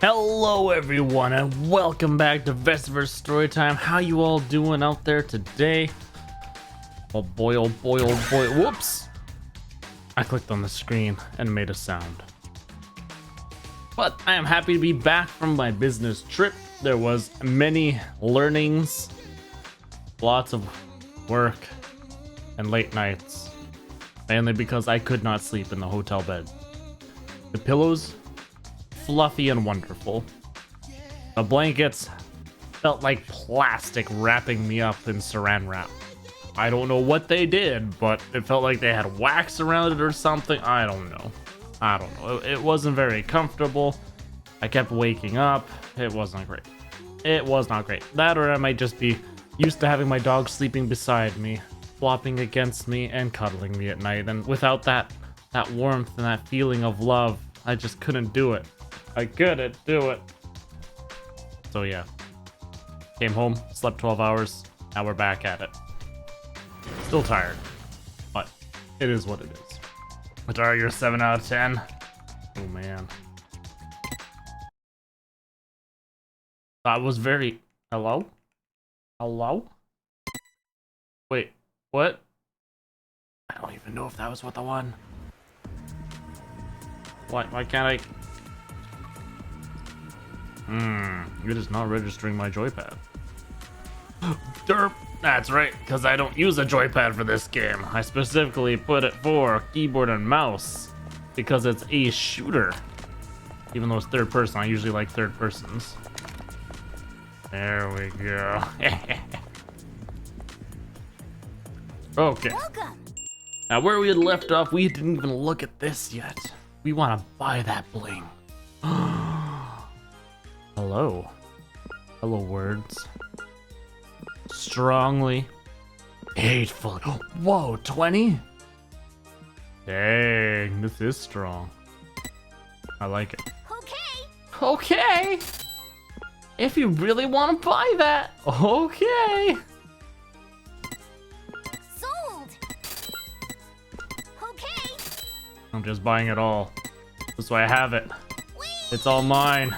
Hello everyone and welcome back to Vesever Storytime. How you all doing out there today? Oh boy, oh boy, oh boy. Whoops! I clicked on the screen and made a sound. But I am happy to be back from my business trip. There was many learnings, lots of work, and late nights. Mainly because I could not sleep in the hotel bed. The pillows, fluffy and wonderful. The blankets felt like plastic wrapping me up in saran wrap. I don't know what they did, but it felt like they had wax around it or something. I don't know. It wasn't very comfortable. I kept waking up. It wasn't great. It was not great. That, or I might just be used to having my dog sleeping beside me, flopping against me and cuddling me at night. And without that warmth and that feeling of love, I just couldn't do it. I couldn't do it. So yeah, came home, slept 12 hours. Now we're back at it. Still tired, but it is what it is. What are your 7 out of 10? Oh man. That was very... Hello? Hello? Wait, what? I don't even know if that was what the one. Why can't I... It is not registering my joypad. Derp! That's right, because I don't use a joypad for this game. I specifically put it for keyboard and mouse because it's a shooter. Even though it's third person, I usually like third persons. There we go. Okay. Welcome. Now where we had left off, we didn't even look at this yet. We want to buy that bling. Hello. Hello, words. Strongly. Hateful. Whoa, 20? Dang, this is strong. I like it. Okay. Okay. If you really want to buy that. Okay. Sold. Okay. I'm just buying it all. That's why I have it. Whee! It's all mine.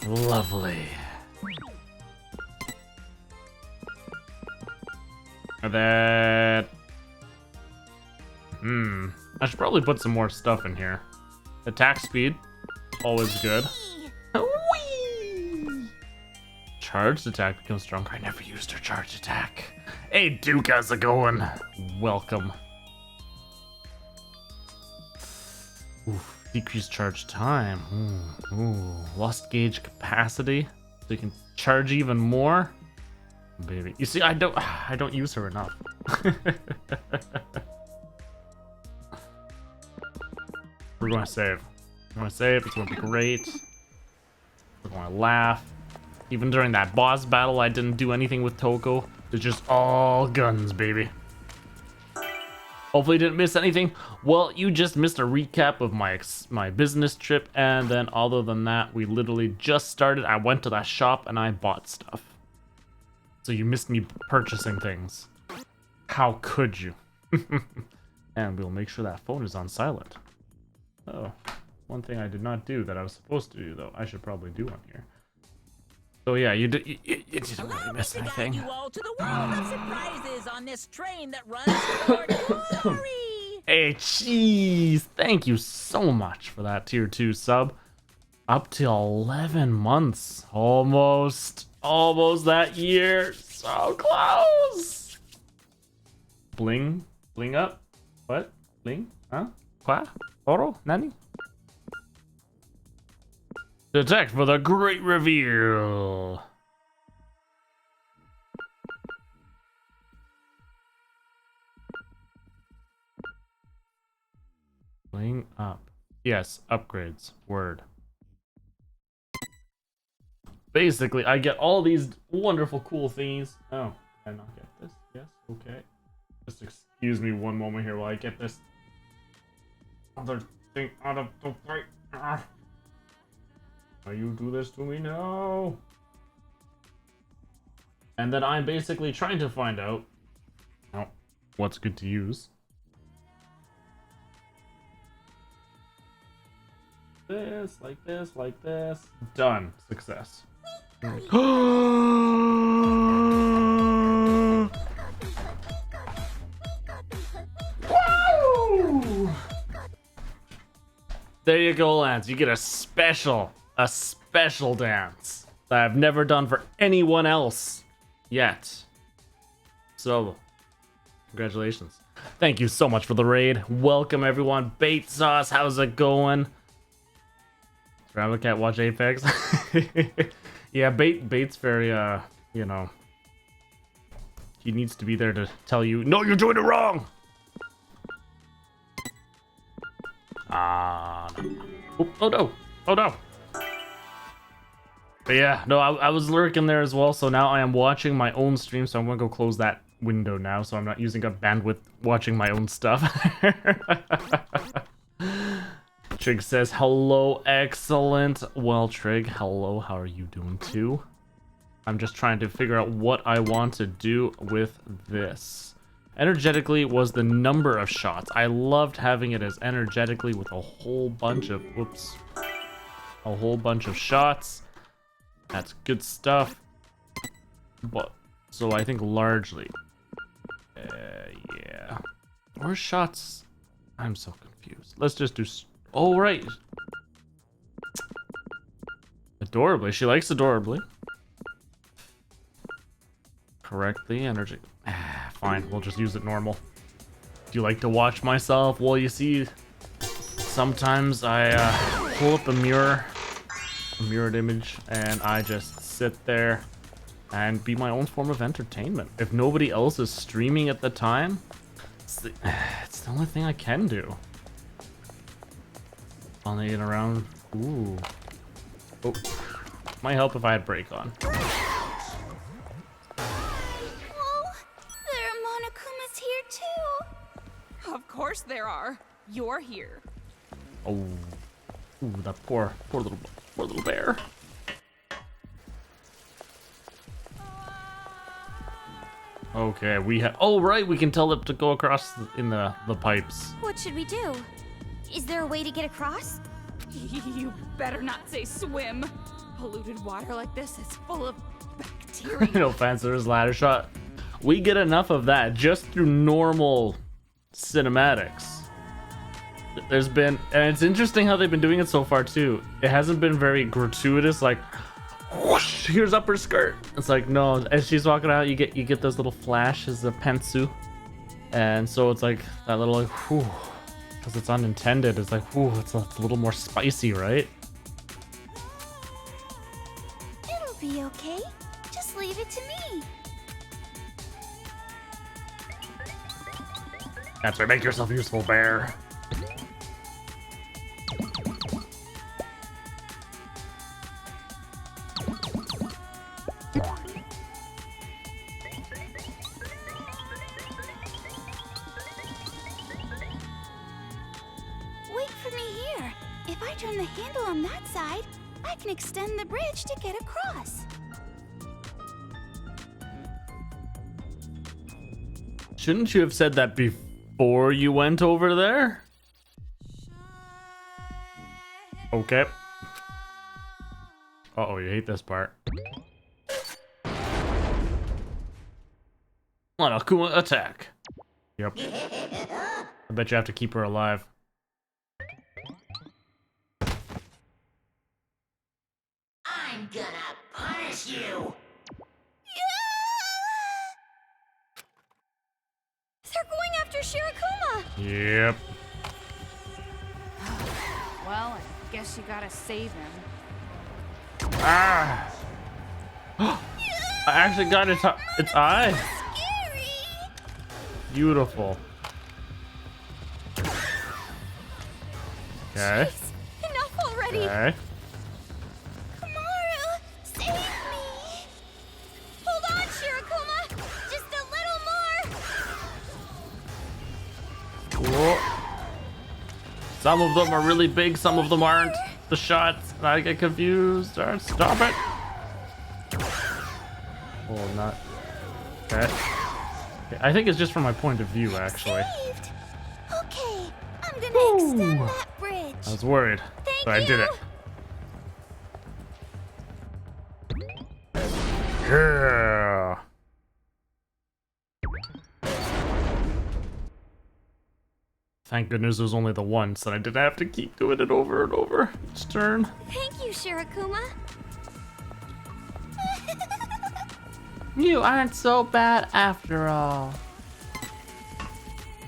Lovely. That... I should probably put some more stuff in here. Attack speed, always good. Whee! Charged attack becomes stronger. I never used her charged attack. Hey Duke, how's it going? Welcome. Oof. Decreased charge time. Ooh. Lost gauge capacity, so you can charge even more. Baby, you see, I don't use her enough. We're going to save. We're going to save. It's going to be great. We're going to laugh. Even during that boss battle, I didn't do anything with Toko. It's just all guns, baby. Hopefully you didn't miss anything. Well, you just missed a recap of my business trip, and then other than that, we literally just started. I went to that shop and I bought stuff. So you missed me purchasing things. How could you? And we'll make sure that phone is on silent. Oh, one thing I did not do that I was supposed to do though. I should probably do on here. So yeah, you didn't really miss anything. You all to the world of surprises on this train that runs toward glory. Hey, jeez, thank you so much for that tier 2 sub. Up to 11 months, almost that year. So close. Bling up. What? Bling? Huh? Qua? Oro? Nani? Detect for the great reveal. Bling up. Yes, upgrades. Word. Basically, I get all these wonderful cool things. Oh, did I not get this? Yes, okay. Just excuse me one moment here while I get this other thing out of the way. Why you do this to me? No. And then I'm basically trying to find out what's good to use. this, like this, like this. Done. Success. Woo! There you go, Lance. You get a special dance that I've never done for anyone else yet. So, congratulations. Thank you so much for the raid. Welcome, everyone. Bait Sauce, how's it going? Rabbit Cat watch Apex. Yeah, Bait's very, you know, he needs to be there to tell you, no, you're doing it wrong. Oh no, oh no. But yeah, no, I was lurking there as well, so now I am watching my own stream, so I'm gonna go close that window now, so I'm not using up bandwidth watching my own stuff. Trig says, hello, excellent. Well, Trig, hello, how are you doing too? I'm just trying to figure out what I want to do with this. Energetically was the number of shots. I loved having it as energetically with a whole bunch of, whoops, a whole bunch of shots. That's good stuff. But, so I think largely, yeah. Or shots, I'm so confused. Let's just do, oh, right. Adorably, she likes adorably. Correctly, energy. Fine, we'll just use it normal. Do you like to watch myself? Well, you see, sometimes I pull up a mirrored image, and I just sit there and be my own form of entertainment. If nobody else is streaming at the time, it's the only thing I can do. Only around. Ooh. Oh, might help if I had break on. Of course there are. You're here. Oh, ooh, that poor little bear. Okay, we have. Oh, right, we can tell it to go across in the pipes. What should we do? Is there a way to get across? You better not say swim. Polluted water like this is full of bacteria. No offense, there's ladder shot. We get enough of that just through normal cinematics. There's been, and it's interesting how they've been doing it so far too. It hasn't been very gratuitous, like whoosh, here's upper skirt. It's like, no, as she's walking out, you get those little flashes of Pensu, and so it's like that little like whew, because it's unintended. It's like whew, it's a little more spicy, right? It'll be okay. Just leave it to me. That's right, make yourself useful, bear. Wait for me here. If I turn the handle on that side, I can extend the bridge to get across. Shouldn't you have said that before you went over there? Okay. Uh-oh, you hate this part. On Akuma attack. Yep. I bet you have to keep her alive. I'm gonna punish you! They're going after Shirakuma! Yep. Well, I guess you gotta save him. Ah! I actually got its eye. Scary! Beautiful. Okay. Jeez, enough already! Okay. Kamaru, save me! Hold on, Shirakuma! Just a little more! Cool. Some of them are really big, some of them aren't. The shots, I get confused. Stop it. Oh, not. Okay. I think it's just from my point of view, actually. Saved. Okay, I'm gonna extend that bridge. I was worried. Thank So I did it. Yeah. Thank goodness it was only the once, so I didn't have to keep doing it over and over each turn. Thank you, Shirakuma. You aren't so bad after all.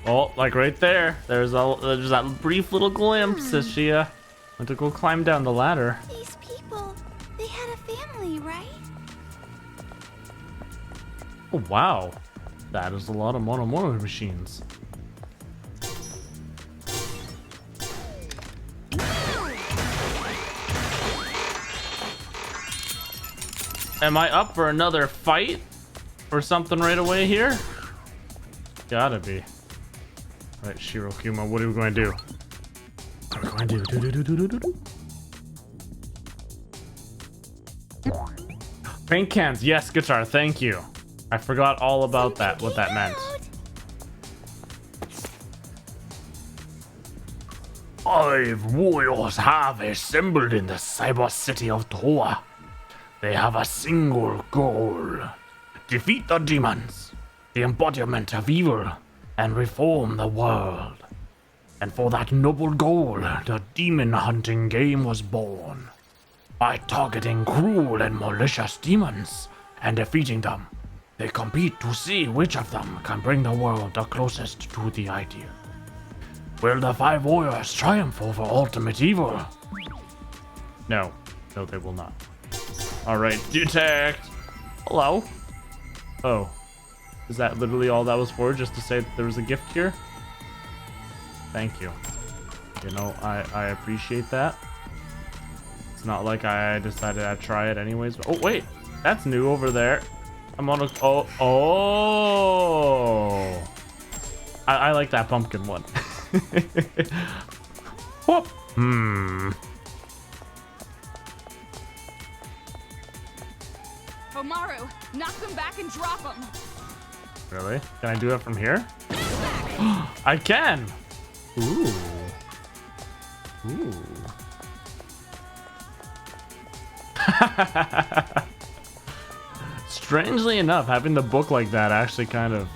Oh, like right there. There's that brief little glimpse as she went to go climb down the ladder. These people, they had a family, right? Oh wow, that is a lot of mono machines. Am I up for another fight or something right away here? Gotta be. Alright, Shirakuma, what are we going to do? What are we going to do? Paint cans, yes, guitar, thank you. I forgot all about that, what that meant. 5 warriors have assembled in the cyber city of Toa. They have a single goal: defeat the demons, the embodiment of evil, and reform the world. And for that noble goal, the demon hunting game was born. By targeting cruel and malicious demons and defeating them, they compete to see which of them can bring the world the closest to the ideal. Will the 5 warriors triumph over ultimate evil? No, they will not. Alright, detect! Hello? Oh. Is that literally all that was for? Just to say that there was a gift here? Thank you. You know, I appreciate that. It's not like I decided I'd try it anyways. Oh, wait! That's new over there. I'm on a... Oh! I like that pumpkin one. Whoop! Omaru, knock them back and drop them. Really? Can I do it from here? I can! Ooh. Ooh. Strangely enough, having the book like that actually kind of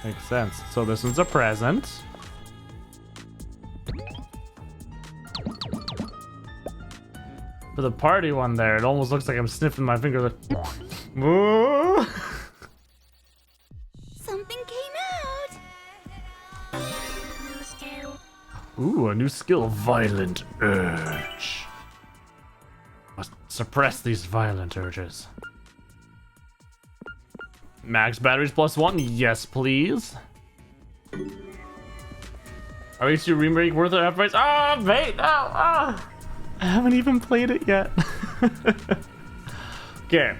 makes sense. So this one's a present. For the party one there, it almost looks like I'm sniffing my finger like... Something came out. Ooh, a new skill, Violent Urge. Must suppress these violent urges. Max batteries +1, yes please. Are you remake worth it half price? Ah, wait, I haven't even played it yet. Okay,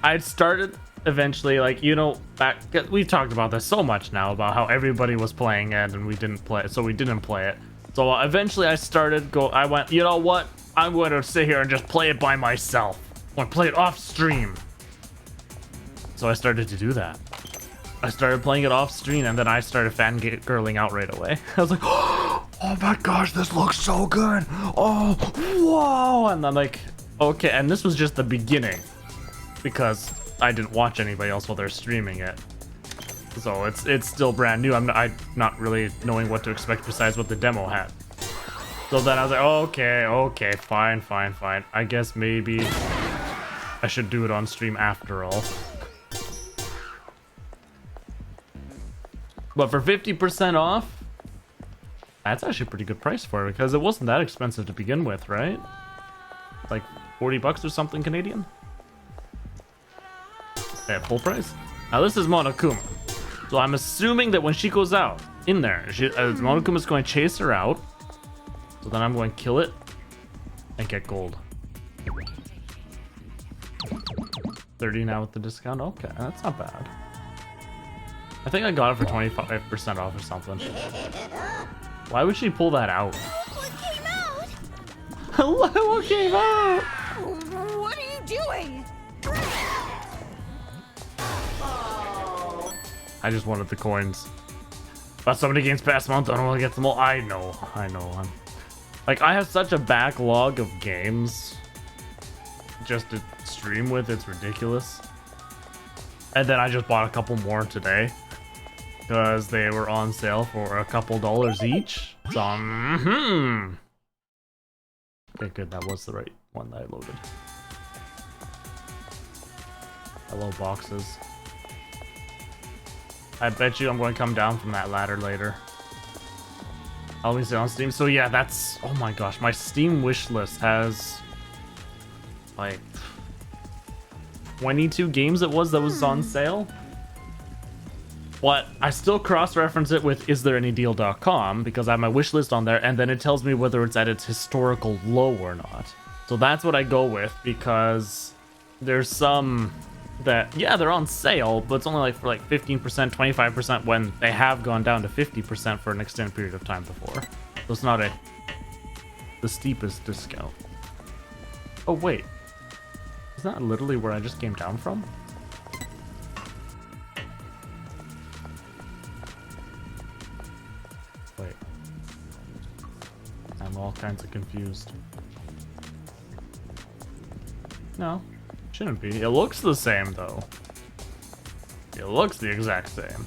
I'd started eventually, like, you know, back, we've talked about this so much now about how everybody was playing it and we didn't play it, so we didn't play it. So eventually I went, you know what, I'm going to sit here and just play it by myself. I'm going to play it off stream. So I started to do that. I started playing it off stream and then I started fangirling out right away. I was like, oh my gosh, this looks so good. Oh, whoa. And I'm like, okay. And this was just the beginning because I didn't watch anybody else while they're streaming it. So it's still brand new. I'm not really knowing what to expect besides what the demo had. So then I was like, okay, fine. I guess maybe I should do it on stream after all. But for 50% off, that's actually a pretty good price for it because it wasn't that expensive to begin with, right? Like 40 bucks or something Canadian? Yeah, full price. Now this is Monokuma. So I'm assuming that when she goes out in there, Monokuma's going to chase her out. So then I'm going to kill it and get gold. 30 now with the discount. Okay, that's not bad. I think I got it for 25% off or something. Why would she pull that out? What came out? Hello, what came out? What are you doing? I just wanted the coins. But somebody gains past month, I don't want to get them all. I know. Like, I have such a backlog of games just to stream with, it's ridiculous. And then I just bought a couple more today because they were on sale for a couple dollars each. So, okay, good, that was the right one that I loaded. Hello, boxes. I bet you I'm going to come down from that ladder later. I'll be on Steam. So yeah, that's, oh my gosh, my Steam wish list has like 22 games it was that was on sale. But I still cross-reference it with istthereanydeal.com because I have my wish list on there, and then it tells me whether it's at its historical low or not. So that's what I go with, because there's some that, yeah, they're on sale, but it's only like for like 15%, 25% when they have gone down to 50% for an extended period of time before. So it's not the steepest discount. Oh wait, is that literally where I just came down from? Wait, I'm all kinds of confused. No, shouldn't be. It looks the same though. It looks the exact same.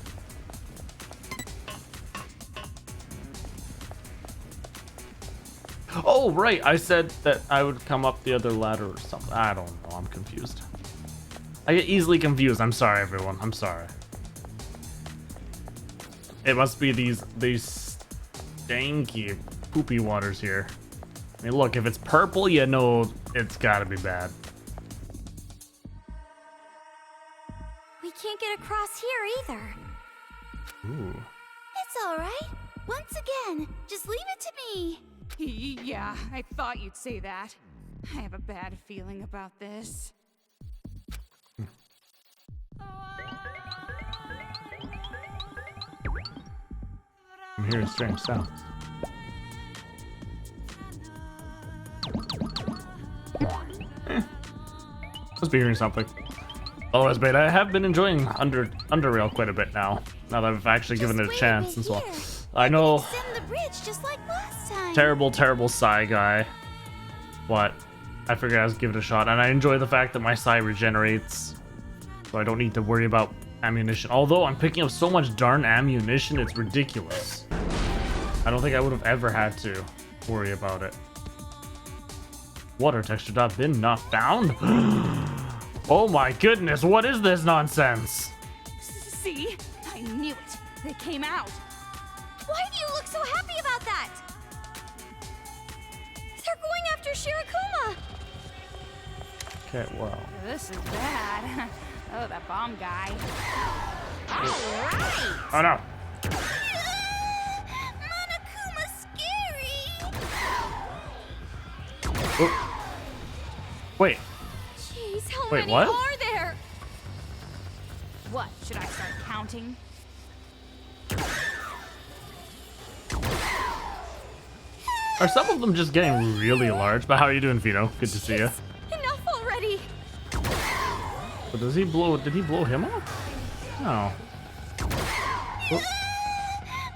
Oh, right. I said that I would come up the other ladder or something. I don't know. I'm confused. I get easily confused. I'm sorry, everyone. I'm sorry. It must be these stanky, poopy waters here. I mean, look, if it's purple, you know it's gotta be bad. We can't get across here either. Ooh. It's all right. Once again, just leave it to me. Yeah, I thought you'd say that. I have a bad feeling about this. I'm hearing strange sounds. Must be hearing something. Otherwise, but I have been enjoying Underrail quite a bit now. Now that I've actually given it a chance and so on. I know. Extend the bridge just like last time. Terrible Psy guy. But I figured I was give it a shot, and I enjoy the fact that my Psy regenerates, so I don't need to worry about ammunition. Although I'm picking up so much darn ammunition, it's ridiculous. I don't think I would have ever had to worry about it. Water texture dot been knocked down. Oh my goodness, what is this nonsense? See? I knew it. They came out. Why do you look so happy about that? They're going after Shirokuma. Okay, well. This is bad. Oh, that bomb guy. All right. Oh no. Monokuma's scary. Oop. Wait. Jeez, how Wait, many what? are there? What? Should I start counting? Are some of them just getting really large? But how are you doing, Vito? Good to see you. Enough already. But does he blow? Did he blow him off? No. Oop.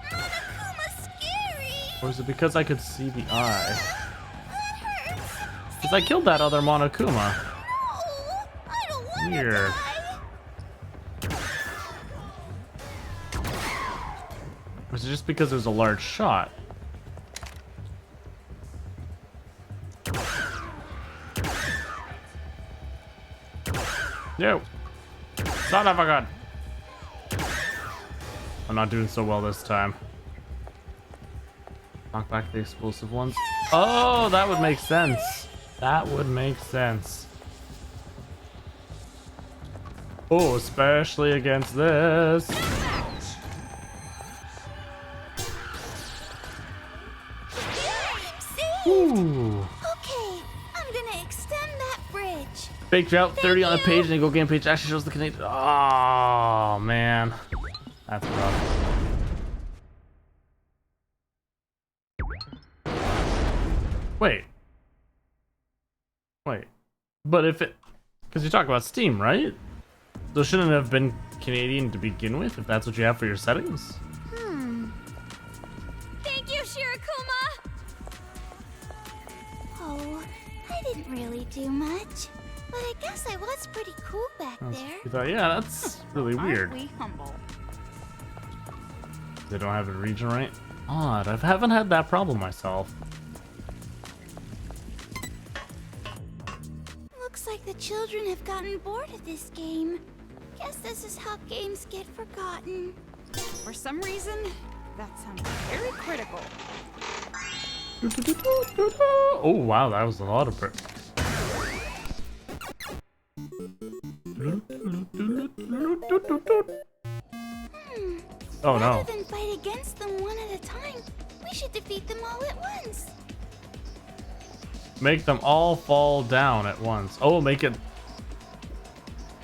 Monokuma's scary. Or is it because I could see the eye? That hurts. Because I killed that other Monokuma. No, I don't want to Weird. die. Or is it just because it was a large shot? Yo! Son of a gun! I'm not doing so well this time. Knock back the explosive ones. Oh, that would make sense. That would make sense. Oh, especially against this. I'm safe. Ooh. Okay, I'm gonna extend that bridge. Fake drought 30 on the page and the go game page actually shows the Canadian. Oh man, that's rough. Wait, but if it, because you talk about Steam, right? So shouldn't it have been Canadian to begin with if that's what you have for your settings? didn't really do much, but I guess I was pretty cool back there. You thought, yeah, that's really weird. Aren't we humble? They don't have a region right? Odd, I haven't had that problem myself. Looks like the children have gotten bored of this game. Guess this is how games get forgotten. For some reason, that sounds very critical. Oh wow, that was a lot of prep. Oh no. Rather than fight against them one at a time, we should defeat them all at once. Make them all fall down at once. Oh, make it...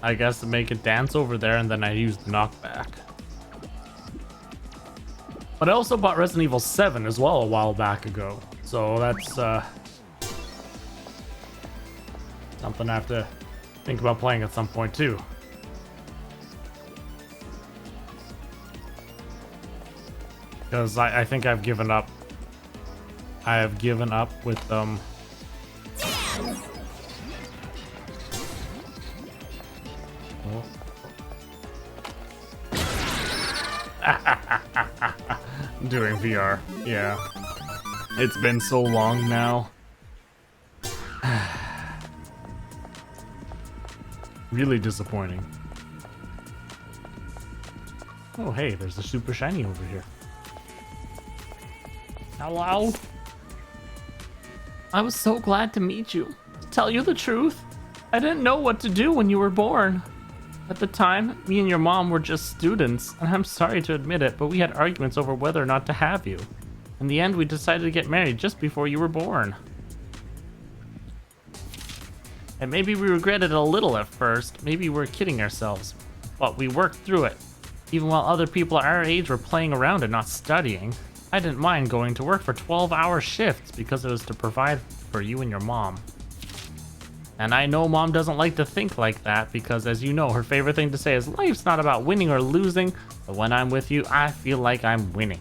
I guess make it dance over there and then I use the knockback. But I also bought Resident Evil 7 as well a while back ago. So that's something I have to think about playing at some point too. Because I think I've given up. I have given up with them. Oh. Doing VR, yeah. It's been so long now. Really disappointing. Oh hey, there's a super shiny over here. Hello? I was so glad to meet you. To tell you the truth, I didn't know what to do when you were born. At the time, me and your mom were just students, and I'm sorry to admit it, but we had arguments over whether or not to have you. In the end, we decided to get married just before you were born. And maybe we regretted it a little at first, maybe we were kidding ourselves, but we worked through it. Even while other people our age were playing around and not studying, I didn't mind going to work for 12-hour shifts because it was to provide for you and your mom. And I know mom doesn't like to think like that because, as you know, her favorite thing to say is life's not about winning or losing, but when I'm with you, I feel like I'm winning.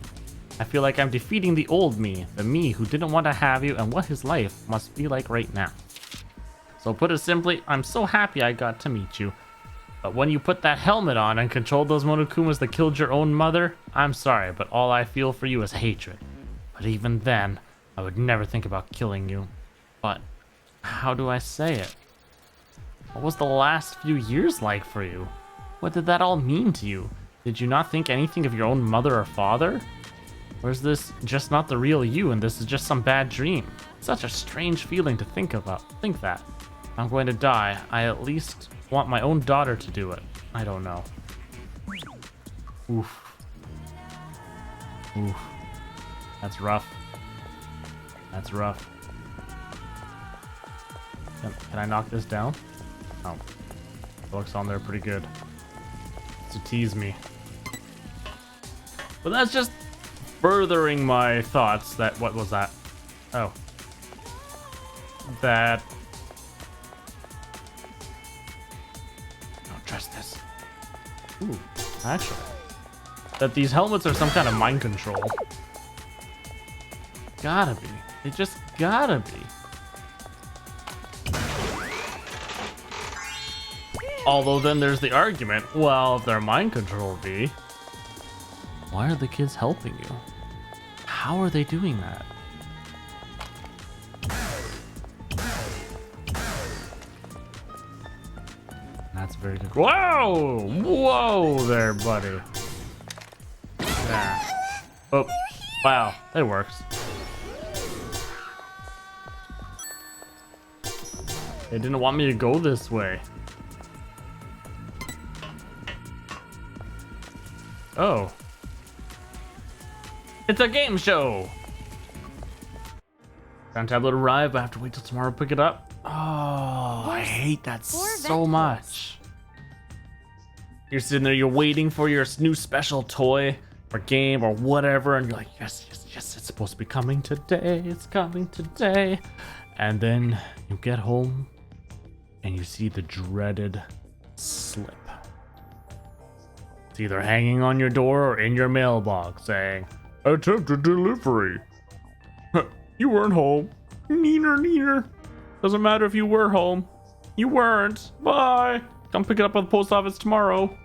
I feel like I'm defeating the old me, the me who didn't want to have you and what his life must be like right now. So put it simply, I'm so happy I got to meet you. But when you put that helmet on and controlled those Monokumas that killed your own mother, I'm sorry, but all I feel for you is hatred. But even then, I would never think about killing you. But how do I say it? What was the last few years like for you? What did that all mean to you? Did you not think anything of your own mother or father? Or is this just not the real you and this is just some bad dream? Such a strange feeling to think about. Think that. If I'm going to die, I at least want my own daughter to do it. I don't know. Oof. Oof. That's rough. That's rough. Can I knock this down? Oh. It looks on there pretty good. To tease me. But that's just furthering my thoughts that... What was that? Oh. That... Don't trust this. Ooh, actually. That these helmets are some kind of mind control. Gotta be. They just gotta be. Although then there's the argument, well, if they're mind control, V, why are the kids helping you? How are they doing that? That's very good. Whoa! Whoa there, buddy. There. Oh, wow, that works. They didn't want me to go this way. Oh. It's a game show! Sound tablet arrived, but I have to wait till tomorrow to pick it up. Oh, I hate that so much. You're sitting there, you're waiting for your new special toy or game or whatever, and you're like, yes, yes, yes, it's supposed to be coming today, it's coming today. And then you get home and you see the dreaded slip. It's either hanging on your door or in your mailbox saying, attempted delivery. You weren't home. Neener, neener. Doesn't matter if you were home. You weren't. Bye. Come pick it up at the post office tomorrow.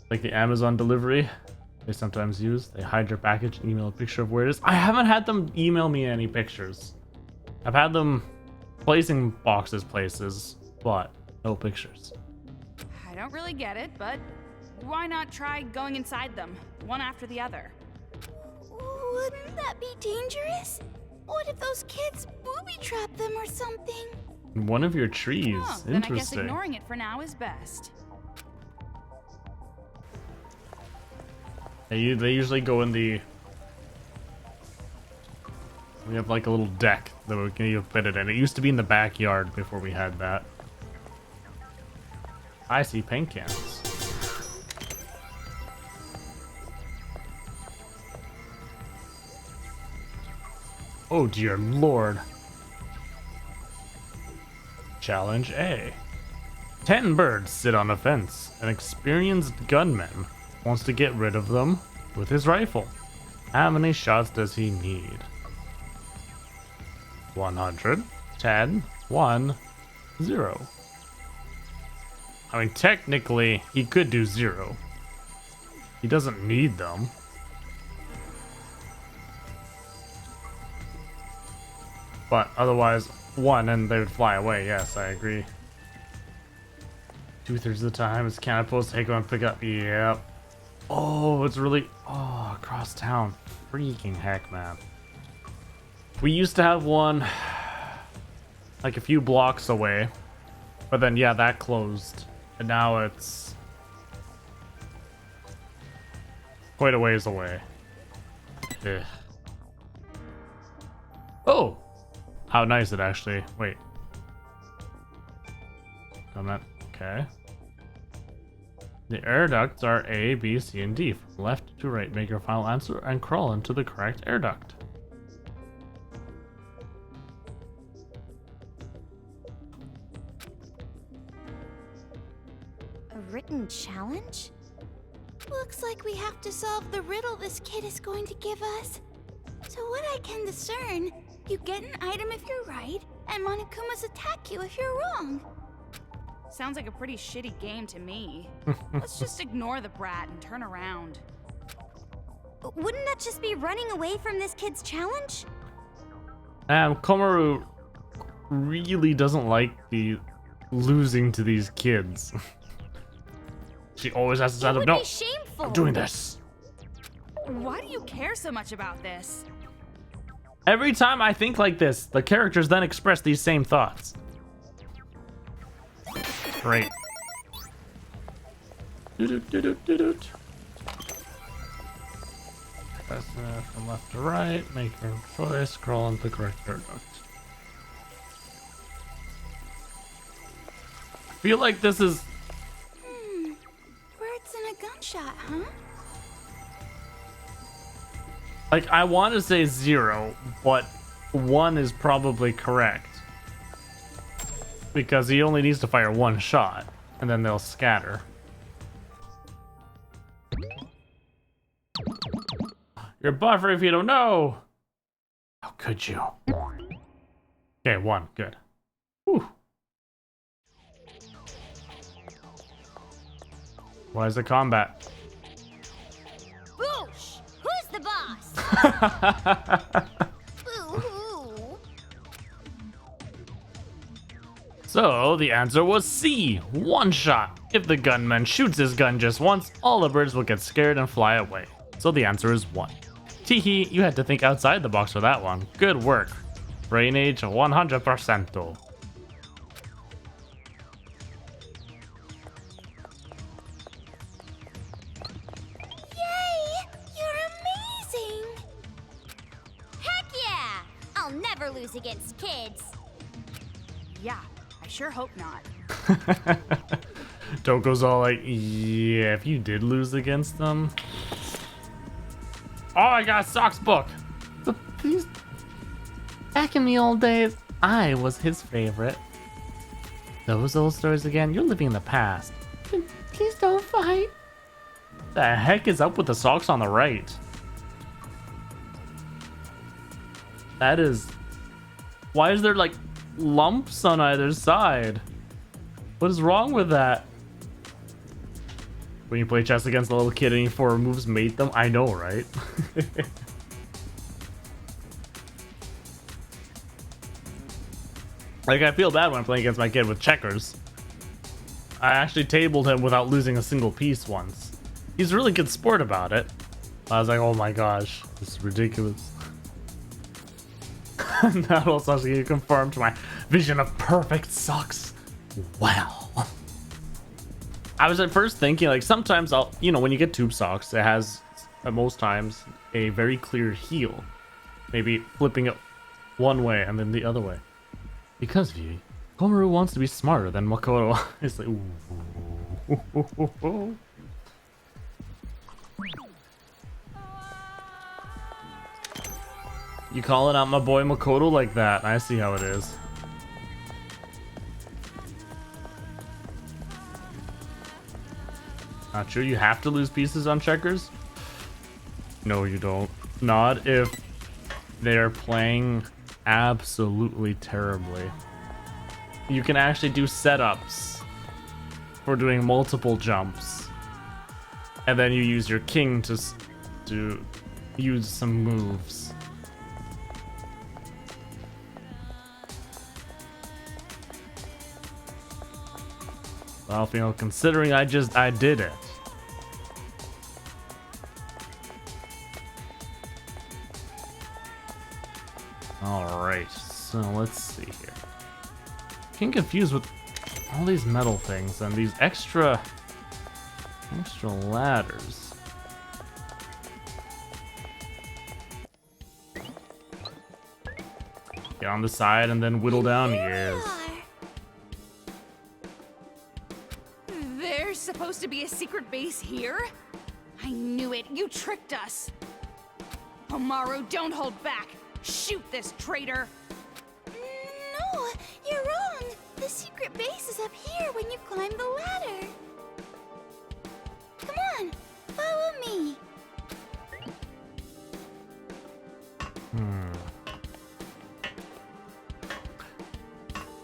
Like the Amazon delivery they sometimes use. They hide your package and email a picture of where it is. I haven't had them email me any pictures. I've had them placing boxes places, but no pictures. I don't really get it, but why not try going inside them, one after the other? Wouldn't that be dangerous? What if those kids booby trap them or something? One of your trees. Oh, then I guess Interesting. ignoring it for now is best. They usually go in the... We have like a little deck that we can fit it in. It used to be in the backyard before we had that. I see paint cans. Oh dear lord. Challenge A. 10 birds sit on a fence. An experienced gunman wants to get rid of them with his rifle. How many shots does he need? 100, 10, 1, 0. I mean, technically, he could do 0. He doesn't need them. But otherwise, 1 and they would fly away. Yes, I agree. 2/3 of the time, it's kind of supposed to take one pick up. Yep. Oh, it's really... Oh, across town. Freaking heck, man. We used to have one like a few blocks away. But then, yeah, that closed. And now it's quite a ways away. Ugh. Oh! How nice it actually. Wait. Comment. Okay. The air ducts are A, B, C, and D. From left to right, make your final answer and crawl into the correct air duct. A written challenge? Looks like we have to solve the riddle this kid is going to give us. So what I can discern, you get an item if you're right, and Monokumas attack you if you're wrong. Sounds like a pretty shitty game to me. Let's just ignore the brat and turn around. Wouldn't that just be running away from this kid's challenge? Komaru really doesn't like the losing to these kids. She always has to stand up. No, I'm doing this. Why do you care so much about this? Every time I think like this, the characters then express these same thoughts. Great. Doot. Press from left to right, make your choice, scroll into the correct air duct. I feel like this is... Words in a gunshot, huh? Like, I want to say 0, but 1 is probably correct. Because he only needs to fire 1 shot, and then they'll scatter. You're a buffer if you don't know! How could you? Okay, 1, good. Whew. Why is it combat? Boosh! Who's the boss? Boo-hoo. So, the answer was C, 1 shot. If the gunman shoots his gun just once, all the birds will get scared and fly away. So the answer is 1. Teehee, you had to think outside the box for that one. Good work. Brain age 100%. Yay! You're amazing! Heck yeah! I'll never lose against kids. Yeah, I sure hope not. Toko's all like, yeah, if you did lose against them. Oh, I got a socks book. But please, back in the old days, I was his favorite. Those old stories again? You're living in the past. Please don't fight. The heck is up with the socks on the right? That is Why is there like lumps on either side? What is wrong with that? When you play chess against a little kid and you 4 moves mate them? I know, right? Like, I feel bad when I'm playing against my kid with checkers. I actually tabled him without losing a single piece once. He's a really good sport about it. I was like, oh my gosh, this is ridiculous. That also actually confirmed my vision of perfect sucks. Well, I was at first thinking, like, sometimes I'll, you know, when you get tube socks, it has, at most times, a very clear heel. Maybe flipping it one way and then the other way. Because V, Komaru wants to be smarter than Makoto. It's like, ooh. You calling out my boy Makoto like that? I see how it is. Not sure you have to lose pieces on checkers? No, you don't. Not if they're playing absolutely terribly. You can actually do setups for doing multiple jumps. And then you use your king to use some moves. Well, you know, considering I did it. Alright, so let's see here. Getting confused with all these metal things and these extra ladders. Get on the side and then whittle down. Yes. There's supposed to be a secret base here? I knew it. You tricked us. Komaru, don't hold back. Shoot this traitor. No, you're wrong. The secret base is up here when you climb the ladder. Come on, follow me.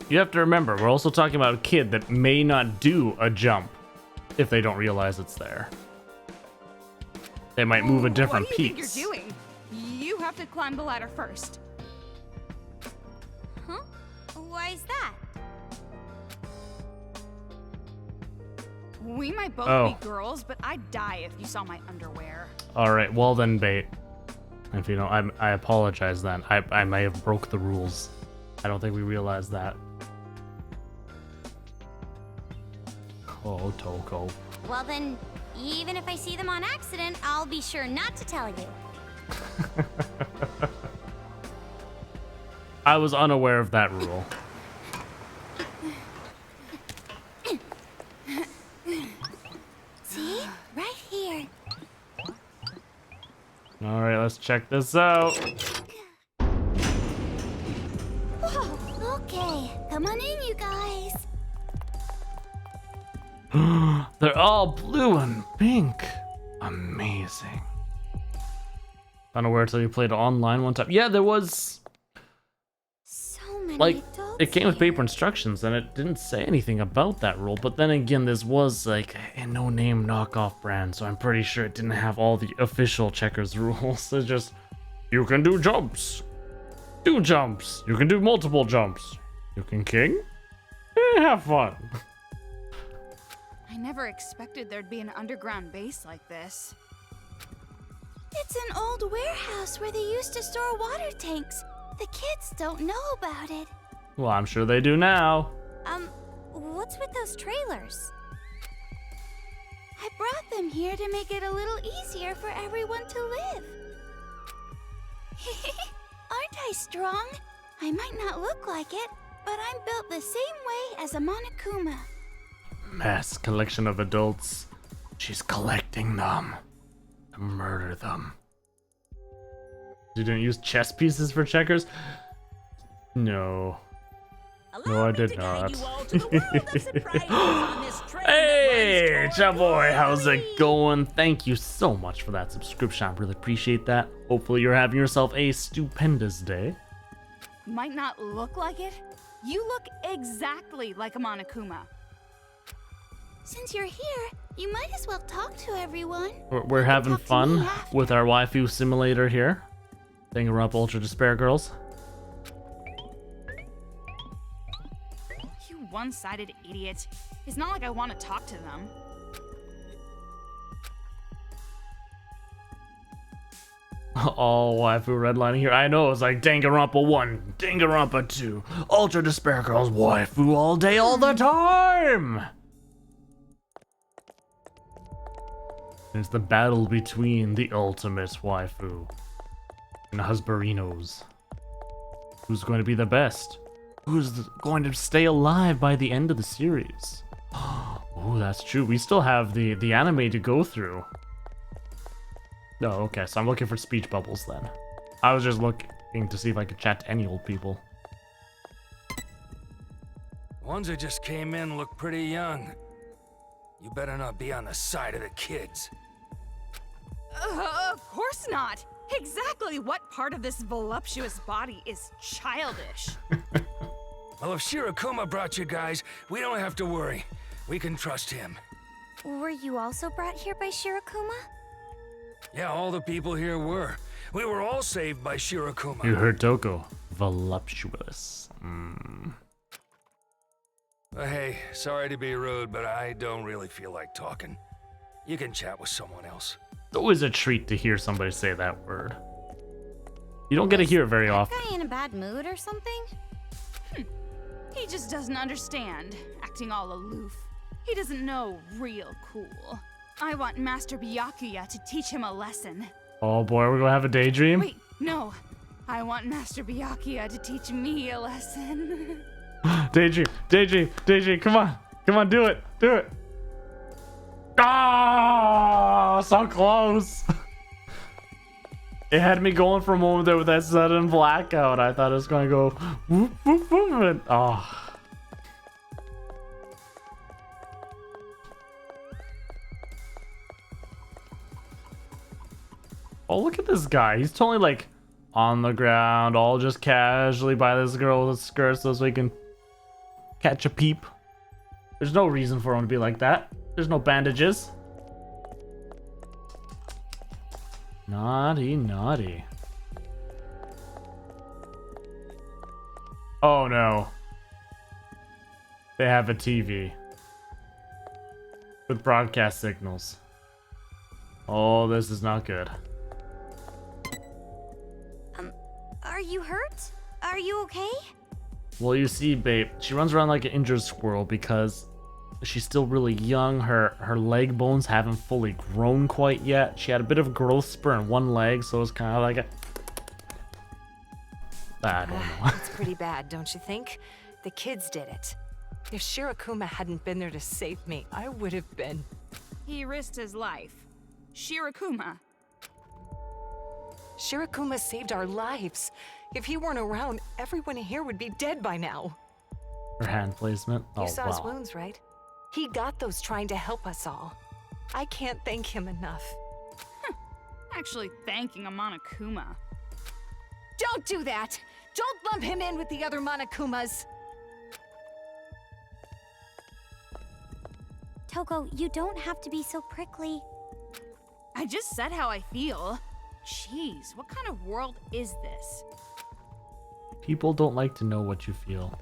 You have to remember, we're also talking about a kid that may not do a jump if they don't realize it's there. They might move a different piece. What do you piece. think you're doing? You have to climb the ladder first. Huh? Why is that? We might both be girls, but I'd die if you saw my underwear. Alright, well then, Bait. If you know, I apologize then. I may have broke the rules. I don't think we realized that. Oh, Toko. Well then, even if I see them on accident, I'll be sure not to tell you. I was unaware of that rule. See? Right here. Alright, let's check this out. Whoa, okay. Come on in, you guys. They're all blue and pink. Amazing. Unaware until you played online one time. Yeah, there was, So many like, adults it came with here. paper instructions and it didn't say anything about that rule. But then again, this was like a no-name knockoff brand, so I'm pretty sure it didn't have all the official checkers rules. It's just, you can do jumps. Do jumps. You can do multiple jumps. You can king. Have fun. I never expected there'd be an underground base like this. It's an old warehouse where they used to store water tanks. The kids don't know about it. Well, I'm sure they do now. What's with those trailers? I brought them here to make it a little easier for everyone to live. Aren't I strong? I might not look like it, but I'm built the same way as a Monokuma. Mass collection of adults. She's collecting them to murder them. You didn't use chess pieces for checkers? No. No, I did not. Hey, Chaboy, how's it going? Thank you so much for that subscription. I really appreciate that. Hopefully you're having yourself a stupendous day. might not look like it, you look exactly like a Monokuma. Since you're here, you might as well talk to everyone. We're having Talk to me fun after. with our waifu simulator here. Danganronpa Ultra Despair Girls. You one-sided idiot. It's not like I want to talk to them. All waifu redlining here. I know, it's like Danganronpa 1, Danganronpa 2, Ultra Despair Girls, waifu all day, all the time! It's the battle between the ultimate waifu and husbarinos. Who's going to be the best? Who's going to stay alive by the end of the series? Oh, that's true. We still have the anime to go through. Oh, okay, so I'm looking for speech bubbles then. I was just looking to see if I could chat to any old people. Ones that just came in look pretty young. You better not be on the side of the kids. Of course not. Exactly what part of this voluptuous body is childish? Well, if Shirakuma brought you guys, we don't have to worry. We can trust him. Were you also brought here by Shirakuma? Yeah, all the people here were. We were all saved by Shirakuma. You heard Toko. Voluptuous. Hey, sorry to be rude, but I don't really feel like talking. You can chat with someone else. It's always a treat to hear somebody say that word. You don't get to hear it very often. Guy in a bad mood or something? He just doesn't understand, acting all aloof. He doesn't know real cool. I want Master Byakuya to teach him a lesson. Oh boy, we're gonna have a daydream? Wait, no. I want Master Byakuya to teach me a lesson. Daydream, come on, do it. Ah, so close. It had me going for a moment there with that sudden blackout. I thought it was gonna go whoop, whoop, whoop, and Oh, look at this guy. He's totally like on the ground, all just casually by this girl with a skirt so he can catch a peep. There's no reason for him to be like that. There's no bandages. Naughty. Oh no. They have a TV with broadcast signals. Oh, this is not good. Are you hurt? Are you okay? Well, you see, babe, she runs around like an injured squirrel because she's still really young. Her leg bones haven't fully grown quite yet. She had a bit of a growth spur in one leg, so it's kind of like a... I don't know. It's pretty bad, don't you think? The kids did it. If Shirakuma hadn't been there to save me, I would have been... He risked his life. Shirakuma. Shirakuma saved our lives. If he weren't around, everyone here would be dead by now. Her hand placement. Oh, You saw his wow. wounds, right? He got those trying to help us all. I can't thank him enough. Actually thanking a Monokuma. Don't do that! Don't lump him in with the other Monokumas! Toko, you don't have to be so prickly. I just said how I feel. Jeez, what kind of world is this? People don't like to know what you feel.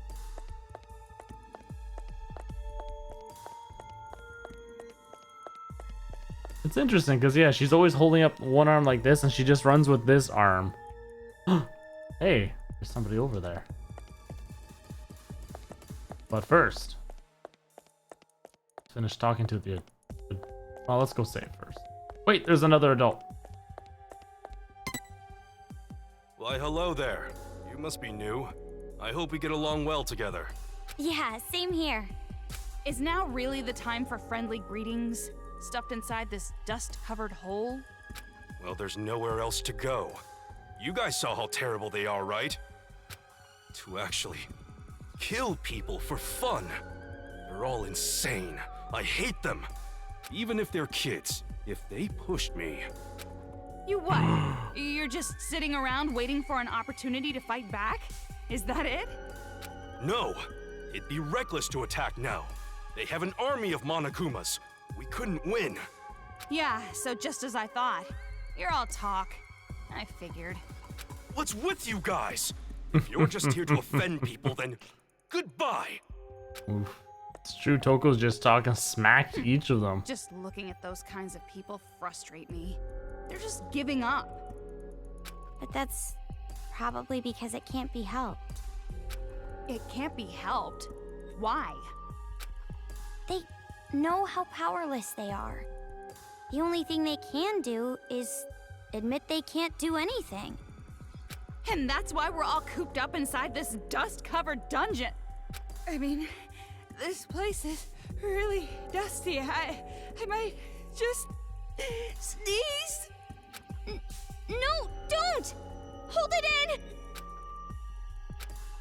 It's interesting because, yeah, she's always holding up one arm like this and she just runs with this arm. Hey, there's somebody over there. But first, let's finish talking to the... Well, let's go save first. Wait, there's another adult. Why, hello there. You must be new. I hope we get along well together. Yeah, same here. Is now really the time for friendly greetings, stuffed inside this dust-covered hole? Well, there's nowhere else to go. You guys saw how terrible they are, right? To actually kill people for fun. They're all insane. I hate them. Even if they're kids. If they pushed me... You what? You're just sitting around waiting for an opportunity to fight back? Is that it? No! It'd be reckless to attack now. They have an army of Monokumas. We couldn't win. Yeah, so just as I thought. You're all talk. I figured. What's with you guys? If you're just here to offend people, then goodbye! Oof. It's true, Toko's just talking smack to each of them. Just looking at those kinds of people frustrate me. They're just giving up. But that's probably because it can't be helped. It can't be helped. Why? They know how powerless they are. The only thing they can do is admit they can't do anything. And that's why we're all cooped up inside this dust-covered dungeon. I mean, this place is really dusty. I might just sneeze. No, don't! Hold it in!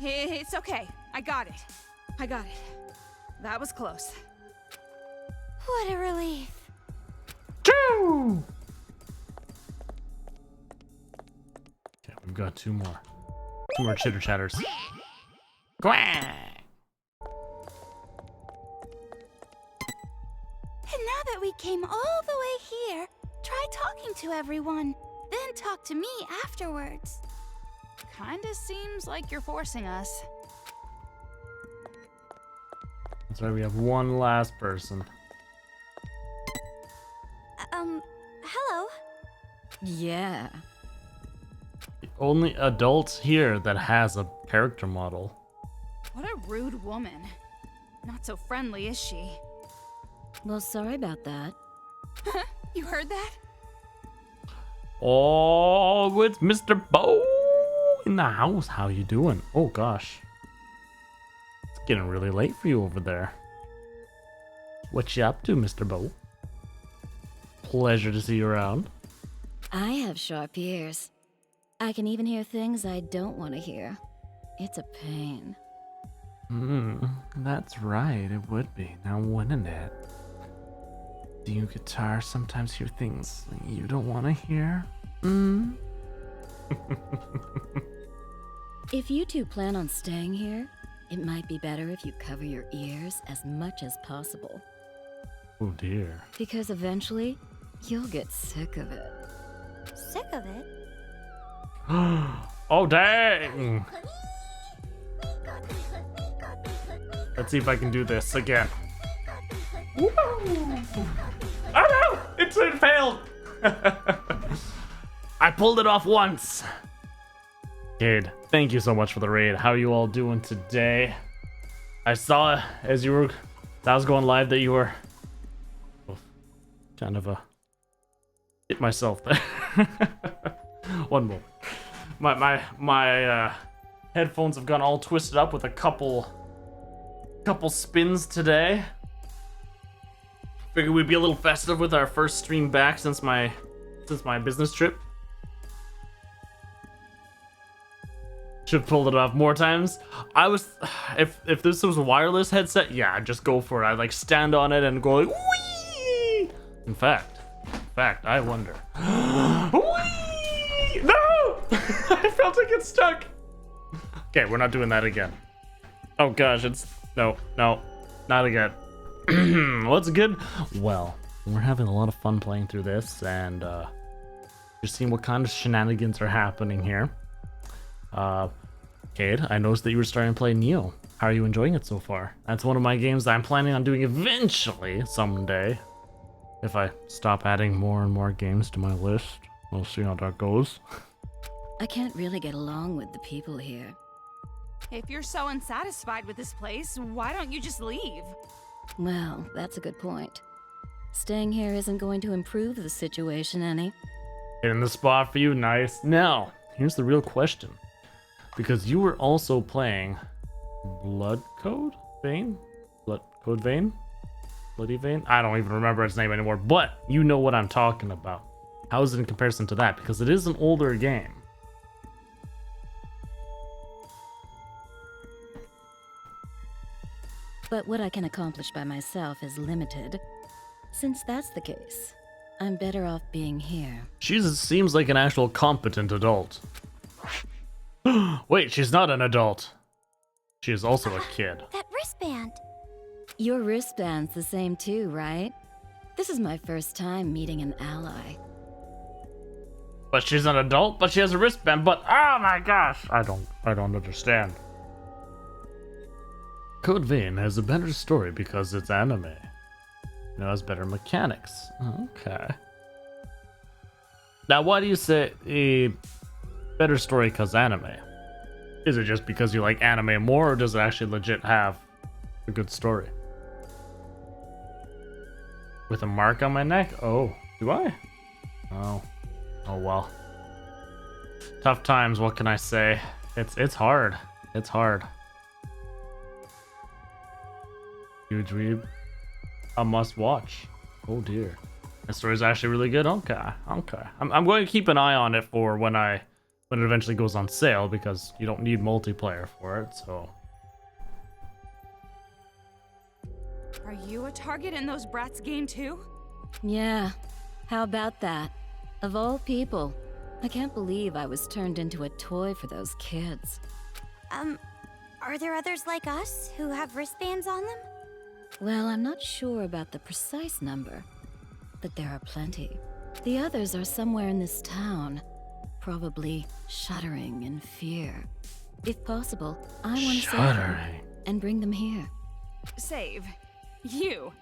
It's okay. I got it. That was close. What a relief. Choo! Okay, we've got two more. Two more chitter chatters. Quack! And now that we came all the way here, try talking to everyone. Then talk to me afterwards. Kinda seems like you're forcing us. That's right, we have one last person. Hello? Yeah. The only adult here that has a character model. What a rude woman. Not so friendly, is she? Well, sorry about that. You heard that? Oh, it's Mr. Bo in the house. How you doing? Oh gosh. It's getting really late for you over there. What you up to, Mr. Bo? Pleasure to see you around. I have sharp ears. I can even hear things I don't want to hear. It's a pain. That's right, it would be. Now wouldn't it? Do you guitar sometimes hear things you don't want to hear? If you two plan on staying here, it might be better if you cover your ears as much as possible. Oh dear. Because eventually, you'll get sick of it. Sick of it? Oh dang! Let's see if I can do this again. Woo! Oh no! It failed! I pulled it off once. Dude, thank you so much for the raid. How are you all doing today? I saw as you were, I was going live that you were kind of hit myself there. One moment. My headphones have gone all twisted up with a couple spins today. Figured we'd be a little festive with our first stream back since my business trip. Should have pulled it off more times. I was, if this was a wireless headset, yeah, I'd just go for it. I'd like stand on it and go like, wee. In fact, I wonder. Wee! No! I felt like it stuck. Okay, we're not doing that again. Oh gosh, no, not again. What's good? Well, we're having a lot of fun playing through this, and just seeing what kind of shenanigans are happening here. Cade, I noticed that you were starting to play Neo. How are you enjoying it so far? That's one of my games that I'm planning on doing eventually, someday. If I stop adding more and more games to my list, we'll see how that goes. I can't really get along with the people here. If you're so unsatisfied with this place, why don't you just leave? Well, that's a good point. Staying here isn't going to improve the situation any. In the spot for you, nice. Now, here's the real question. Because you were also playing Blood Code Vein? Blood Code Vein? Bloody Vein? I don't even remember its name anymore, but you know what I'm talking about. How is it in comparison to that? Because it is an older game. But what I can accomplish by myself is limited. Since that's the case, I'm better off being here. She seems like an actual competent adult. Wait, she's not an adult. She is also a kid. That wristband. Your wristband's the same too, right? This is my first time meeting an ally. But she's an adult, but she has a wristband, but oh my gosh! I don't understand. Code Vein has a better story because it's anime. It has better mechanics. Okay. Now, why do you say a better story because anime? Is it just because you like anime more, or does it actually legit have a good story? With a mark on my neck? Oh, do I? Oh. Oh well. Tough times, what can I say? It's hard. It's hard. Huge weeb. A must watch. Oh dear. The story's actually really good. Okay. I'm going to keep an eye on it for when it eventually goes on sale, because you don't need multiplayer for it, so. Are you a target in those brats' game too? Yeah, how about that? Of all people, I can't believe I was turned into a toy for those kids. Are there others like us who have wristbands on them? Well, I'm not sure about the precise number, but there are plenty. The others are somewhere in this town, probably shuddering in fear. If possible, I want to save them and bring them here. Save? You?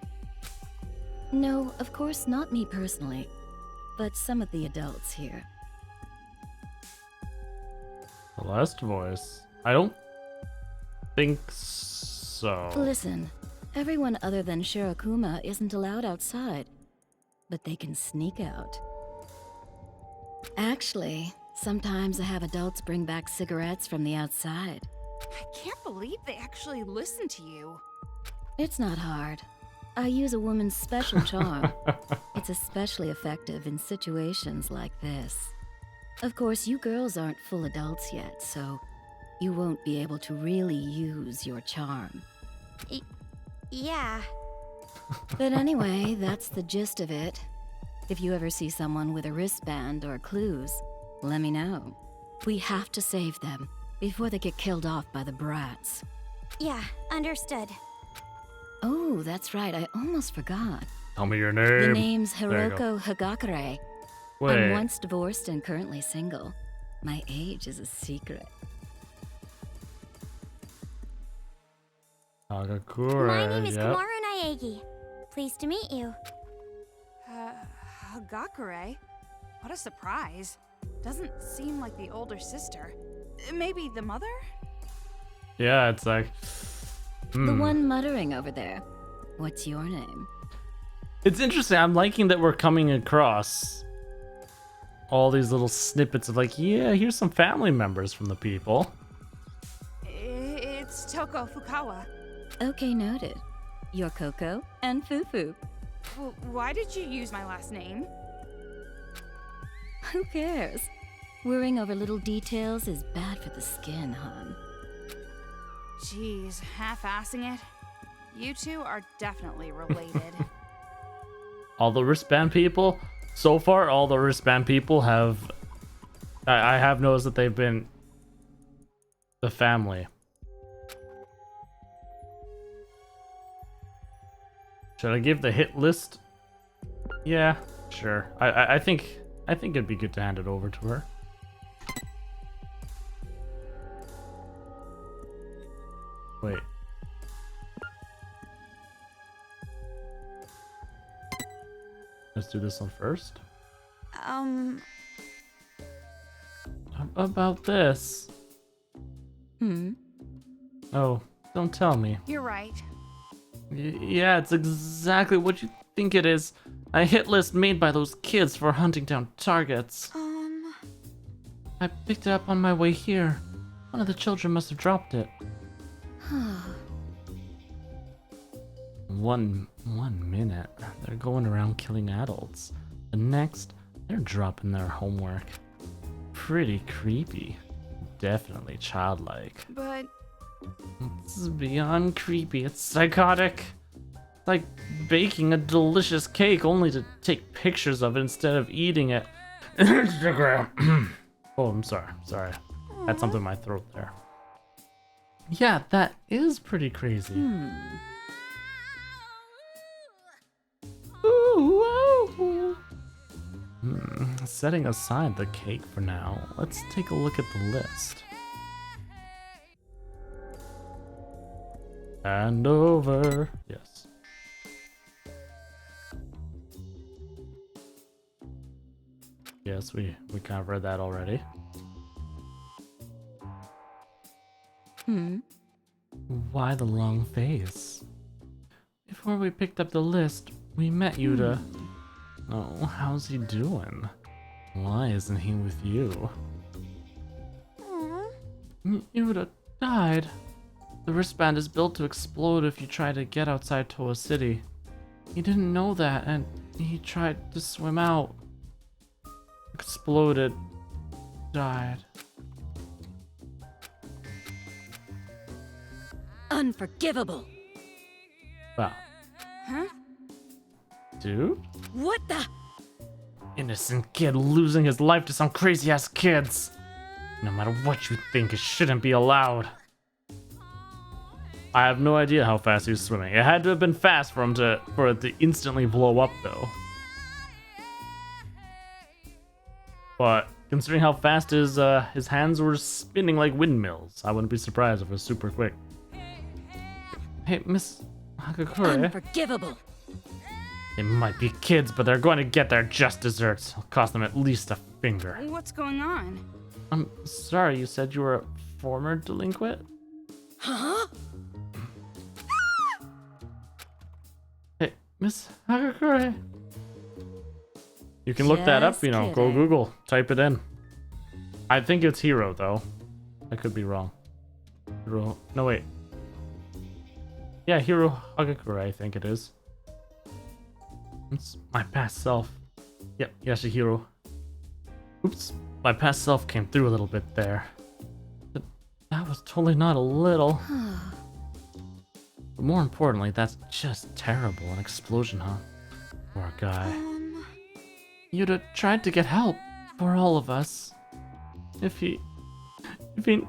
No, of course not me personally, but some of the adults here. The last voice. I don't think so. Listen, everyone other than Shirakuma isn't allowed outside, but they can sneak out. Actually, sometimes I have adults bring back cigarettes from the outside. I can't believe they actually listen to you. It's not hard. I use a woman's special charm. It's especially effective in situations like this. Of course, you girls aren't full adults yet, so you won't be able to really use your charm. Yeah. But anyway, that's the gist of it. If you ever see someone with a wristband or clues, let me know. We have to save them before they get killed off by the brats. Yeah, understood. Oh, that's right, I almost forgot. Tell me your The name. name's There you go. Hiroko Hagakure. I'm Wait. once divorced and currently single. My age is a secret. Hagakure. My name is yep. Komaru Naegi. Pleased to meet you. Hagakure? What a surprise. Doesn't seem like the older sister. Maybe the mother? Yeah, it's like. The one muttering over there. What's your name? It's interesting. I'm liking that we're coming across all these little snippets of like, yeah, here's some family members from the people. It's Toko Fukawa. Okay, noted. You're Coco and Fufu. Well, why did you use my last name? Who cares? Worrying over little details is bad for the skin, hon. Jeez, half-assing it. You two are definitely related. All the wristband people, so far, all the wristband people have. I have noticed that they've been the family. Should I give the hit list? Yeah, sure. I think it'd be good to hand it over to her. Wait. Let's do this one first. How about this? Oh, don't tell me. You're right. Yeah, it's exactly what you think it is. A hit list made by those kids for hunting down targets. I picked it up on my way here. One of the children must have dropped it. One minute, they're going around killing adults. The next, they're dropping their homework. Pretty creepy. Definitely childlike. But This is beyond creepy. It's psychotic. It's like baking a delicious cake only to take pictures of it instead of eating it. Instagram. Oh, I'm sorry. Had something in my throat there. Yeah, that is pretty crazy. Setting aside the cake for now, let's take a look at the list. And over. Yes. Yes, we kind of read that already. Why the long face? Before we picked up the list, we met Yuta. Oh, how's he doing? Why isn't he with you? Yuta died. The wristband is built to explode if you try to get outside Toa City. He didn't know that, and he tried to swim out. Exploded. Died. Unforgivable. Wow. Huh? Dude? What the? Innocent kid losing his life to some crazy ass kids. No matter what you think, it shouldn't be allowed. I have no idea how fast he was swimming. It had to have been fast for it to instantly blow up though. But considering how fast his hands were spinning like windmills, I wouldn't be surprised if it was super quick. Hey, Miss Hagakure. Unforgivable. They might be kids, but they're going to get their just desserts. It'll cost them at least a finger. What's going on? I'm sorry, you said you were a former delinquent? Huh? Hey, Miss Hagakure. You can look that up, Just you know, go kidding. Google, type it in. I think it's Hiro, though. I could be wrong. Hiro, no wait. Yeah, Hiro Hagakure, I think it is. It's my past self. Yep, Yashihiro. Oops, my past self came through a little bit there. But that was totally not a little. But more importantly, that's just terrible. An explosion, huh? Poor guy. Yuta tried to get help for all of us. If he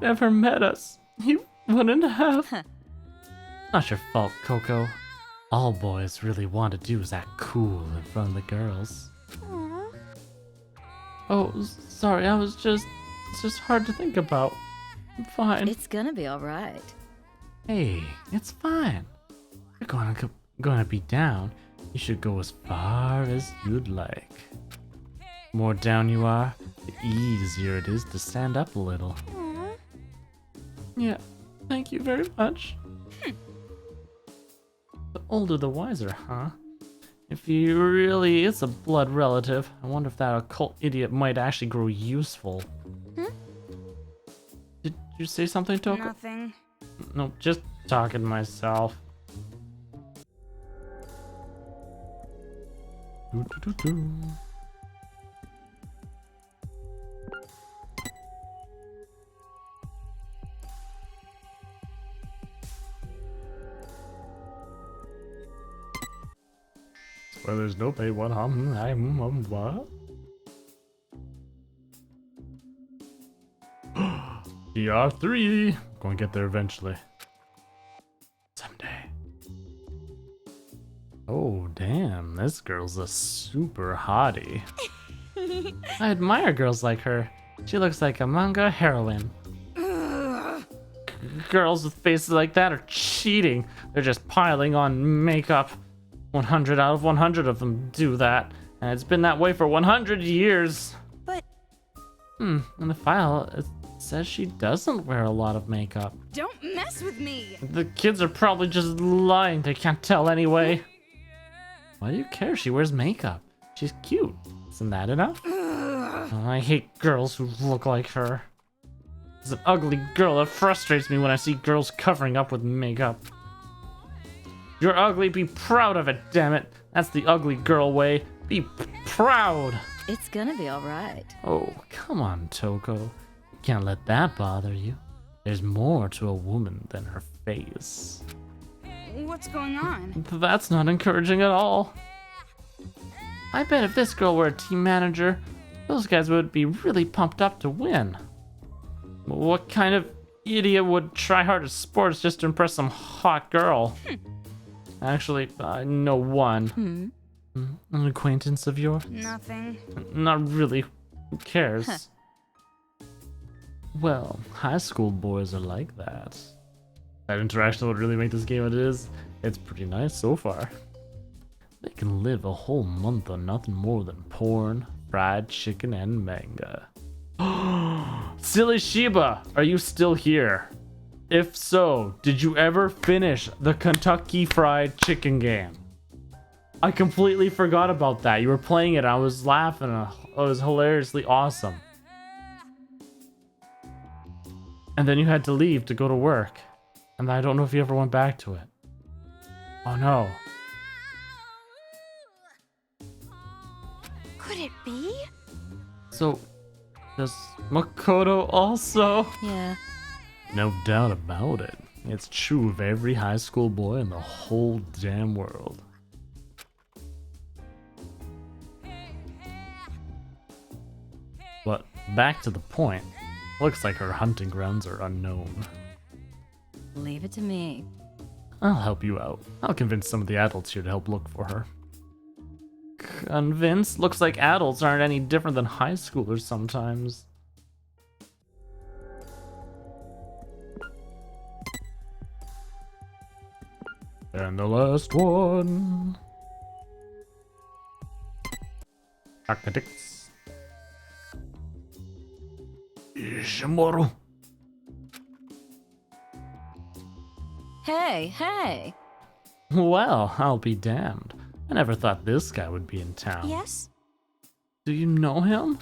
never met us, he wouldn't have. Not your fault, Coco. All boys really want to do is act cool in front of the girls. Oh, sorry, it's just hard to think about. I'm fine. It's gonna be alright. Hey, it's fine. You're gonna be down. You should go as far as you'd like. The more down you are, the easier it is to stand up a little. Yeah, thank you very much. The older the wiser, huh? If he really is a blood relative, I wonder if that occult idiot might actually grow useful. Did you say something, Toko? Nothing. No, just talking to myself. Doo-doo-doo-doo. Well, there's no pay one what? DR3! Gonna get there eventually. Someday. Oh, damn, this girl's a super hottie. I admire girls like her. She looks like a manga heroine. Girls with faces like that are cheating. They're just piling on makeup. 100 out of 100 of them do that. And it's been that way for 100 years. But In the file, it says she doesn't wear a lot of makeup. don't mess with me. The kids are probably just lying. They can't tell anyway. Why do you care? She wears makeup. She's cute. Isn't that enough? Oh, I hate girls who look like her. She's an ugly girl that frustrates me when I see girls covering up with makeup. You're ugly, be proud of it, damn it. That's the ugly girl way. Be proud. It's gonna be alright. Oh, come on, Toko. You can't let that bother you. There's more to a woman than her face. What's going on? That's not encouraging at all. I bet if this girl were a team manager, those guys would be really pumped up to win. What kind of idiot would try hard at sports just to impress some hot girl? Actually, I know one. An acquaintance of yours? Nothing. Not really. Who cares? Well, high school boys are like that. That interaction would really make this game what it is. It's pretty nice so far. They can live a whole month on nothing more than porn, fried chicken, and manga. Silly Shiba, are you still here? If so, did you ever finish the Kentucky Fried Chicken game? I completely forgot about that. You were playing it, I was laughing. It was hilariously awesome. And then you had to leave to go to work. And I don't know if you ever went back to it. Oh no. Could it be? So, does Makoto also? Yeah. No doubt about it. It's true of every high school boy in the whole damn world. But back to the point. Looks like her hunting grounds are unknown. Leave it to me. I'll help you out. I'll convince some of the adults here to help look for her. Convinced? Looks like adults aren't any different than high schoolers sometimes. And the last one. Architects. Ishimaro. Hey! Well, I'll be damned. I never thought this guy would be in town. Yes? Do you know him?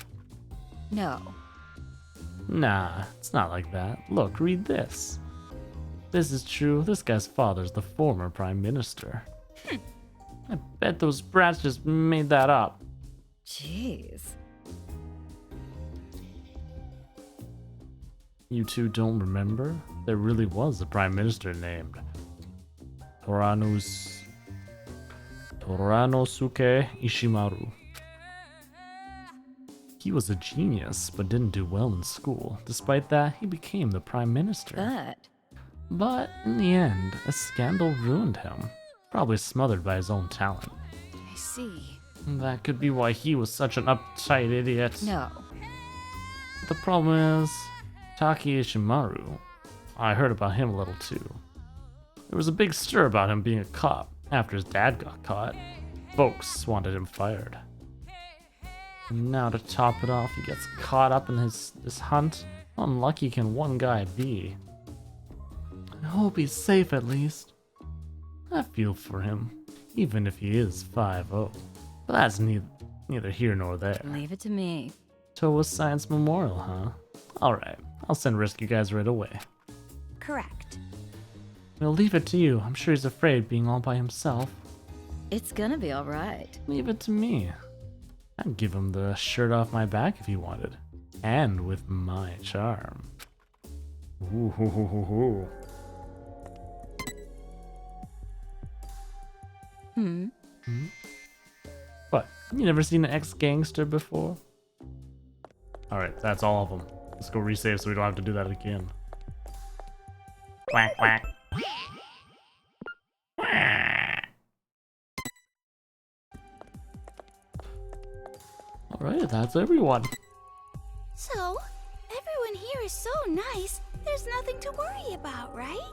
No. Nah, it's not like that. Look, read this. This is true. This guy's father's the former prime minister. I bet those brats just made that up. Jeez. You two don't remember? There really was a prime minister named Toranosuke Ishimaru. He was a genius, but didn't do well in school. Despite that, he became the prime minister. But in the end, a scandal ruined him. Probably smothered by his own talent. I see. That could be why he was such an uptight idiot. No. The problem is, Taki Ishimaru, I heard about him a little too. There was a big stir about him being a cop after his dad got caught. Folks wanted him fired. And now to top it off, he gets caught up in this hunt. How unlucky can one guy be? I hope he's safe at least. I feel for him, even if he is 5-0. But that's neither here nor there. Leave it to me. Towa Science Memorial, huh? Alright, I'll send rescue guys right away. Correct. We'll leave it to you. I'm sure he's afraid being all by himself. It's gonna be alright. Leave it to me. I'd give him the shirt off my back if he wanted. And with my charm. Ooh, hoo, hoo, hoo, hoo. What? You never seen an ex-gangster before? Alright, that's all of them. Let's go resave so we don't have to do that again. Quack, quack. Alright, that's everyone. So, everyone here is so nice, there's nothing to worry about, right?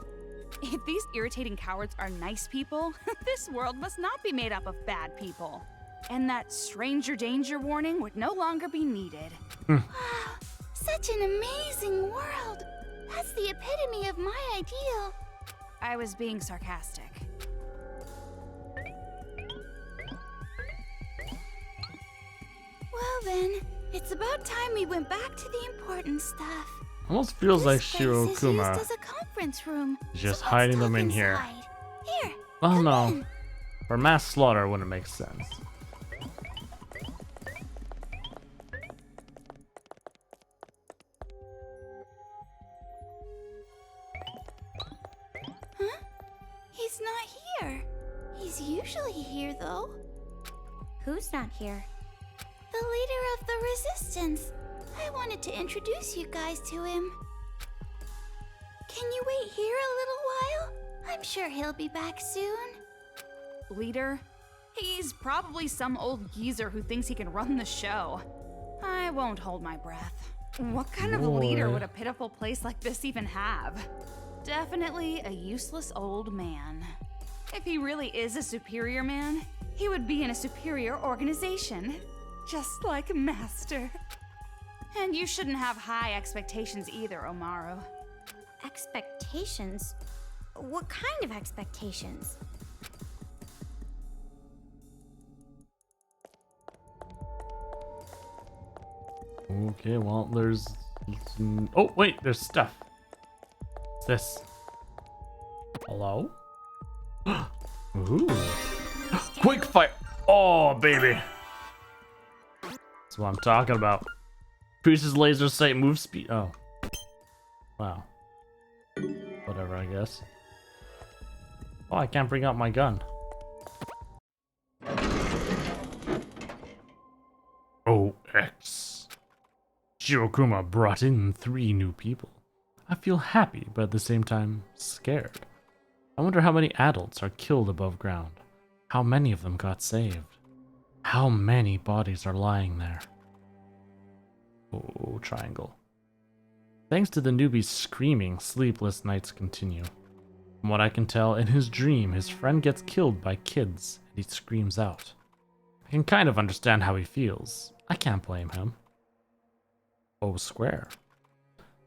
If these irritating cowards are nice people, this world must not be made up of bad people. And that stranger danger warning would no longer be needed. Wow, such an amazing world. That's the epitome of my ideal. I was being sarcastic. Well then, it's about time we went back to the important stuff. Almost feels like This space Shiro is Kuma used as a conference room. is just so let's hiding talk them in here. inside. Here. Well, come no. in. For mass slaughter, it wouldn't make sense. Huh? He's not here. He's usually here, though. Who's not here? The leader of the Resistance. I wanted to introduce you guys to him. Can you wait here a little while? I'm sure he'll be back soon. Leader? He's probably some old geezer who thinks he can run the show. I won't hold my breath. What kind of leader would a pitiful place like this even have? Definitely a useless old man. If he really is a superior man, he would be in a superior organization. Just like Master. And you shouldn't have high expectations either, Omaru. Expectations? What kind of expectations? Okay, well, there's... Oh, wait, there's stuff. What's this? Hello? Ooh. Quick fire! Oh, baby. That's what I'm talking about. Increases laser sight move speed. Oh. Wow. Whatever, I guess. Oh, I can't bring out my gun. OX. Shirokuma brought in 3 new people. I feel happy, but at the same time, scared. I wonder how many adults are killed above ground. How many of them got saved? How many bodies are lying there? Oh, triangle. Thanks to the newbie's screaming, sleepless nights continue. From what I can tell, in his dream, his friend gets killed by kids, and he screams out. I can kind of understand how he feels. I can't blame him. Oh, square.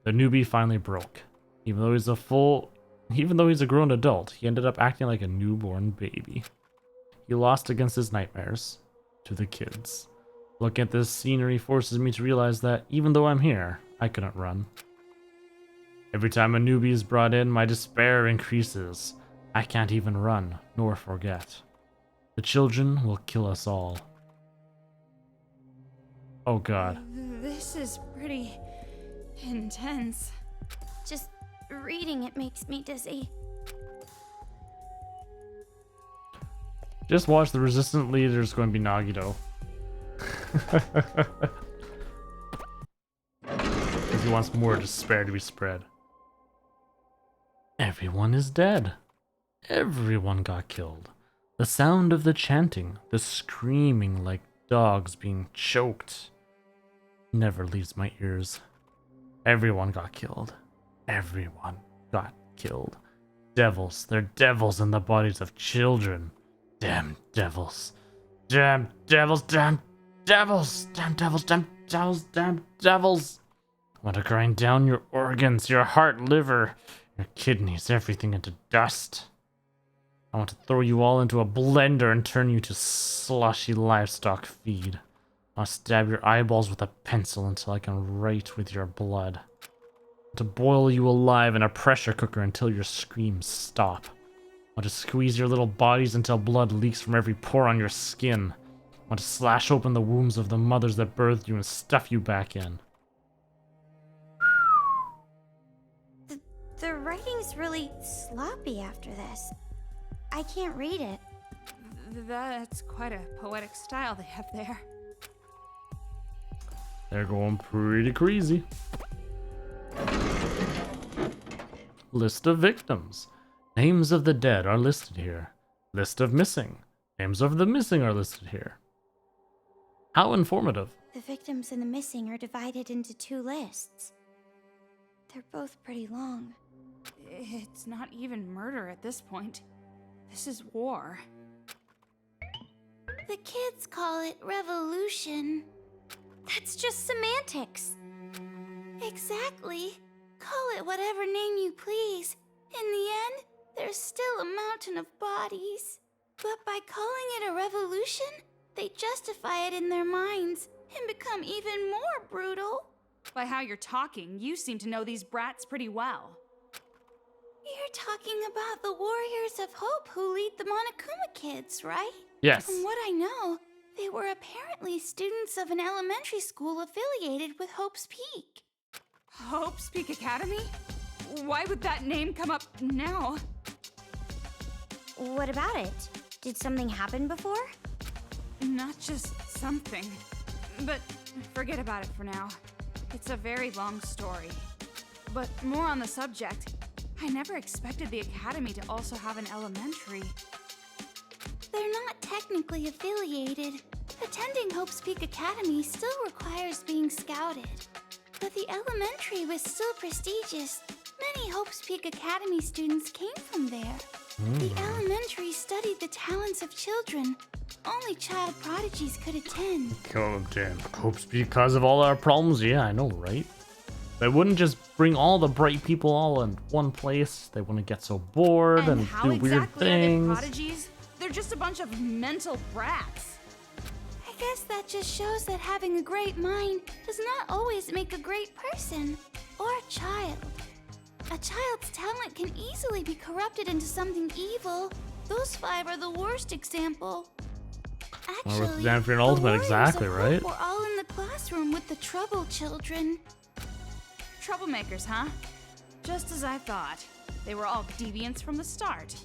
The newbie finally broke. Even though he's a grown adult, he ended up acting like a newborn baby. He lost against his nightmares to the kids. Looking at this scenery forces me to realize that even though I'm here, I couldn't run. Every time a newbie is brought in, my despair increases. I can't even run, nor forget. The children will kill us all. Oh god. This is pretty intense. Just reading it makes me dizzy. Just watch, the resistant leader is going to be Nagito. Because he wants more despair to be spread. Everyone is dead. Everyone got killed. The sound of the chanting, the screaming like dogs being choked, never leaves my ears. Everyone got killed. Everyone got killed. Devils. They're devils in the bodies of children. Damn devils. Damn devils. Damn devils. Damn devils. Damn devils. Damn devils. I want to grind down your organs, your heart, liver, your kidneys, everything into dust. I want to throw you all into a blender and turn you to slushy livestock feed. I'll stab your eyeballs with a pencil until I can write with your blood. To boil you alive in a pressure cooker until your screams stop. I want to squeeze your little bodies until blood leaks from every pore on your skin. I want to slash open the wombs of the mothers that birthed you and stuff you back in. The writing's really sloppy after this. I can't read it. That's quite a poetic style they have there. They're going pretty crazy. List of victims. Names of the dead are listed here. List of missing. Names of the missing are listed here. How informative. The victims and the missing are divided into 2 lists. They're both pretty long. It's not even murder at this point. This is war. The kids call it revolution. That's just semantics. Exactly. Call it whatever name you please. In the end, there's still a mountain of bodies. But by calling it a revolution, they justify it in their minds and become even more brutal. By how you're talking, you seem to know these brats pretty well. You're talking about the Warriors of Hope who lead the Monokuma kids, right? Yes. From what I know, they were apparently students of an elementary school affiliated with Hope's Peak. Hope's Peak Academy? Why would that name come up now? What about it? Did something happen before? Not just something. But forget about it for now. It's a very long story. But more on the subject. I never expected the academy to also have an elementary. They're not technically affiliated. Attending Hope's Peak Academy still requires being scouted. But the elementary was still prestigious. Many Hope's Peak Academy students came from there. The elementary studied the talents of children. Only child prodigies could attend. Oh, damn. Hopes because of all our problems? Yeah, I know, right? They wouldn't just bring all the bright people all in one place. They wouldn't get so bored and how do weird exactly are they things. prodigies? They're just a bunch of mental brats. I guess that just shows that having a great mind does not always make a great person or a child. A child's talent can easily be corrupted into something evil. Those 5 are the worst example. Well, with Actually, Xanfer and the Ultimate, warriors exactly, of Hope right? We're all in the classroom with the trouble children. Troublemakers, huh? Just as I thought. They were all deviants from the start.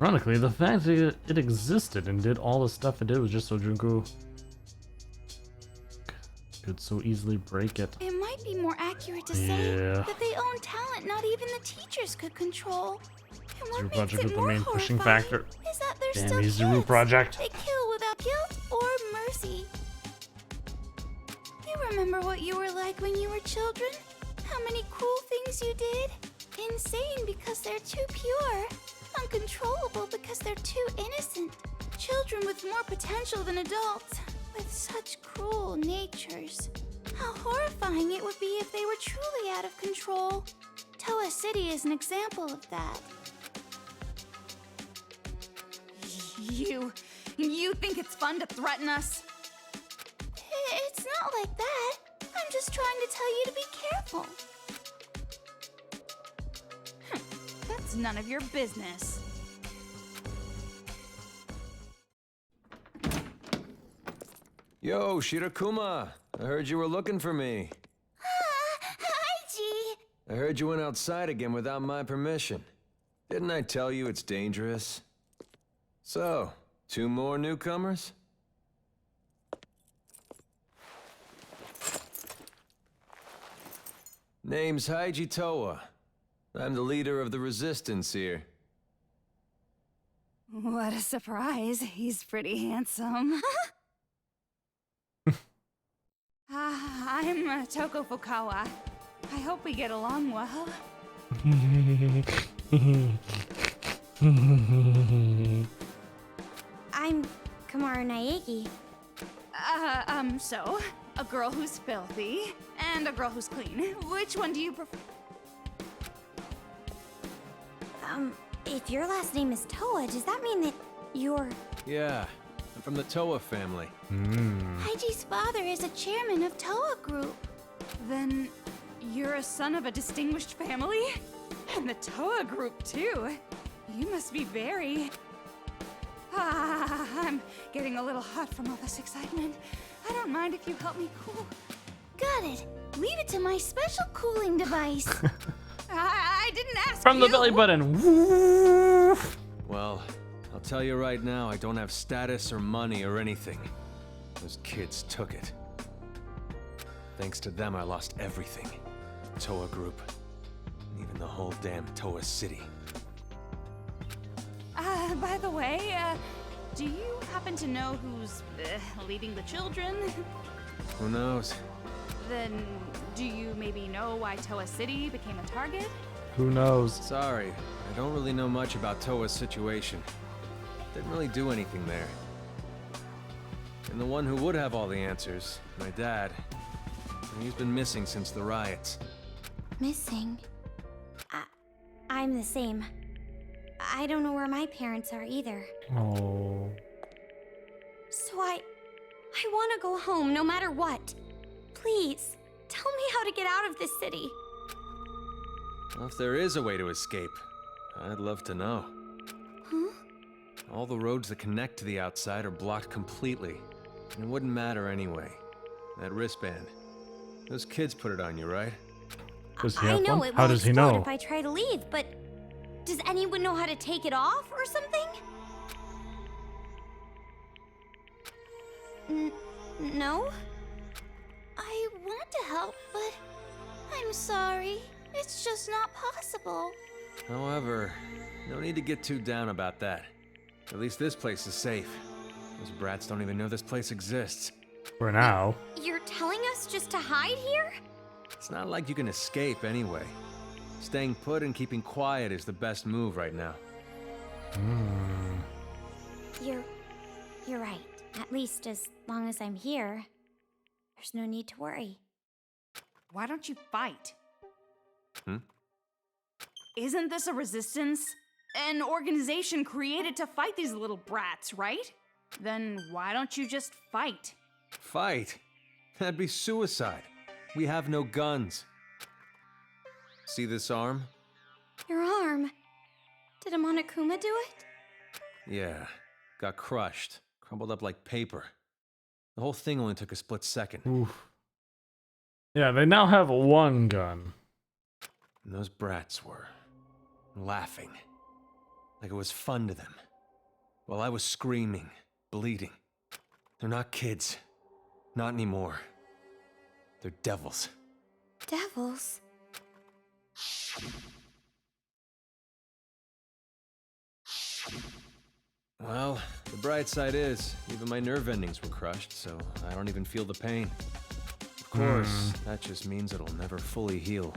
Ironically, the fact that it existed and did all the stuff it did was just so Junko could so easily break it. It might be more accurate to say Yeah. that they own talent not even the teachers could control. And what Zero makes Project it was the more main pushing horrifying factor. is that they're Damn, still he's Zero kids. Project. They kill without guilt or mercy. You remember what you were like when you were children? How many cruel things you did? Insane because they're too pure. Uncontrollable because they're too innocent. Children with more potential than adults, with such cruel natures. How horrifying it would be if they were truly out of control. Toa City is an example of that. You think it's fun to threaten us? It's not like that. I'm just trying to tell you to be careful. That's none of your business. Yo, Shirakuma! I heard you were looking for me. Hi, G. I heard you went outside again without my permission. Didn't I tell you it's dangerous? So, 2 more newcomers? Name's Haiji Toa. I'm the leader of the resistance here. What a surprise. He's pretty handsome. I'm Toko Fukawa. I hope we get along well. I'm Kamaru Naegi. So, a girl who's filthy and a girl who's clean. Which one do you prefer? If your last name is Toa, does that mean that you're... Yeah, I'm from the Toa family. Haiji's father is a chairman of Toa Group. Then you're a son of a distinguished family? And the Toa group, too. You must be very... I'm getting a little hot from all this excitement. I don't mind if you help me cool. Got it. Leave it to my special cooling device. I didn't ask From the you. belly button. Well, I'll tell you right now, I don't have status or money or anything. Those kids took it. Thanks to them, I lost everything. Toa Group. And even the whole damn Toa City. By the way, do you happen to know who's leading the children? Who knows? Then, do you maybe know why Toa City became a target? Who knows? Sorry, I don't really know much about Toa's situation. Didn't really do anything there. And the one who would have all the answers, my dad, he's been missing since the riots. missing? I'm the same. I don't know where my parents are either. Oh. So I want to go home no matter what. Please, tell me how to get out of this city. Well, if there is a way to escape, I'd love to know. Huh? All the roads that connect to the outside are blocked completely. And it wouldn't matter anyway. That wristband. Those kids put it on you, right? Does he I have know one? it How will does he explode know? if I try to leave, but does anyone know how to take it off or something? No? I want to help, but I'm sorry. It's just not possible. However, no need to get too down about that. At least this place is safe. Those brats don't even know this place exists. For now. You're telling us just to hide here? It's not like you can escape anyway. Staying put and keeping quiet is the best move right now. You're right. At least as long as I'm here, there's no need to worry. Why don't you fight? Hmm? Isn't this a resistance? An organization created to fight these little brats, right? Then why don't you just fight? Fight? That'd be suicide. We have no guns. See this arm? Your arm. Did a Monokuma do it? Yeah, got crushed, crumbled up like paper. The whole thing only took a split second. Oof. Yeah, they now have one gun. And those brats were laughing, like it was fun to them, while I was screaming, bleeding. They're not kids. Not anymore. They're devils. Devils? Well, the bright side is, even my nerve endings were crushed, so I don't even feel the pain. Of course, that just means it'll never fully heal.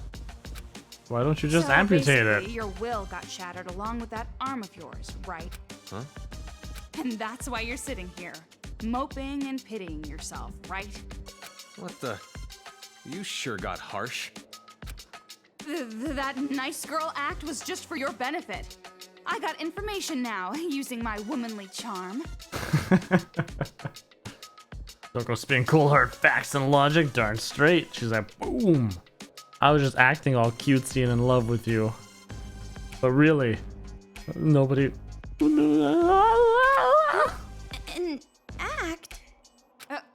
Why don't you just So amputate basically, it? your will got shattered along with that arm of yours, right? Huh? And that's why you're sitting here, moping and pitying yourself, right? What the? You sure got harsh. That nice girl act was just for your benefit. I got information now, using my womanly charm. Toko spin cool hard facts and logic, darn straight. She's like, boom. I was just acting all cutesy and in love with you. But really, nobody... An act?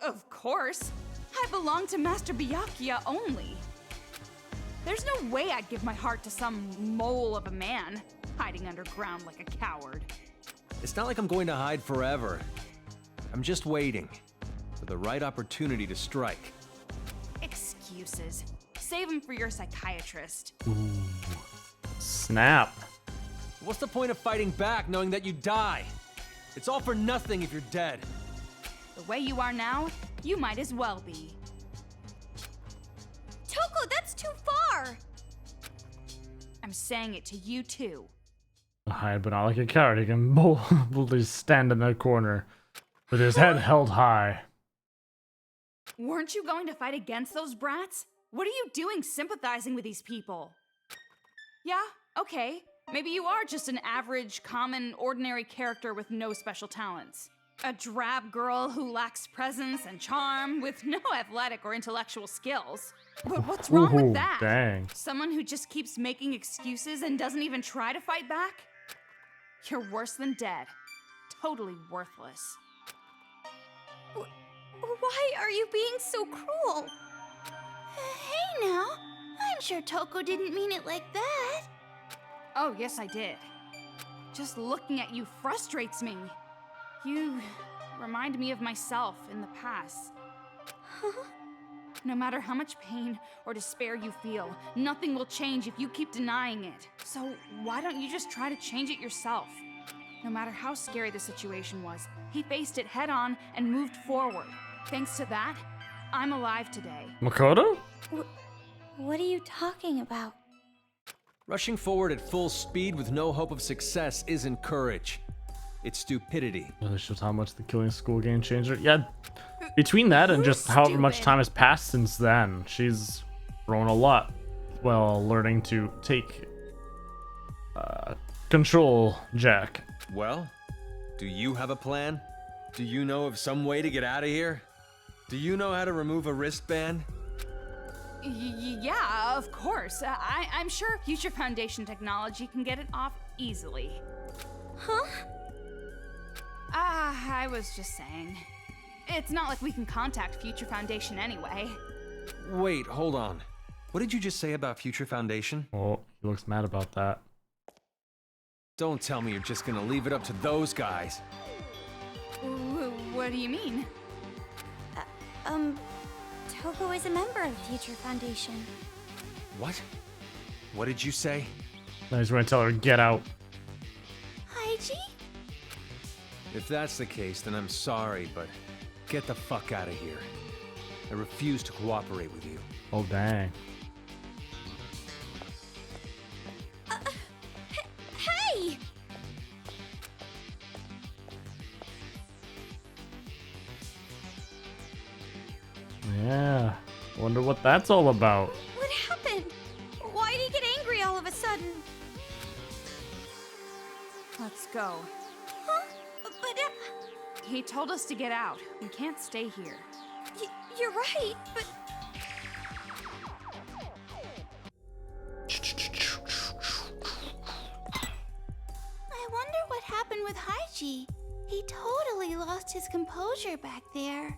Of course. I belong to Master Byakuya only. There's no way I'd give my heart to some mole of a man, hiding underground like a coward. It's not like I'm going to hide forever. I'm just waiting for the right opportunity to strike. Excuses. Save them for your psychiatrist. Snap. What's the point of fighting back knowing that you die? It's all for nothing if you're dead. The way you are now, you might as well be. Toko, that's too far! I'm saying it to you too. Hide, but not like a coward. He can boldly stand in that corner with his head held high. Weren't you going to fight against those brats? What are you doing sympathizing with these people? Yeah, okay. Maybe you are just an average, common, ordinary character with no special talents. A drab girl who lacks presence and charm with no athletic or intellectual skills. But what's wrong with that? Dang. Someone who just keeps making excuses and doesn't even try to fight back? You're worse than dead. Totally worthless. Why are you being so cruel? Hey now, I'm sure Toko didn't mean it like that. Oh, yes, I did. Just looking at you frustrates me. You remind me of myself in the past. Huh? No matter how much pain or despair you feel, nothing will change if you keep denying it. So why don't you just try to change it yourself? No matter how scary the situation was, he faced it head on and moved forward. Thanks to that, I'm alive today. Makoto? What are you talking about? Rushing forward at full speed with no hope of success isn't courage. It's stupidity. This shows how much the Killing School game changed her. Yeah, between that and just however much time has passed since then, she's grown a lot while learning to take control, Jack. Well, do you have a plan? Do you know of some way to get out of here? Do you know how to remove a wristband? Yeah, of course. I'm sure Future Foundation technology can get it off easily. Huh? I was just saying. It's not like we can contact Future Foundation anyway. Wait, hold on. What did you just say about Future Foundation? Oh, he looks mad about that. Don't tell me you're just gonna leave it up to those guys. What do you mean? Toko is a member of Future Foundation. What? What did you say? Now he's going to tell her to get out. Haiji? If that's the case, then I'm sorry, but get the fuck out of here. I refuse to cooperate with you. Oh, dang. Hey! Yeah. Wonder what that's all about. What happened? Why did he get angry all of a sudden? Let's go. Huh? But He told us to get out. We can't stay here. you're right, but I wonder what happened with Haiji. He totally lost his composure back there.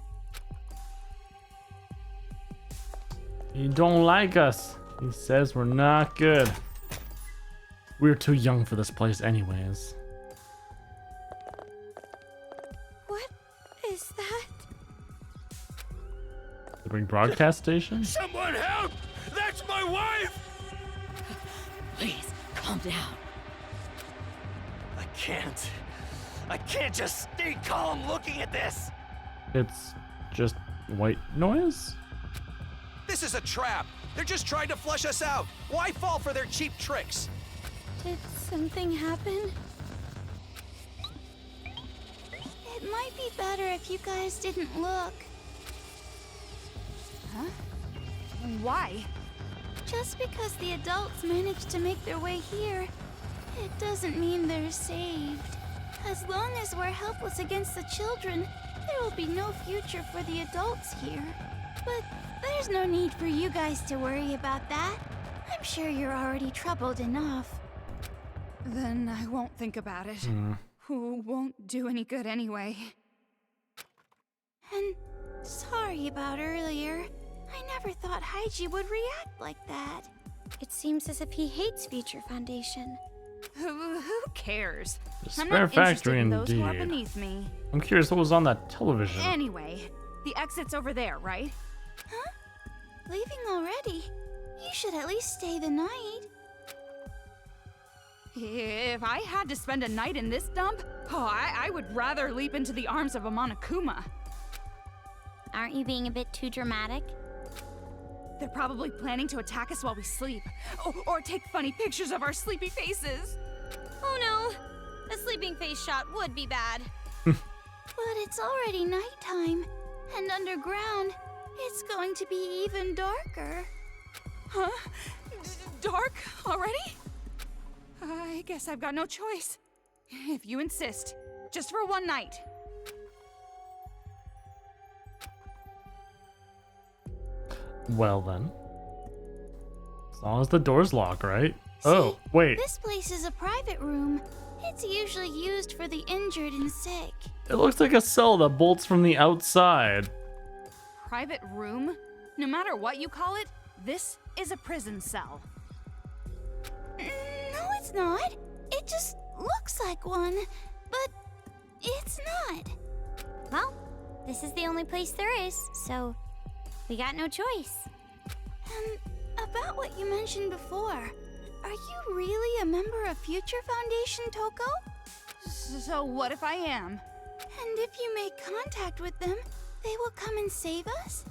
He don't like us. He says we're not good. We're too young for this place anyways. what is that? The Ring broadcast station? Someone help! That's my wife! Please, calm down. I can't just stay calm looking at this. It's just white noise? This is a trap. They're just trying to flush us out. Why fall for their cheap tricks? Did something happen? It might be better if you guys didn't look. Huh? Why? Just because the adults managed to make their way here, it doesn't mean they're saved. As long as we're helpless against the children, there will be no future for the adults here. But there's no need for you guys to worry about that. I'm sure you're already troubled enough. Then I won't think about it. Who won't do any good anyway. And sorry about earlier. I never thought Haiji would react like that. It seems as if he hates Future Foundation. Who cares? The I'm Spare not interested Factory in those who are indeed. beneath me. I'm curious what was on that television. Anyway, the exit's over there, right? Huh? Leaving already? You should at least stay the night. If I had to spend a night in this dump, I would rather leap into the arms of a Monokuma. Aren't you being a bit too dramatic? They're probably planning to attack us while we sleep. Or take funny pictures of our sleepy faces. Oh no! A sleeping face shot would be bad. But it's already nighttime, and underground, it's going to be even darker. Huh? Dark already? I guess I've got no choice. If you insist. Just for one night. Well then. As long as the door's locked, right? See, Oh, wait. This place is a private room. It's usually used for the injured and sick. It looks like a cell that bolts from the outside. Private room? No matter what you call it, this is a prison cell. No, it's not. It just looks like one, but it's not. Well, this is the only place there is, so we got no choice. And about what you mentioned before, are you really a member of Future Foundation, Toko? So what if I am? And if you make contact with them, they will come and save us?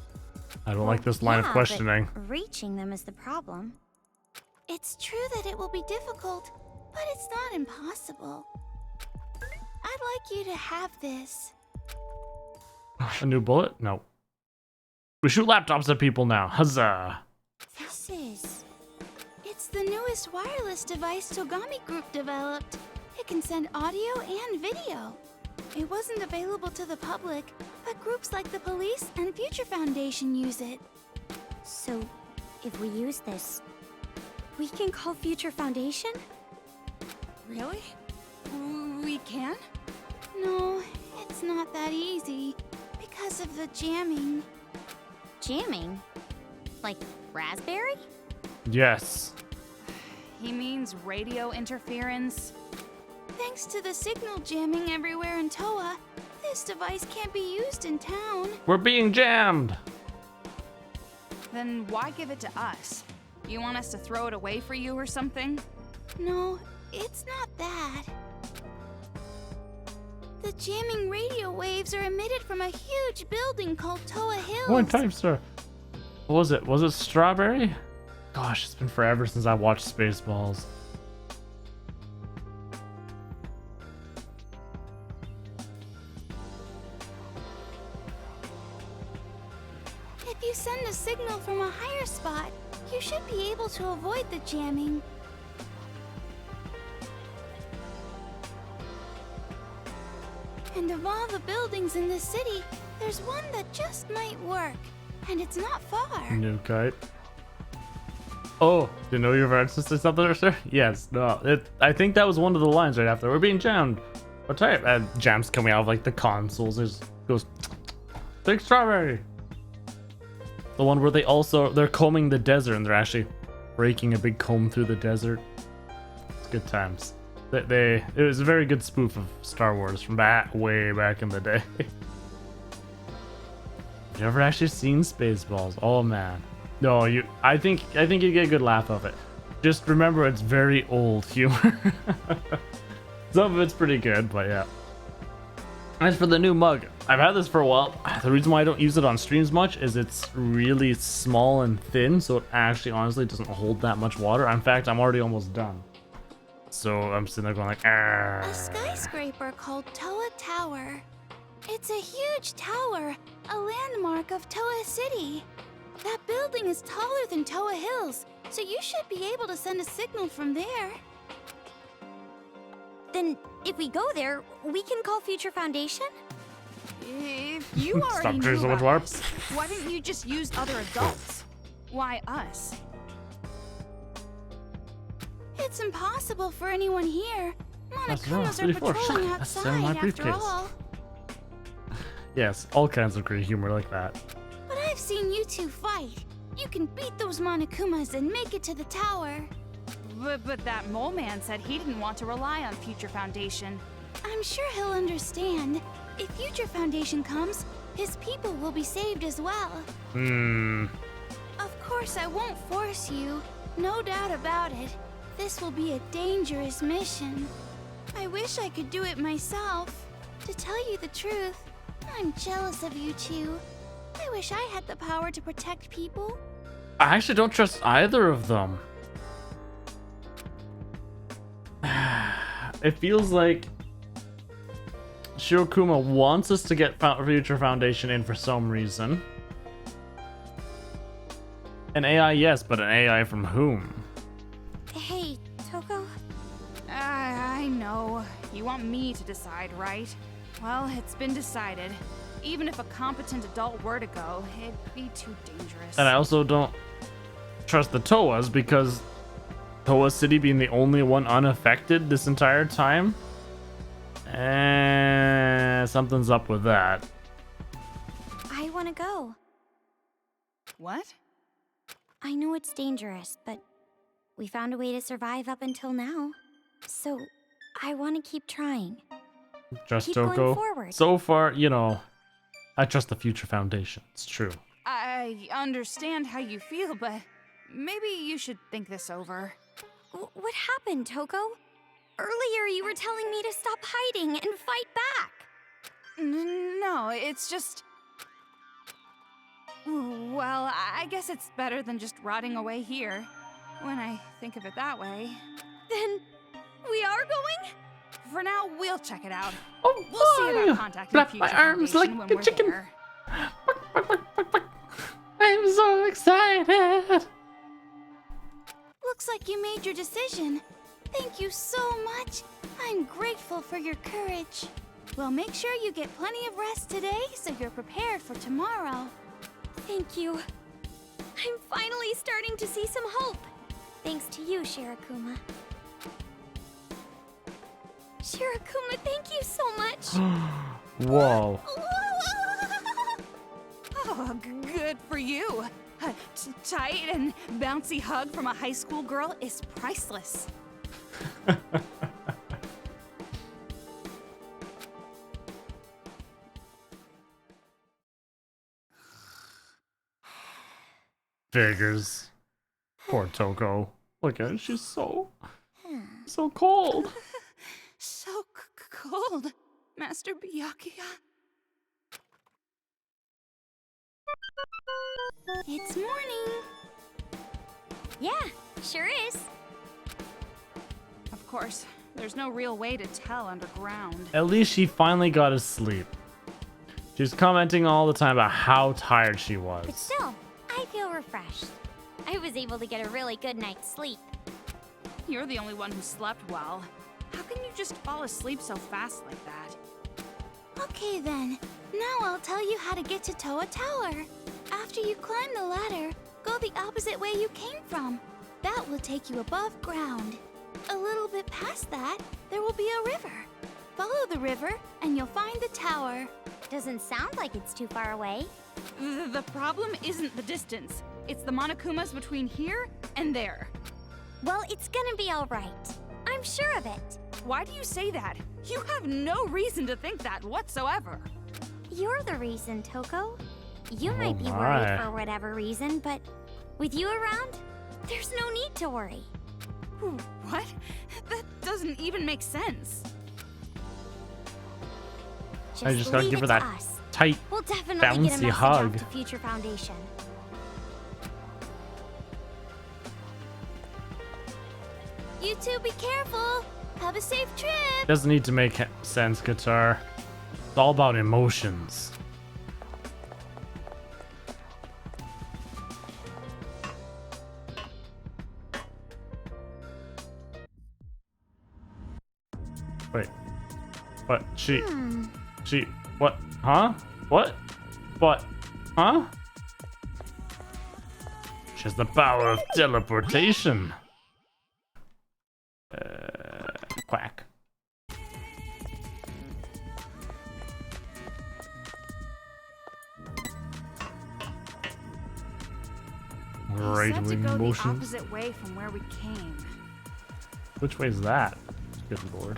I don't like this line of Yeah, questioning. but reaching them is the problem. It's true that it will be difficult, but it's not impossible. I'd like you to have this. A new bullet? No. We shoot laptops at people now. Huzzah. This is... It's the newest wireless device Togami Group developed. It can send audio and video. It wasn't available to the public, but groups like the police and Future Foundation use it. So, if we use this, we can call Future Foundation? Really? We can? No, it's not that easy. Because of the jamming. Jamming? Like raspberry? Yes. He means radio interference. Thanks to the signal jamming everywhere in Toa, this device can't be used in town. We're being jammed. Then why give it to us? You want us to throw it away for you or something? No, it's not that. The jamming radio waves are emitted from a huge building called Toa Hills. One time, sir. What was it? Was it Strawberry? Gosh, it's been forever since I watched Spaceballs. If you send a signal from a higher spot, you should be able to avoid the jamming. And of all the buildings in this city, there's one that just might work. And it's not far. New kite. Oh, you know you were about to say something, sir? Yes, no. I think that was one of the lines right after. We're being jammed. What type? Jam's coming out of like the consoles. There's goes big strawberry. The one where they're combing the desert and they're actually breaking a big comb through the desert. It's good times. It was a very good spoof of Star Wars from way back in the day. You ever actually seen Spaceballs? Oh man. No, I think you get a good laugh of it. Just remember it's very old humor. Some of it's pretty good, but yeah. As for the new mug, I've had this for a while. The reason why I don't use it on streams much is it's really small and thin, so it actually honestly doesn't hold that much water. In fact, I'm already almost done. So I'm sitting there going like, Arr. A skyscraper called Toa Tower. It's a huge tower, a landmark of Toa City. That building is taller than Toa Hills, so you should be able to send a signal from there. Then, if we go there, we can call Future Foundation? If you already Stop knew drinking so much about water. this, why didn't you just use other adults? Why us? It's impossible for anyone here. That's wrong. Monokumas are 34. patrolling That's still in my outside after briefcase. all. Yes, all kinds of great humor like that. But I've seen you two fight. You can beat those Monokumas and make it to the tower. But that mole man said he didn't want to rely on Future Foundation. I'm sure he'll understand. If Future Foundation comes, his people will be saved as well. Of course, I won't force you. No doubt about it. This will be a dangerous mission. I wish I could do it myself. To tell you the truth, I'm jealous of you two. I wish I had the power to protect people. I actually don't trust either of them. It feels like Shirokuma wants us to get Future Foundation in for some reason. An AI, yes, but an AI from whom? Hey, Toko? I know. You want me to decide, right? Well, it's been decided. Even if a competent adult were to go, it'd be too dangerous. And I also don't trust the Toas because Toa City being the only one unaffected this entire time. Something's up with that. I want to go. What? I know it's dangerous, but we found a way to survive up until now. So, I want to keep trying. Trust Keep going Toko. forward. So far, you know, I trust the Future Foundation. It's true. I understand how you feel, but maybe you should think this over. What happened, Toko? Earlier you were telling me to stop hiding and fight back. No, it's just... Well, I guess it's better than just rotting away here. When I think of it that way. Then, we are going? For now, we'll check it out. Oh, We'll see about contacting flap Future my arms Foundation like when a we're chicken. there. I'm so excited. Looks like you made your decision. Thank you so much. I'm grateful for your courage. Well, make sure you get plenty of rest today so you're prepared for tomorrow. Thank you. I'm finally starting to see some hope. Thanks to you, Shirokuma. Shirokuma, thank you so much. Whoa. Oh, good for you. A tight and bouncy hug from a high school girl is priceless. Figures. Poor Toko. Look at her, she's so... so cold. So cold, Master Byakuya. It's morning. Yeah, sure is. Of course, there's no real way to tell underground. At least she finally got to sleep. She was commenting all the time about how tired she was. But still, I feel refreshed. I was able to get a really good night's sleep. You're the only one who slept well. How can you just fall asleep so fast like that? Okay then, now I'll tell you how to get to Toa Tower. After you climb the ladder, go the opposite way you came from. That will take you above ground. A little bit past that, there will be a river. Follow the river, and you'll find the tower. Doesn't sound like it's too far away. The problem isn't the distance. It's the Monokumas between here and there. Well, it's gonna be all right. I'm sure of it. Why do you say that? You have no reason to think that whatsoever. You're the reason, Toko. You Oh might be my. worried for whatever reason, but with you around, there's no need to worry. What? That doesn't even make sense. I just gotta leave give her it to that us. tight, We'll definitely get a bouncy message hug. out to Future Foundation. You two be careful. Have a safe trip. Doesn't need to make sense, guitar. It's all about emotions. Wait. What? She, what? Huh? What? What? Huh? She has the power of teleportation. Quack. Right Said to wing go the motions. opposite way from where we came. Which way is that? Good lord.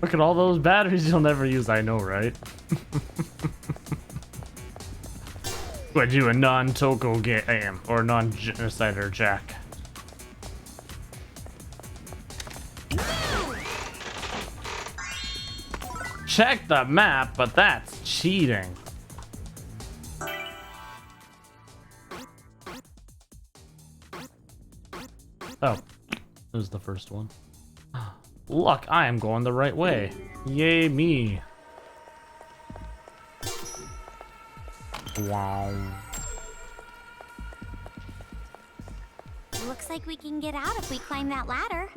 Look at all those batteries you'll never use, I know, right? What you a non-Toko game or non-genocider Jack? Check the map, but that's cheating. Oh, this is the first one. Look, I am going the right way. Yay me. Wow. Looks like we can get out if we climb that ladder.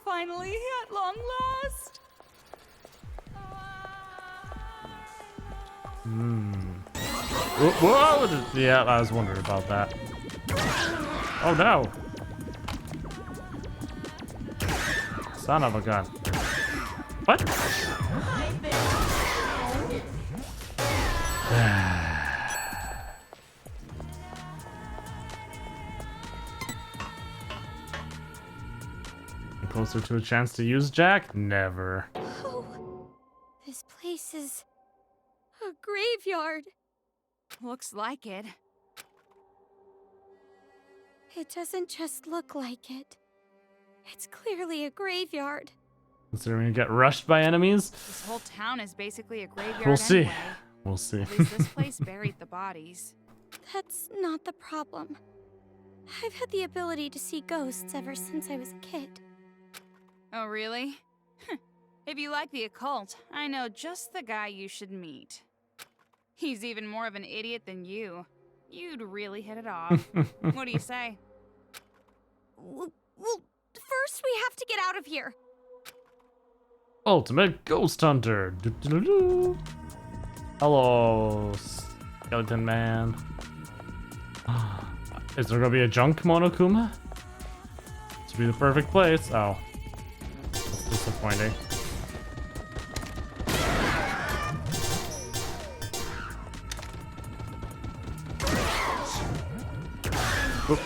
Finally, at long last. Whoa! Yeah, I was wondering about that. Oh no! Son of a gun. What? Closer to a chance to use Jack? Never. Oh, this place is a graveyard. Looks like it. It doesn't just look like it. It's clearly a graveyard. Considering you get rushed by enemies? This whole town is basically a graveyard. We'll see. Anyway. We'll see. At least this place buried the bodies. That's not the problem. I've had the ability to see ghosts ever since I was a kid. Oh, really? If you like the occult, I know just the guy you should meet. He's even more of an idiot than you. You'd really hit it off. What do you say? Well, first we have to get out of here. Ultimate Ghost Hunter. Doo-doo-doo-doo. Hello, Skeleton Man. Is there gonna be a junk Monokuma? This would be the perfect place. Oh. That's disappointing. Oop.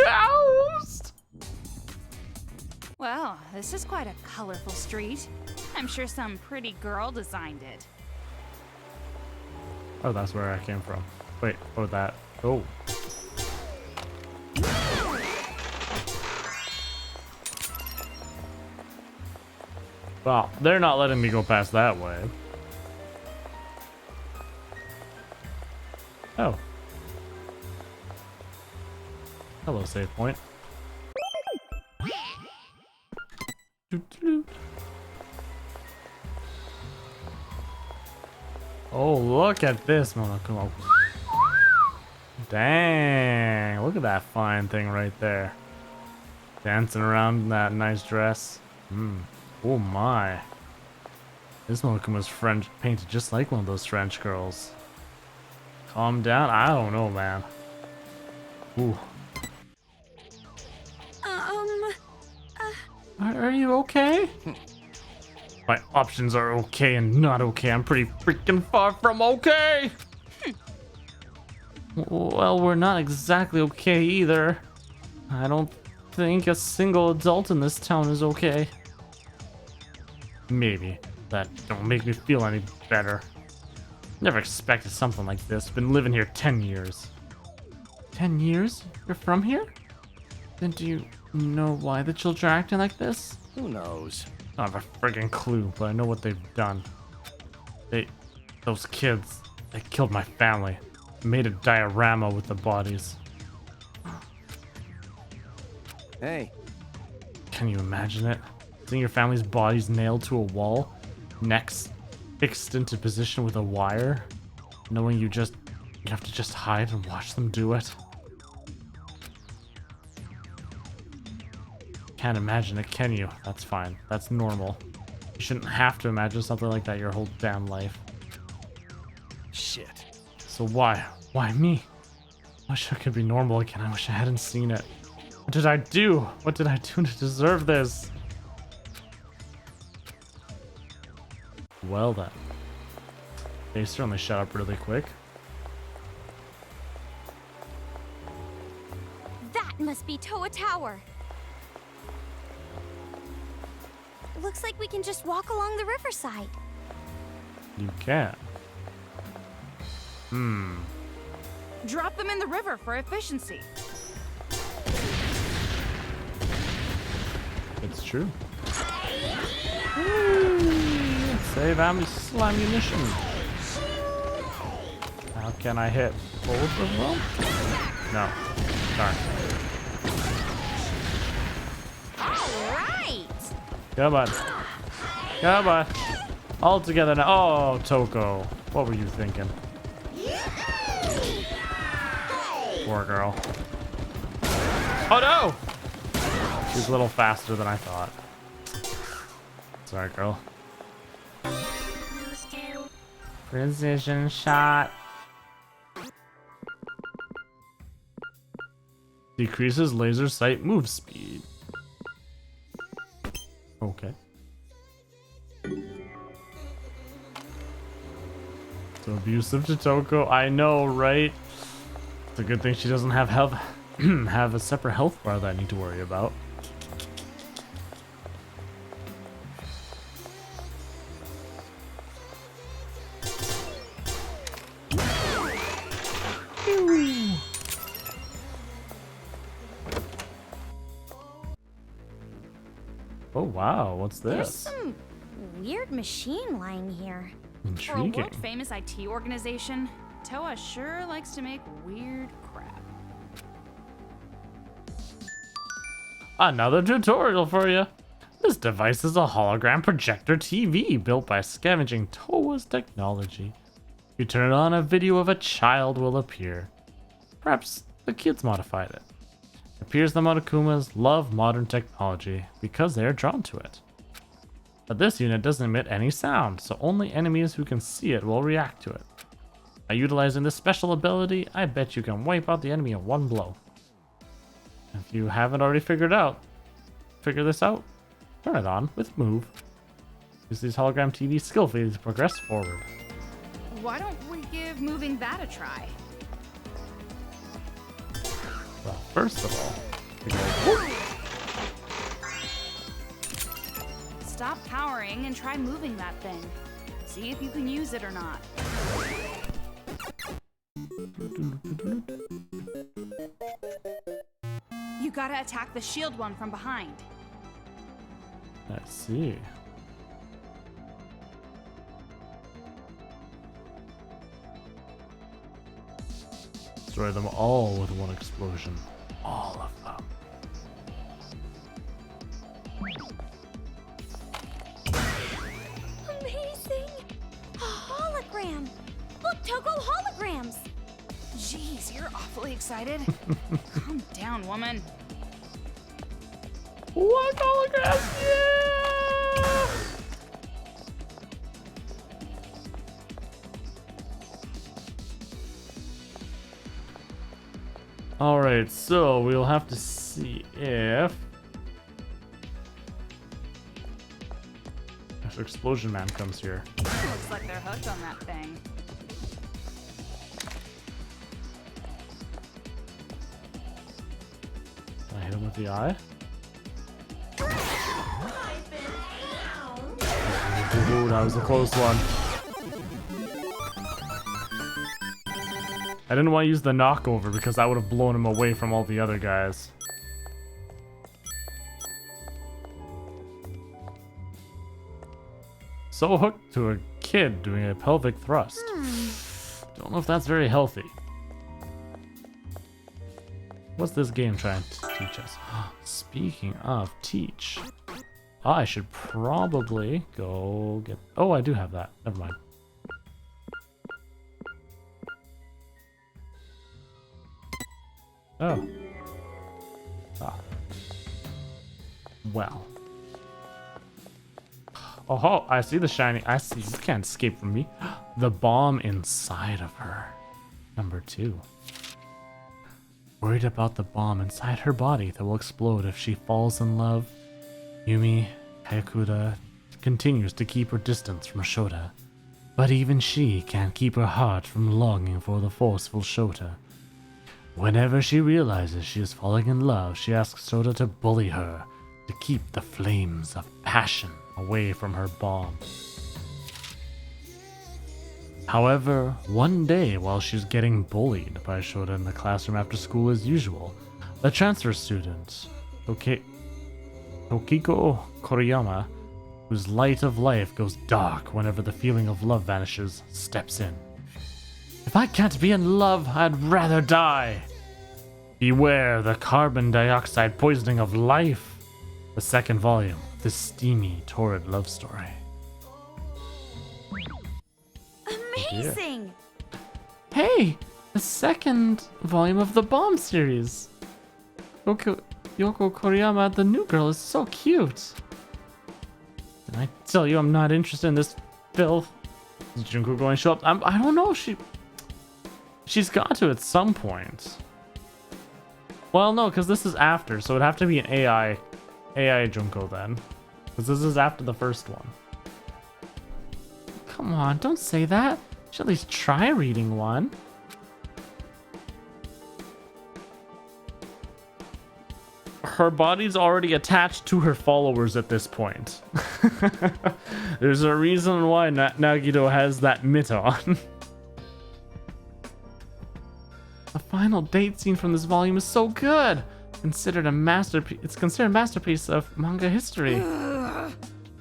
Ghost! Well, this is quite a colorful street. I'm sure some pretty girl designed it. Oh, that's where I came from. Wait, oh, that. Oh. Well, they're not letting me go past that way. Oh. Hello, save point. Oh, look at this, Monokuma. Dang, look at that fine thing right there. Dancing around in that nice dress. Oh my. This Monokuma's French painted just like one of those French girls. Calm down? I don't know, man. Ooh. Are you okay? My options are okay and not okay. I'm pretty freaking far from okay. Well, we're not exactly okay either. I don't think a single adult in this town is okay. Maybe. That don't make me feel any better. Never expected something like this. Been living here 10 years. 10 years? You're from here? Then do you know why the children are acting like this? Who knows? I don't have a friggin' clue, but I know what they've done. Those kids, they killed my family. Made a diorama with the bodies. Hey. Can you imagine it? Seeing your family's bodies nailed to a wall, necks fixed into position with a wire, knowing you have to just hide and watch them do it. Can't imagine it, can you? That's fine. That's normal. You shouldn't have to imagine something like that your whole damn life. Shit. So why? Why me? I wish I could be normal again. I wish I hadn't seen it. What did I do? What did I do to deserve this? Well then. They certainly shut up really quick. That must be Toa Tower. Looks like we can just walk along the riverside. You can. Drop them in the river for efficiency. It's true. Save ammunition. How can I hit both of them? No. Darn. Right. Come on. Come on. All together now. Oh, Toko. What were you thinking? Poor girl. Oh no! She's a little faster than I thought. Sorry, girl. Precision shot. Decreases laser sight move speed. Okay. So abusive to Toko. I know, right? It's a good thing she doesn't have health, have a separate health bar that I need to worry about. Oh wow, what's There's this? some weird machine lying here. For a Intriguing. world-famous IT organization, Toa sure likes to make weird crap. Another tutorial for you. This device is a hologram projector TV built by scavenging Toa's technology. You turn it on, a video of a child will appear. Perhaps the kids modified it. It appears the Monokumas love modern technology because they are drawn to it. But this unit doesn't emit any sound, so only enemies who can see it will react to it. By utilizing this special ability, I bet you can wipe out the enemy in one blow. If you haven't already figure this out, turn it on with move. Use these hologram TV skillfully to progress forward. Why don't we give moving that a try? Well, first of all, we go, whoop. stop cowering and try moving that thing. See if you can use it or not. You gotta attack the shield one from behind. I see. Destroy them all with one explosion. All of them. Amazing! A hologram! Look, Toko, holograms! Jeez, you're awfully excited. Calm down, woman. What holograms? Yeah! Alright, so we'll have to see if Explosion Man comes here. Looks like they're hooked on that thing. Can I hit him with the eye? Ooh, that was a close one. I didn't want to use the knockover because that would have blown him away from all the other guys. So hooked to a kid doing a pelvic thrust. Don't know if that's very healthy. What's this game trying to teach us? Speaking of teach, I should probably go get... Oh, I do have that. Never mind. Oh. Ah. Well. Oh, I see the shiny. I see. You can't escape from me. The bomb inside of her. Number 2. Worried about the bomb inside her body that will explode if she falls in love, Yumi Hayakuda continues to keep her distance from Shota. But even she can't keep her heart from longing for the forceful Shota. Whenever she realizes she is falling in love, she asks Shota to bully her to keep the flames of passion away from her bomb. However, one day while she's getting bullied by Shota in the classroom after school as usual, the transfer student, Tokiko Koriyama, whose light of life goes dark whenever the feeling of love vanishes, steps in. If I can't be in love, I'd rather die. Beware the carbon dioxide poisoning of life. The second volume, this steamy, torrid love story. Amazing! Hey, the second volume of the Bomb series. Yoko Koriyama, the new girl, is so cute. Did I tell you I'm not interested in this filth? Is Junko going to show up? I don't know. She's got to at some point. Well, no, because this is after, so it'd have to be an AI Junko then. Because this is after the first one. Come on, don't say that. You should at least try reading one. Her body's already attached to her followers at this point. There's a reason why Nagito has that mitt on. The final date scene from this volume is so good. Considered a masterpiece. It's considered a masterpiece of manga history.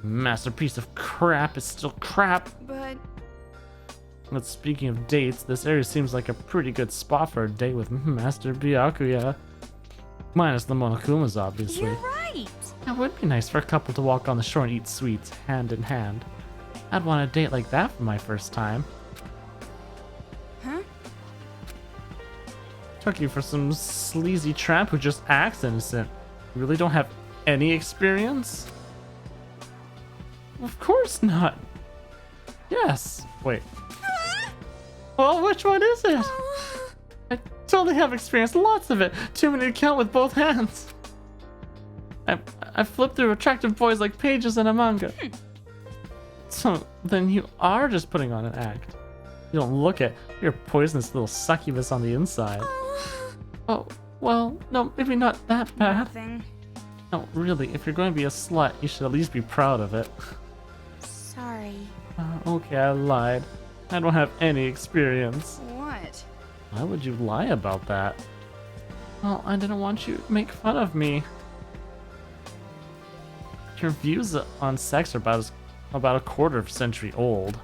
Masterpiece of crap is still crap. But speaking of dates, this area seems like a pretty good spot for a date with Master Byakuya. Minus the Monokumas, obviously. You're right. It would be nice for a couple to walk on the shore and eat sweets hand in hand. I'd want a date like that for my first time. Huh? Took you for some sleazy tramp who just acts innocent. You really don't have any experience? Of course not. Yes. Wait. Well, which one is it? I totally have experience, lots of it. Too many to count with both hands. I flipped through attractive boys like pages in a manga. So then you are just putting on an act. You don't look it. You're a poisonous little succubus on the inside. Oh, well, no, maybe not that bad. Nothing. No, really, if you're going to be a slut, you should at least be proud of it. Sorry. Okay, I lied. I don't have any experience. What? Why would you lie about that? Well, I didn't want you to make fun of me. Your views on sex are about a quarter of a century old.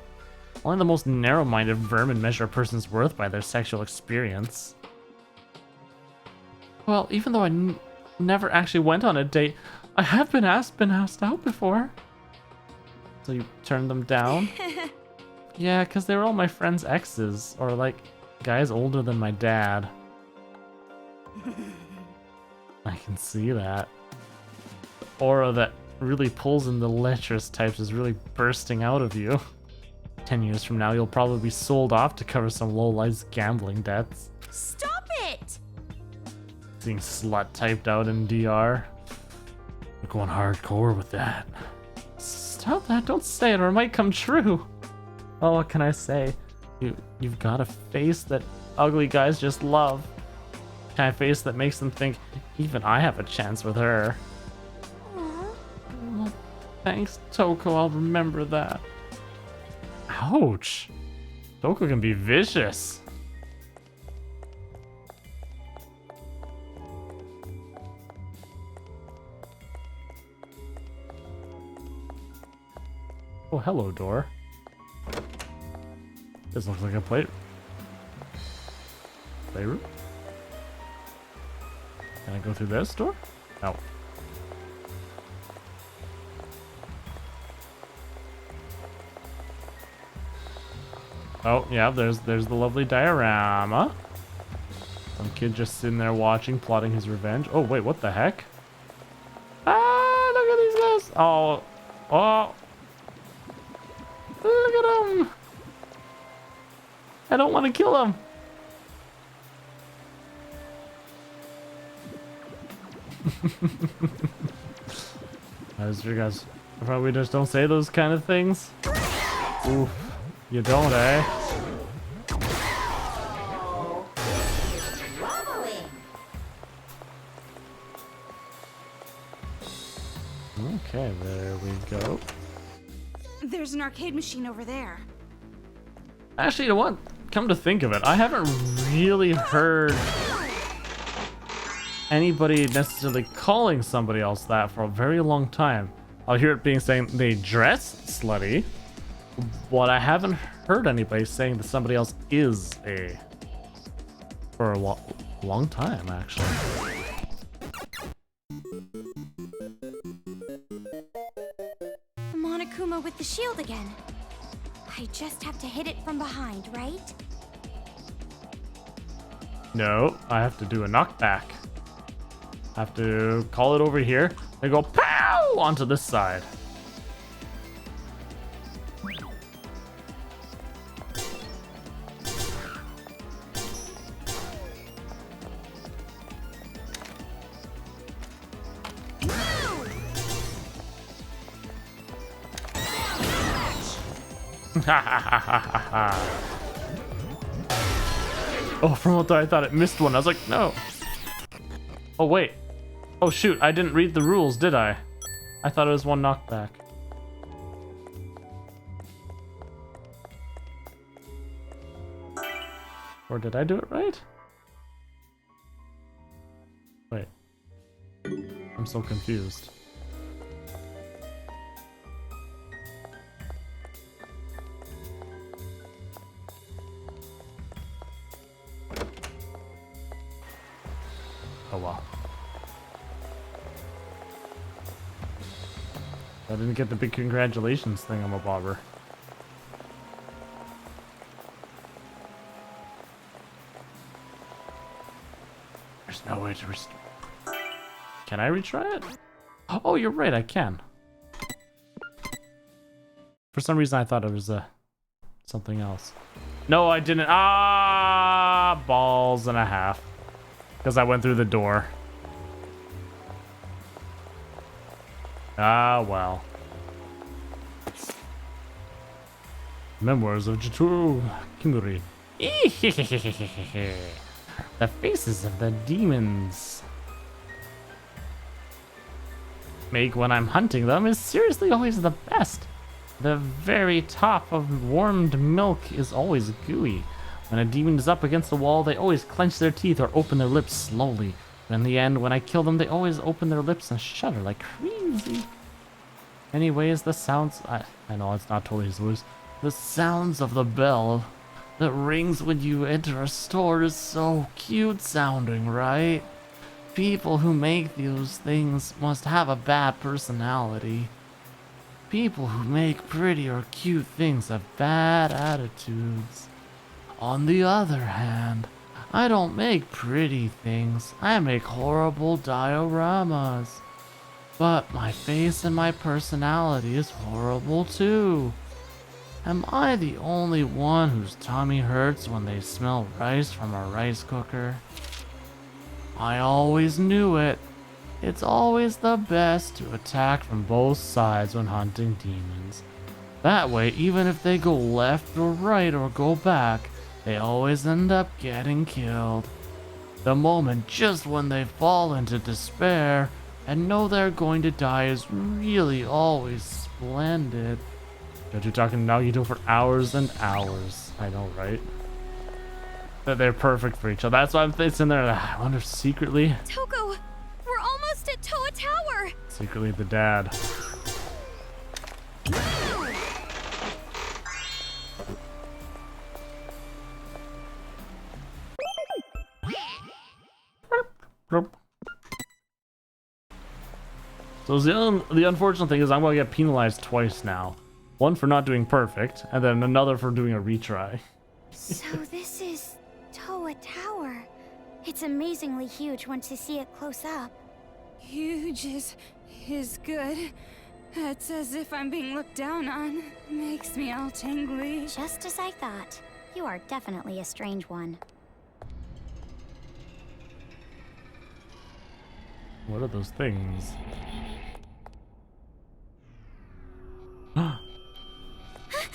Only the most narrow-minded vermin measure a person's worth by their sexual experience. Well, even though I never actually went on a date, I have been asked out before. So you turned them down? Yeah, because they were all my friends' exes, or like guys older than my dad. I can see that. The aura that really pulls in the lecherous types is really bursting out of you. 10 years from now, you'll probably be sold off to cover some low-life's gambling debts. Stop it! Seeing slut typed out in DR. You're going hardcore with that. Stop that, don't say it or it might come true. Oh, what can I say? You've got a face that ugly guys just love. The kind of face that makes them think, even I have a chance with her. Well, thanks, Toko, I'll remember that. Ouch. Toko can be vicious. Oh, hello, door. This looks like a playroom. Can I go through this door? No. Oh, yeah, there's the lovely diorama. Some kid just sitting there watching, plotting his revenge. Oh, wait, what the heck? Ah, look at these guys. Oh. Look at him. I don't want to kill him. As you guys probably just don't say those kind of things. Oof. You don't, eh? Okay, there we go. There's an arcade machine over there. Actually, you know what? Come to think of it, I haven't really heard anybody necessarily calling somebody else that for a very long time. I'll hear it being saying they dress slutty, but I haven't heard anybody saying that somebody else is a for a long time, actually. Monokuma with the shield again. I just have to hit it from behind, right? No, I have to do a knockback. I have to call it over here and go pow onto this side. Oh, from what I thought it missed one. I was like, no. Oh, wait. Oh, shoot. I didn't read the rules, did I? I thought it was one knockback. Or did I do it right? Wait. I'm so confused. Oh well. I didn't get the big congratulations thing, I'm a bobber. There's no way to restore. Can I retry it? Oh, you're right, I can. For some reason I thought it was something else. No, I didn't. Ah, balls and a half. Because I went through the door. Ah, well. Memoirs of Jitoro Kimuri. The faces of the demons. make when I'm hunting them is seriously always the best. The very top of warmed milk is always gooey. When a demon is up against the wall, they always clench their teeth or open their lips slowly. But in the end, when I kill them, they always open their lips and shudder like crazy. Anyways, the sounds... I know it's not totally his voice. The sounds of the bell that rings when you enter a store is so cute sounding, right? People who make those things must have a bad personality. People who make pretty or cute things have bad attitudes. On the other hand, I don't make pretty things. I make horrible dioramas. But my face and my personality is horrible too. Am I the only one whose tummy hurts when they smell rice from a rice cooker? I always knew it. It's always the best to attack from both sides when hunting demons. That way, even if they go left or right or go back, they always end up getting killed. The moment just when they fall into despair and know they're going to die is really always splendid. Don't you talking now? You do it for hours and hours. I know, right? That they're perfect for each other. That's why I'm sitting there. I wonder secretly. Toko, we're almost at Toa Tower. Secretly the dad. So the unfortunate thing is I'm going to get penalized twice now. One for not doing perfect, and then another for doing a retry. So this is Toa Tower. It's amazingly huge once you see it close up. Huge is good. It's as if I'm being looked down on. Makes me all tingly. Just as I thought. You are definitely a strange one. What are those things?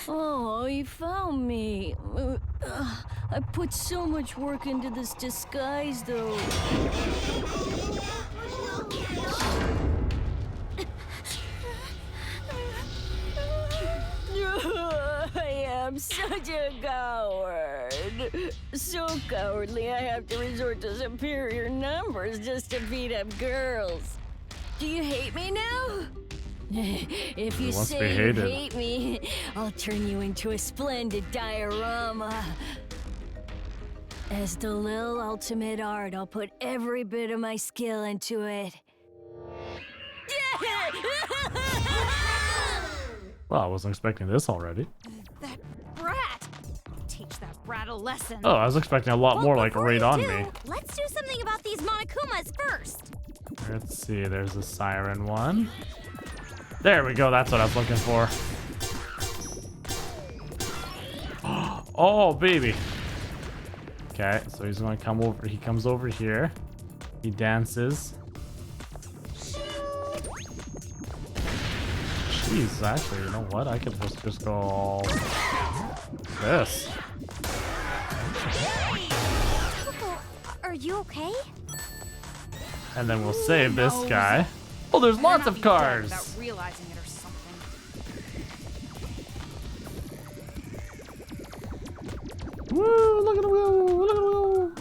Oh, you found me. I put so much work into this disguise, though. I am such a coward. So cowardly, I have to resort to superior numbers just to beat up girls. Do you hate me now? If you say you hate me, I'll turn you into a splendid diorama. As the little ultimate art, I'll put every bit of my skill into it. Well, I wasn't expecting this already. That brat! Teach that brat a lesson. Oh, I was expecting a lot more like right on me. Let's do something about these Monokumas first. Let's see, there's a siren one. There we go, that's what I was looking for. Oh, baby. Okay, so he's gonna come over. He comes over here. He dances. Jeez, actually, you know what? I could just go this. Toko, are you okay? And then we'll save this guy. Oh, there's lots of cars. Without realizing it or something. Woo, look at the wheel, look at the wheel.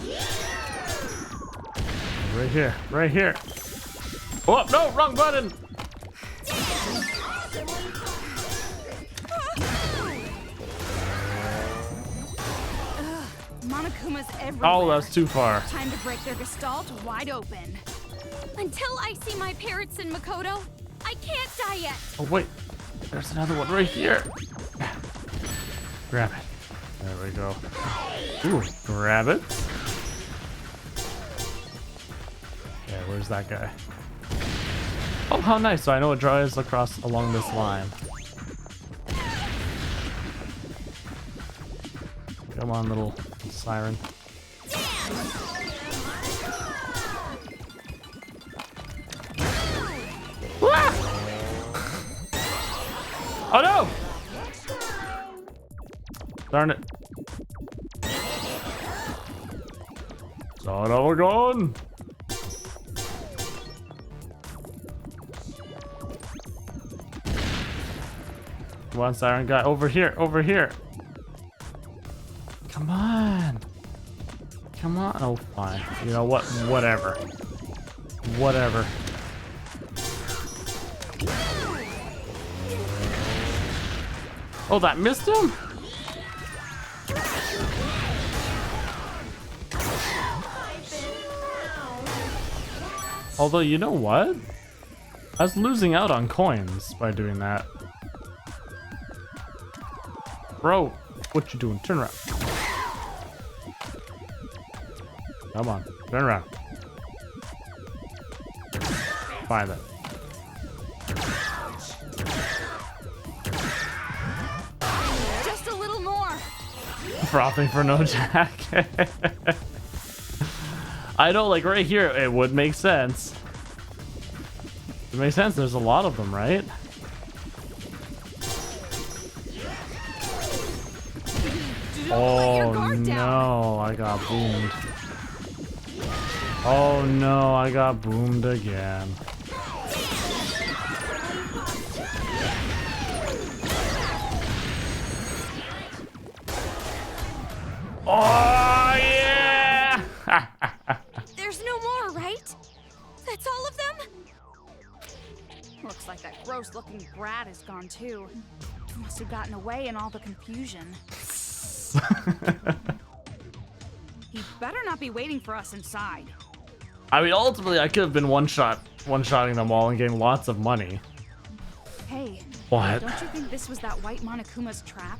Right here, right here. Oh, no, wrong button. Monokuma's everywhere. Oh, that's too far. Time to break their gestalt wide open. Until I see my parents in Makoto, I can't die yet. Oh, wait. There's another one right here. Grab it. There we go. Ooh, grab it. Okay, where's that guy? Oh, how nice. So I know it drives across along this line. Come on, little siren. Oh no! Darn it. Son of a gun! Come on, Siren Guy. Over here, over here. Come on. Come on. Oh, fine. You know what? Whatever. Whatever. Oh, that missed him? Although, you know what? I was losing out on coins by doing that. Bro, what you doing? Turn around. Come on, turn around. Find it. Just a little more. Frothing for no jack. I know, like right here, it would make sense. It makes sense. There's a lot of them, right? Oh no, I got boomed. Oh no, I got boomed again. Oh yeah! There's no more, right? That's all of them? Looks like that gross-looking brat is gone too. Must have gotten away in all the confusion. He better not be waiting for us inside. I mean, ultimately, I could have been one-shotting them all and getting lots of money. Hey, What? don't you think this was that white Monokuma's trap?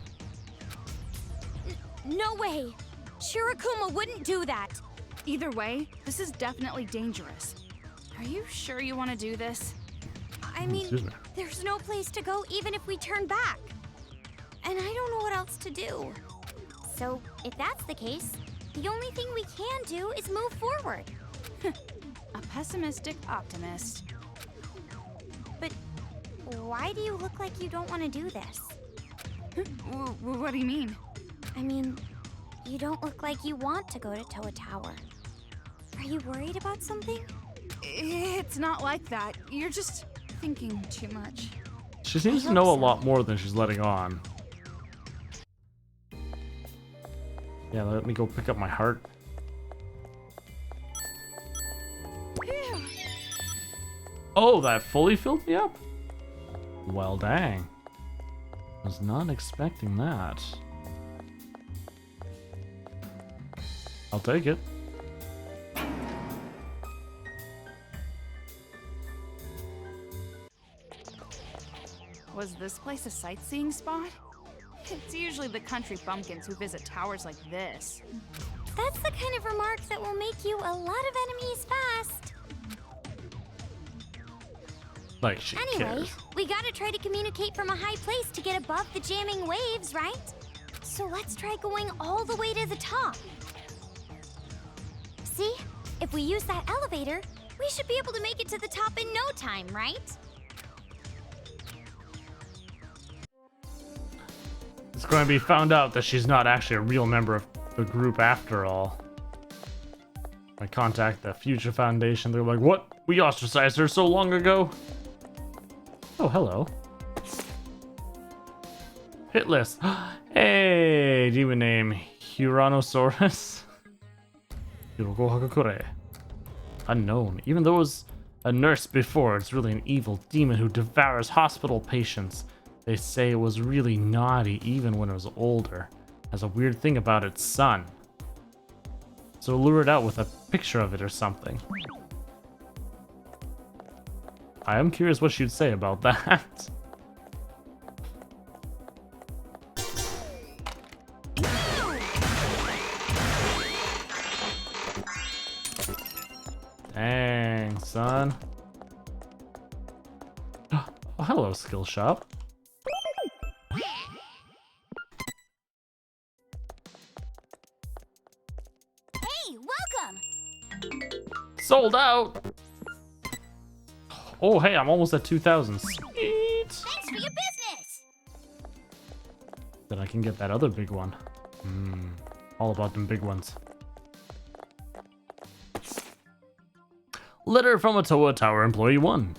No way! Shirakuma wouldn't do that! Either way, this is definitely dangerous. Are you sure you want to do this? I mean, Excuse me. there's no place to go even if we turn back. And I don't know what else to do. So, if that's the case, the only thing we can do is move forward. A pessimistic optimist. But why do you look like you don't want to do this? What do you mean? I mean, you don't look like you want to go to Toa Tower. Are you worried about something? It's not like that. You're just thinking too much. She seems to know a lot more than she's letting on. Yeah, let me go pick up my heart. Oh, that fully filled me up? Well, dang. Was not expecting that. I'll take it. Was this place a sightseeing spot? It's usually the country bumpkins who visit towers like this. That's the kind of remark that will make you a lot of enemies fast. Like she Anyway, cares. we gotta try to communicate from a high place to get above the jamming waves, right? So let's try going all the way to the top. See? If we use that elevator, we should be able to make it to the top in no time, right? It's going to be found out that she's not actually a real member of the group after all. I contact the Future Foundation. They're like, what? We ostracized her so long ago? Oh, hello. Hit list. Hey, demon name Huranosaurus. Hiroko Hakakure. Unknown. Even though it was a nurse before, it's really an evil demon who devours hospital patients. They say it was really naughty even when it was older. Has a weird thing about its son. So lure it out with a picture of it or something. I am curious what she'd say about that. Dang, son. Oh, hello, skill shop. Hey, welcome! Sold out! Oh, hey, I'm almost at 2,000. Sweet! Thanks for your business! Then I can get that other big one. All about them big ones. Letter from a Toa Tower Employee 1.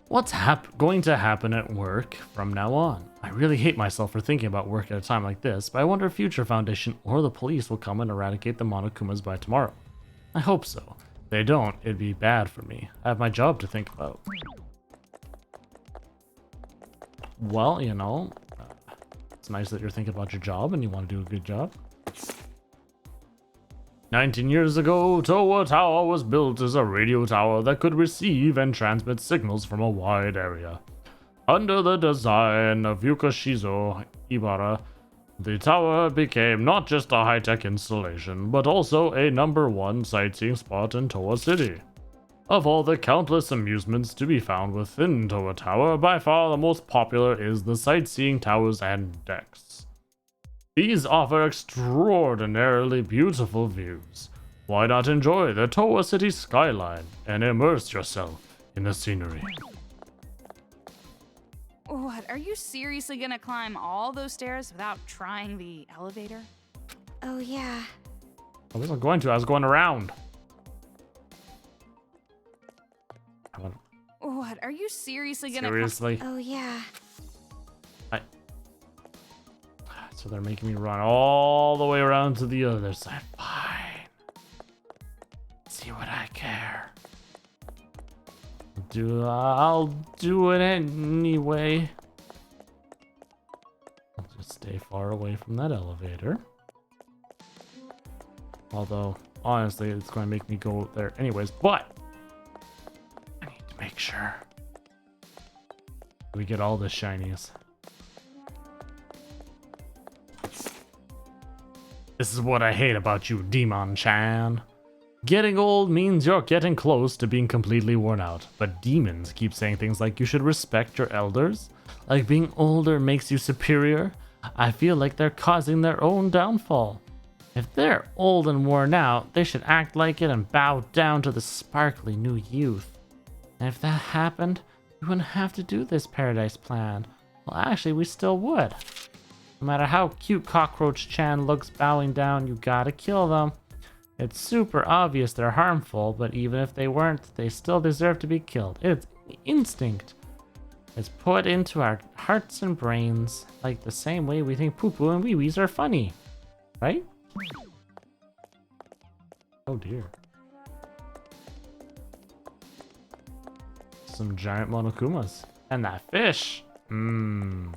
What's going to happen at work from now on? I really hate myself for thinking about work at a time like this, but I wonder if Future Foundation or the police will come and eradicate the Monokumas by tomorrow. I hope so. If they don't, it'd be bad for me. I have my job to think about. Well, you know, it's nice that you're thinking about your job and you want to do a good job. 19 years ago, Towa Tower was built as a radio tower that could receive and transmit signals from a wide area. Under the design of Yukashizo Ibara, the tower became not just a high-tech installation, but also a #1 sightseeing spot in Towa City. Of all the countless amusements to be found within Towa Tower, by far the most popular is the sightseeing towers and decks. These offer extraordinarily beautiful views. Why not enjoy the Towa City skyline and immerse yourself in the scenery? What, are you seriously gonna climb all those stairs without trying the elevator? Oh, yeah. I wasn't going to, I was going around. What, are you seriously gonna Seriously? Oh, yeah. So they're making me run all the way around to the other side. Fine. See what I care. I'll do it anyway. I'll just stay far away from that elevator. Although, honestly, it's going to make me go there anyways. But I need to make sure we get all the shinies. This is what I hate about you, Demon-chan. Getting old means you're getting close to being completely worn out, but demons keep saying things like you should respect your elders, like being older makes you superior. I feel like they're causing their own downfall. If they're old and worn out, they should act like it and bow down to the sparkly new youth. And if that happened, we wouldn't have to do this paradise plan. Well, actually, we still would. No matter how cute Cockroach Chan looks bowing down, you gotta kill them. It's super obvious they're harmful, but even if they weren't, they still deserve to be killed. It's instinct. It's put into our hearts and brains, like the same way we think poo-poo and wee-wees are funny. Right? Oh dear. Some giant Monokumas. And that fish! Mmm.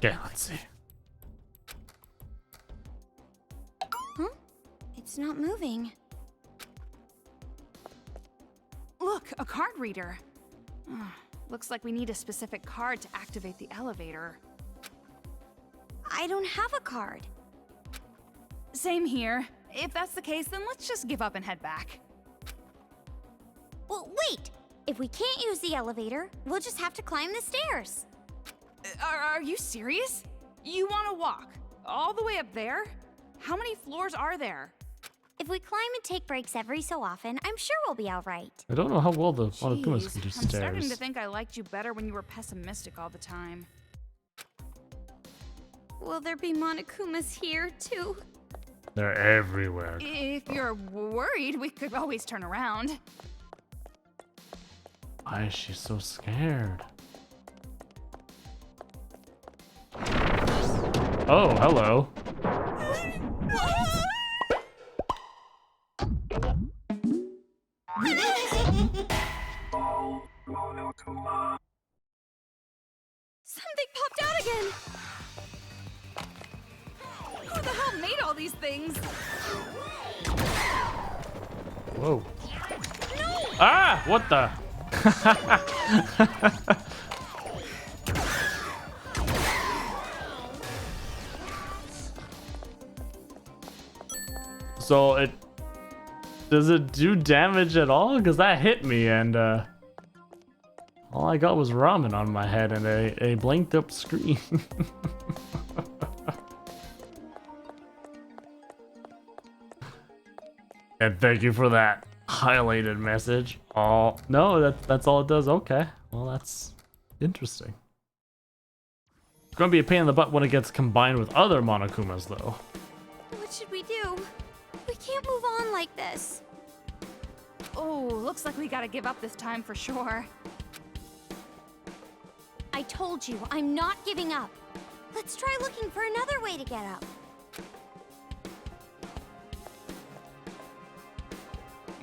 Okay, let's see. Huh? It's not moving. Look, a card reader. Looks like we need a specific card to activate the elevator. I don't have a card. Same here. If that's the case, then let's just give up and head back. Well, wait! If we can't use the elevator, we'll just have to climb the stairs. Are you serious? You want to walk all the way up there? How many floors are there? If we climb and take breaks every so often, I'm sure we'll be all right. I don't know how well the Monokumas can do I'm stairs. starting to think I liked you better when you were pessimistic all the time. Will there be Monokumas here, too? They're everywhere. If you're worried, we could always turn around. Why is she so scared? Oh, hello. Something popped out again! Who the hell made all these things? Whoa. No! Ah! What the? So does it do damage at all? Because that hit me and all I got was ramen on my head and a blanked up screen. And thank you for that highlighted message. Oh no, that's all it does. Okay, well that's interesting. It's gonna be a pain in the butt when it gets combined with other Monokumas though. What should we do? We can't move on like this. Oh, looks like we gotta give up this time for sure. I told you, I'm not giving up. Let's try looking for another way to get up.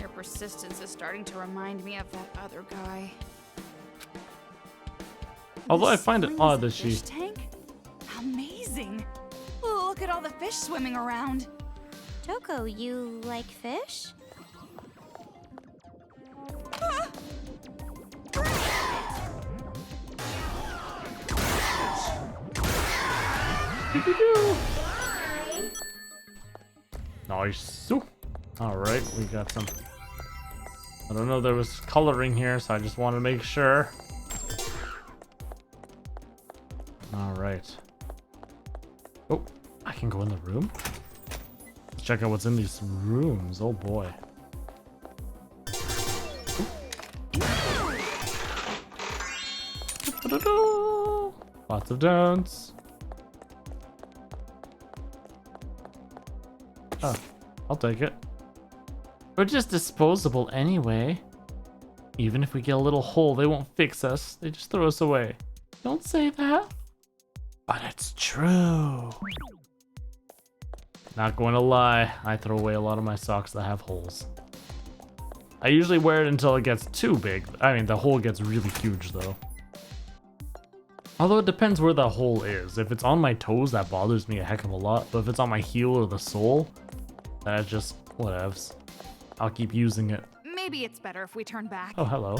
Your persistence is starting to remind me of that other guy. Although I This find it springs odd a that she... fish tank? Amazing! Oh, look at all the fish swimming around. Toko, you like fish? Nice. Alright, we got some... I don't know, there was coloring here, so I just want to make sure. Alright. Oh, I can go in the room? Let's check out what's in these rooms. Oh boy. Lots of downs. Oh, I'll take it. We're just disposable anyway. Even if we get a little hole, they won't fix us. They just throw us away. Don't say that. But it's true. Not going to lie, I throw away a lot of my socks that have holes. I usually wear it until it gets too big. I mean, the hole gets really huge though. Although it depends where the hole is. If it's on my toes, that bothers me a heck of a lot. But if it's on my heel or the sole, that just whatevs. I'll keep using it. Maybe it's better if we turn back. Oh, hello.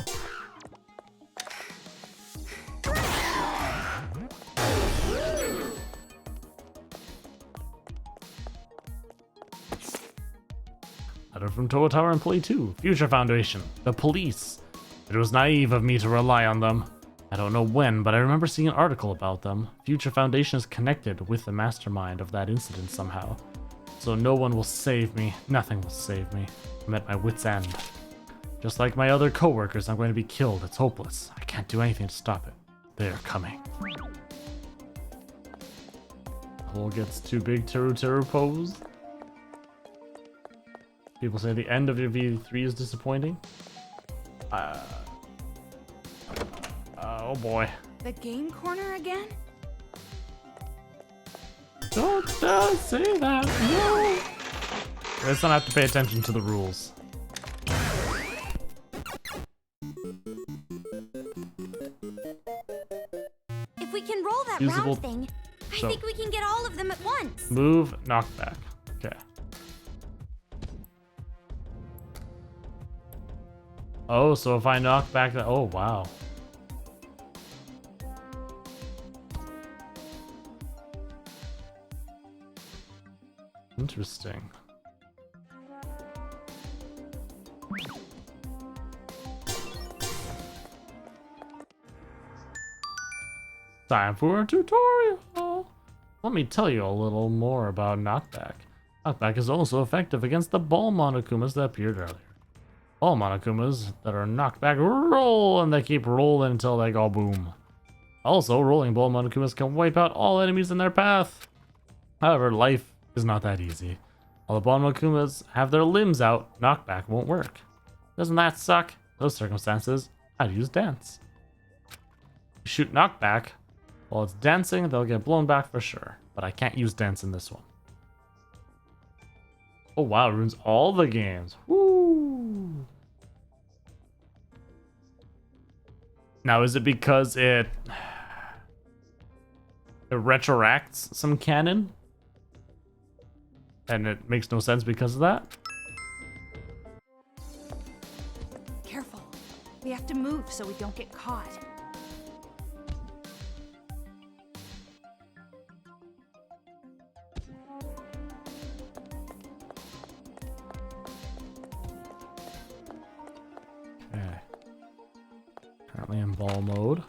Letter from Toa Tower Employee 2. Future Foundation. The police. It was naive of me to rely on them. I don't know when, but I remember seeing an article about them. Future Foundation is connected with the mastermind of that incident somehow. So no one will save me. Nothing will save me. I'm at my wit's end. Just like my other co-workers, I'm going to be killed. It's hopeless. I can't do anything to stop it. They're coming. Hole gets too big, Teru pose. People say the end of your V3 is disappointing. Oh boy. The game corner again? Don't say that. No. Let's not have to pay attention to the rules. If we can roll that Usable- round thing, I so- think we can get all of them at once. Move, knockback. Okay. Oh, so if I knock back the... Oh, wow. Interesting. Time for a tutorial. Let me tell you a little more about knockback. Knockback is also effective against the ball Monokumas that appeared earlier. Ball Monokumas that are knocked back roll and they keep rolling until they go boom. Also, rolling ball Monokumas can wipe out all enemies in their path. However, life is not that easy. While the ball Monokumas have their limbs out, knockback won't work. Doesn't that suck? Those circumstances, I'd use dance. You shoot knockback. While it's dancing, they'll get blown back for sure. But I can't use dance in this one. Oh wow, it ruins all the games. Woo! Now, is it because it retroacts some canon? And it makes no sense because of that? Careful. We have to move so we don't get caught. Okay. Currently in ball mode.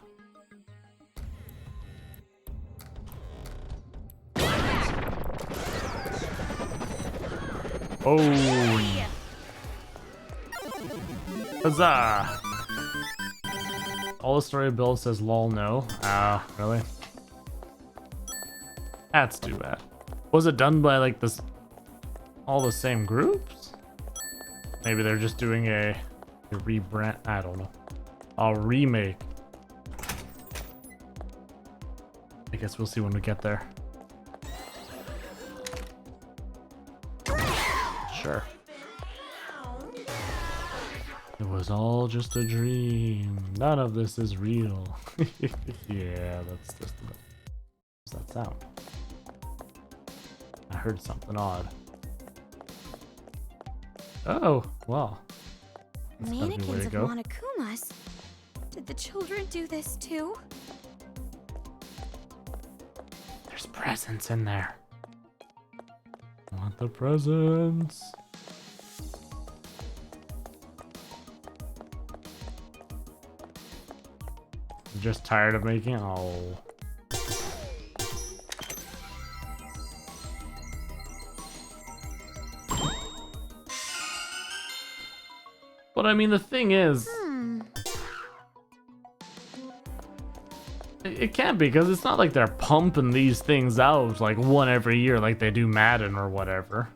Oh! Huzzah! All the story build says lol no. Ah, really? That's too bad. Was it done by like this all the same groups? Maybe they're just doing a A rebrand? I don't know. A remake. I guess we'll see when we get there. Sure. It was all just a dream. None of this is real. Yeah, that's just the... What's that sound? I heard something odd. Oh, well. That's gotta be the way Mannequins to of go. Monokumas? Did the children do this too? There's presents in there. I want the presents. I'm just tired of making. Oh. But I mean, the thing is, it can't be, because it's not like they're pumping these things out like one every year like they do Madden or whatever.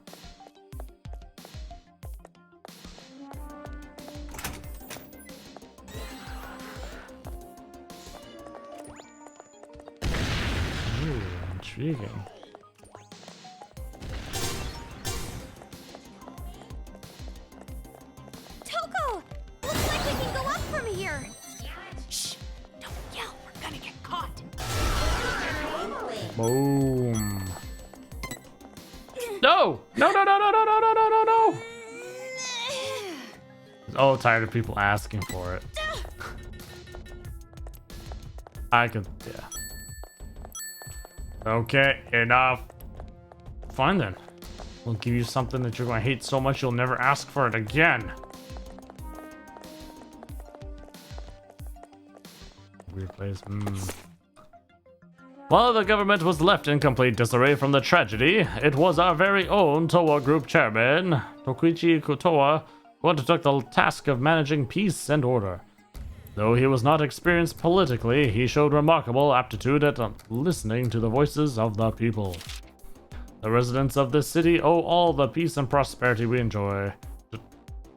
Ooh, intriguing. Toko! Looks like we can go up from here! Shh! Don't yell, we're gonna get caught! Boom. No! No, no, no, no, no, no, no, no, no, no! Oh, tired of people asking for it. I could, yeah. Okay, enough. Fine then. We'll give you something that you're going to hate so much you'll never ask for it again. Weird place. While the government was left in complete disarray from the tragedy, it was our very own Towa Group chairman, Tokuichi Towa, who undertook the task of managing peace and order. Though he was not experienced politically, he showed remarkable aptitude at listening to the voices of the people. The residents of this city owe all the peace and prosperity we enjoy to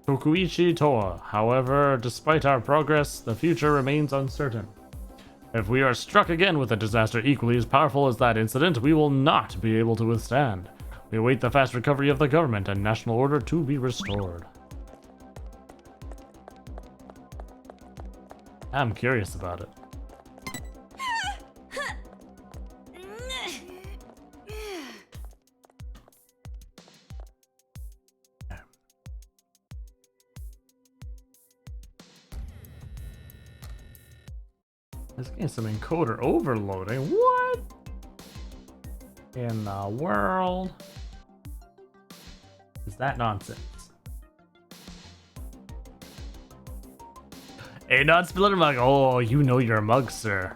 Tokuichi Towa. However, despite our progress, the future remains uncertain. If we are struck again with a disaster equally as powerful as that incident, we will not be able to withstand. We await the fast recovery of the government and national order to be restored. I'm curious about it. This game's some encoder overloading. What? In the world? Is that nonsense? Hey, not spilling a mug. Oh, you know your mug, sir.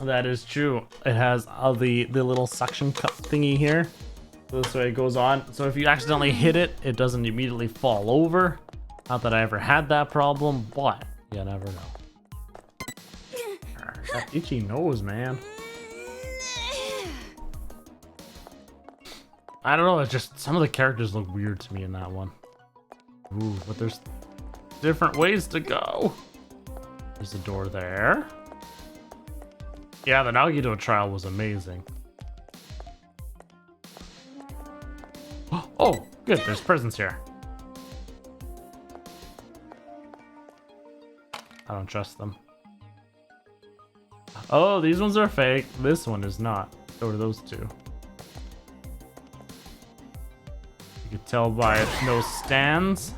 That is true. It has the little suction cup thingy here. So this way it goes on. So if you accidentally hit it, it doesn't immediately fall over. Not that I ever had that problem, but you never know. That itchy nose, man. I don't know, it's just some of the characters look weird to me in that one. Ooh, but there's different ways to go. There's a door there. Yeah, the Nagito trial was amazing. Oh, good, there's presents here. I don't trust them. Oh, these ones are fake. This one is not. So are those two. You can tell by no stands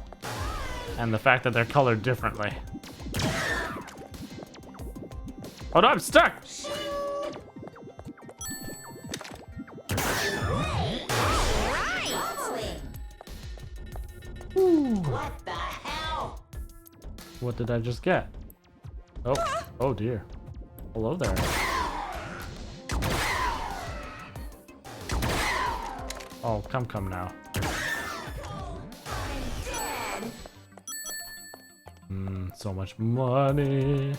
and the fact that they're colored differently. Oh no, I'm stuck! What the hell? What did I just get? Oh, oh dear. Hello there. Oh, come now. So much money.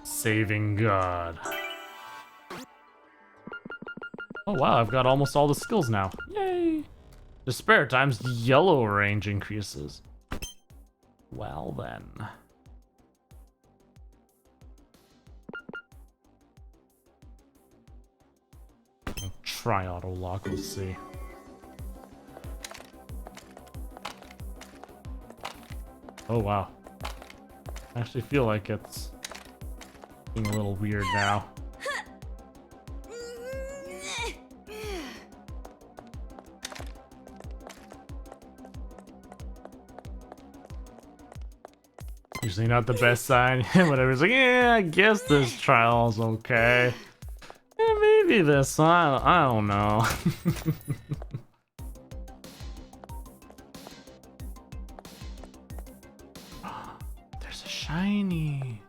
Saving God. Oh wow, I've got almost all the skills now. Yay! Despair times yellow range increases. Well then. I'll try auto lock, let's see. Oh wow. I actually feel like it's being a little weird now. Usually not the best sign. Whatever's like, yeah, I guess this trial's okay. Yeah, maybe this one. I don't know. There's a shiny.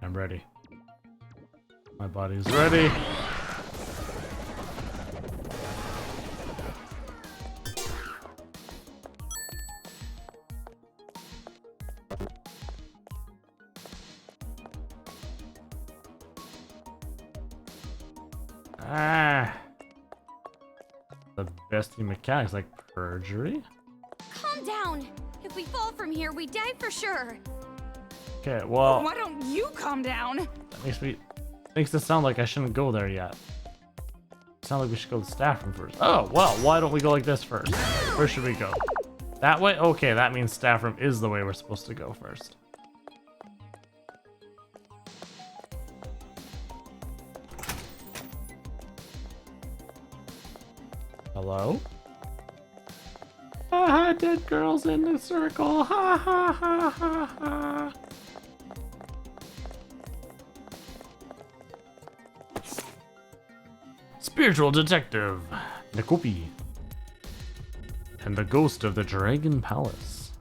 I'm ready. My body's ready. Ah, the bestie mechanics like perjury. Calm down. If we fall from here, we die for sure. Okay, well, Why don't you calm down? that makes it sound like I shouldn't go there yet. Sound like we should go to the staff room first. Oh well, why don't we go like this first? Where should we go? That way? Okay, that means staff room is the way we're supposed to go first. Hello? Ha ha, dead girls in the circle. Ha ha ha ha ha. Spiritual detective Nakopi and the ghost of the Dragon Palace.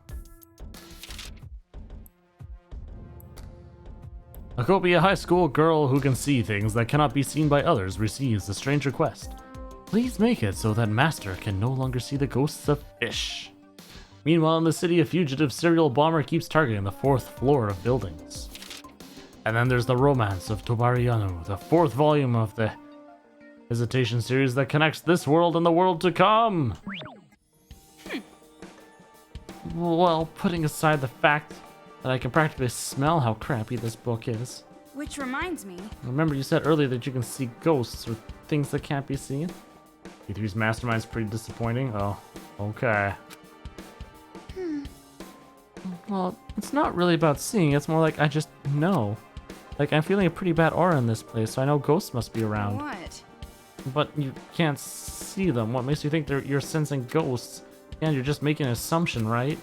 Nakopi, a high school girl who can see things that cannot be seen by others, receives a strange request. Please make it so that Master can no longer see the ghosts of fish. Meanwhile, in the city, a fugitive serial bomber keeps targeting the 4th floor of buildings. And then there's the Romance of Tobariano, the 4th volume of the Hesitation series that connects this world and the world to come. Well, putting aside the fact that I can practically smell how crappy this book is. Which reminds me. Remember you said earlier that you can see ghosts or things that can't be seen? E3's mastermind's pretty disappointing. Oh, okay. Well, it's not really about seeing, it's more like I just know. Like, I'm feeling a pretty bad aura in this place, so I know ghosts must be around. What? But you can't see them. What makes you think you're sensing ghosts? And you're just making an assumption, right?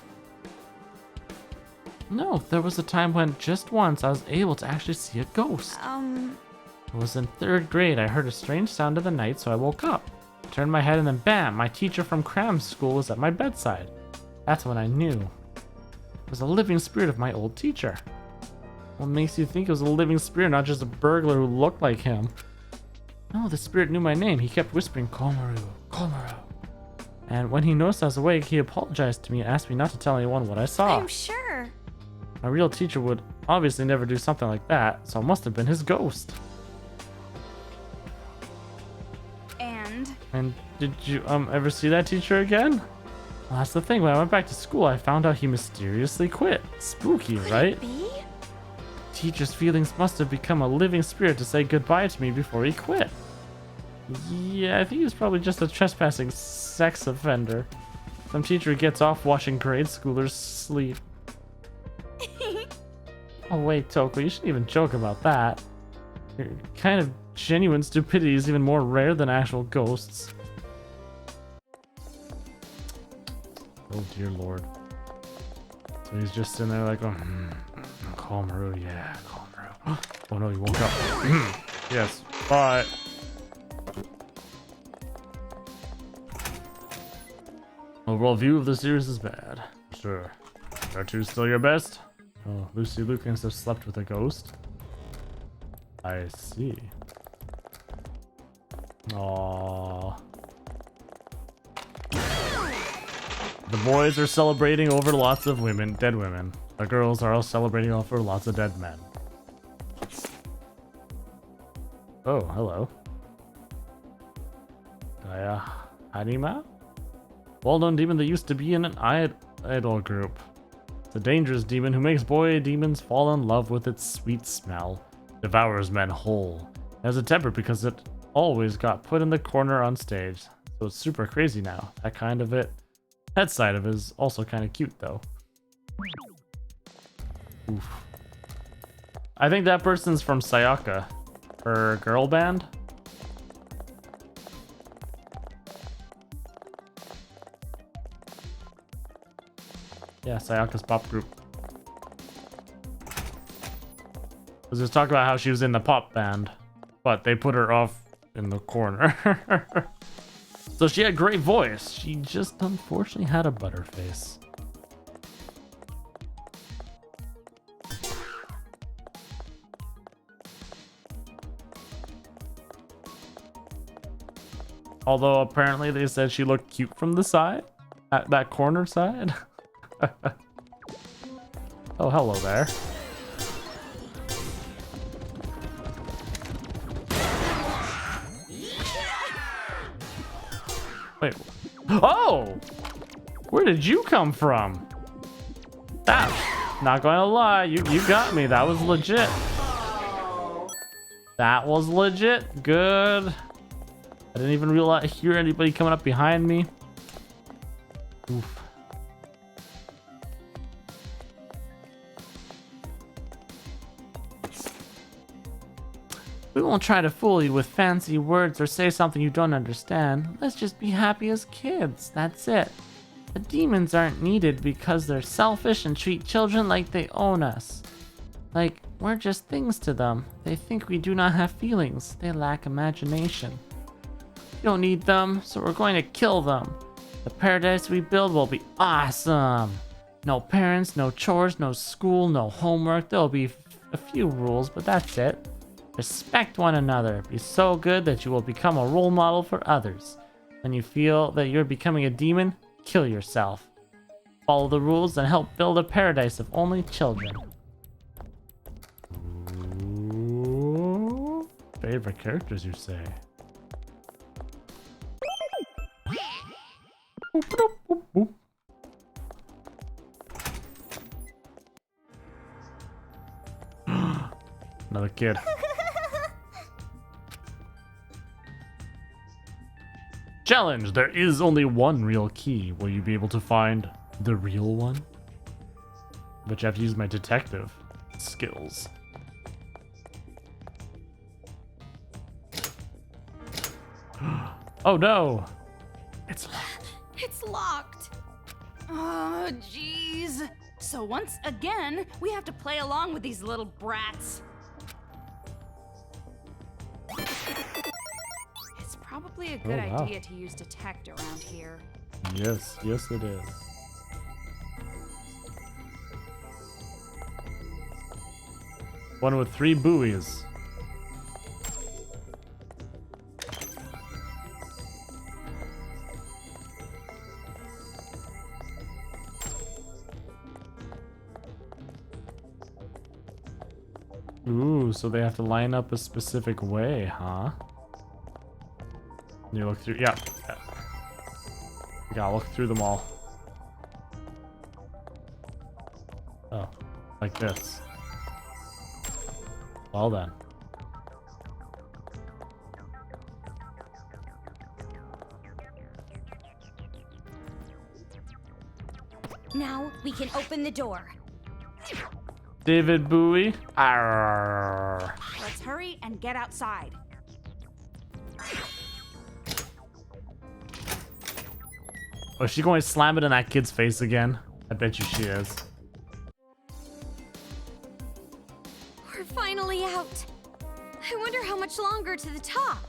No, there was a time when just once I was able to actually see a ghost. It was in 3rd grade. I heard a strange sound in the night, so I woke up. I turned my head and then bam, my teacher from cram school was at my bedside. That's when I knew. It was a living spirit of my old teacher. What makes you think it was a living spirit, not just a burglar who looked like him? No, the spirit knew my name. He kept whispering, Komaru, Komaru. And when he noticed I was awake, he apologized to me and asked me not to tell anyone what I saw. I'm sure. My real teacher would obviously never do something like that, so it must have been his ghost. And did you ever see that teacher again? Well, that's the thing. When I went back to school, I found out he mysteriously quit. Spooky, right? Teacher's feelings must have become a living spirit to say goodbye to me before he quit. Yeah, I think he was probably just a trespassing sex offender. Some teacher gets off watching grade schoolers sleep. Oh wait, Toko, you shouldn't even joke about that. Your kind of genuine stupidity is even more rare than actual ghosts. Oh dear lord. So he's just sitting there like, Komaru, yeah, Komaru. Oh no, he woke up. Yes, bye. Overall view of the series is bad. Sure. Are 2 still your best? Oh, Lucy Lucans have slept with a ghost. I see. Aww. The boys are celebrating over lots of women, dead women. The girls are all celebrating over lots of dead men. Oh, hello. Hanima? Well-known demon that used to be in an idol group. It's a dangerous demon who makes boy demons fall in love with its sweet smell. Devours men whole. It has a temper because it always got put in the corner on stage. So it's super crazy now. That kind of it. That side of it is also kind of cute though. Oof. I think that person's from Sayaka. Her girl band. Yeah, Sayaka's pop group. I was just talking about how she was in the pop band, but they put her off in the corner. So she had a great voice. She just unfortunately had a butterface. Although apparently they said she looked cute from the side, at that corner side. Oh, hello there. Wait. Oh! Where did you come from? That, not gonna lie, you got me. That was legit. That was legit. Good. I didn't even hear anybody coming up behind me. Oof. We won't try to fool you with fancy words or say something you don't understand. Let's just be happy as kids. That's it. The demons aren't needed because they're selfish and treat children like they own us. Like, we're just things to them. They think we do not have feelings. They lack imagination. We don't need them, so we're going to kill them. The paradise we build will be awesome. No parents, no chores, no school, no homework. There'll be a few rules, but that's it. Respect one another. Be so good that you will become a role model for others. When you feel that you're becoming a demon, kill yourself. Follow the rules and help build a paradise of only children. Ooh, favorite characters, you say? Another kid. Challenge! There is only one real key. Will you be able to find the real one? But you have to use my detective skills. Oh no! It's locked. It's locked. Oh, jeez. So once again, we have to play along with these little brats. It's probably a good idea to use detect around here. Yes, yes it is. One with 3 buoys. Ooh, so they have to line up a specific way, huh? You look through, yeah. You gotta look through them all. Oh, like this. Well then. Now we can open the door. David Bowie. Arrgh. Let's hurry and get outside. Oh, is she going to slam it in that kid's face again? I bet you she is. We're finally out. I wonder how much longer to the top.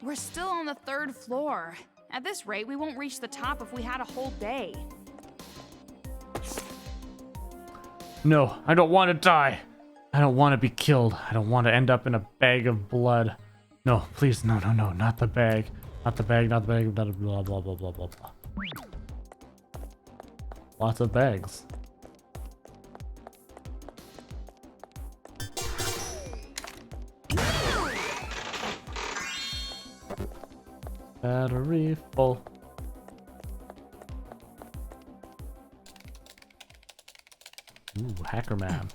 We're still on the 3rd floor. At this rate, we won't reach the top if we had a whole day. No, I don't want to die. I don't want to be killed. I don't want to end up in a bag of blood. No, please, no, not the bag. Not the bag, not the bag, blah, blah, blah, blah, blah, blah, blah. Lots of bags. Battery full. Ooh, Hacker Man.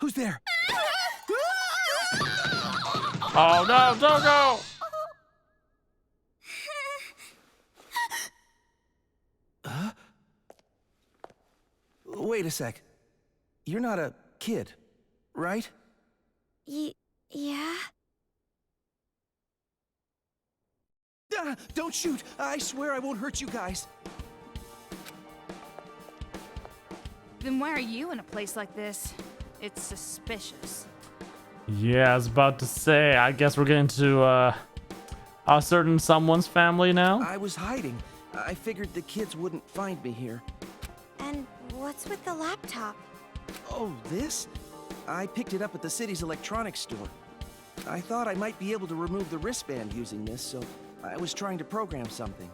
Who's there? Oh no, don't go! Huh? Wait a sec. You're not a kid, right? Yeah? Ah, don't shoot! I swear I won't hurt you guys. Then why are you in a place like this? It's suspicious. Yeah, I was about to say, I guess we're getting to a certain someone's family now. I was hiding. I figured the kids wouldn't find me here. And what's with the laptop? Oh, this? I picked it up at the city's electronics store. I thought I might be able to remove the wristband using this, so I was trying to program something.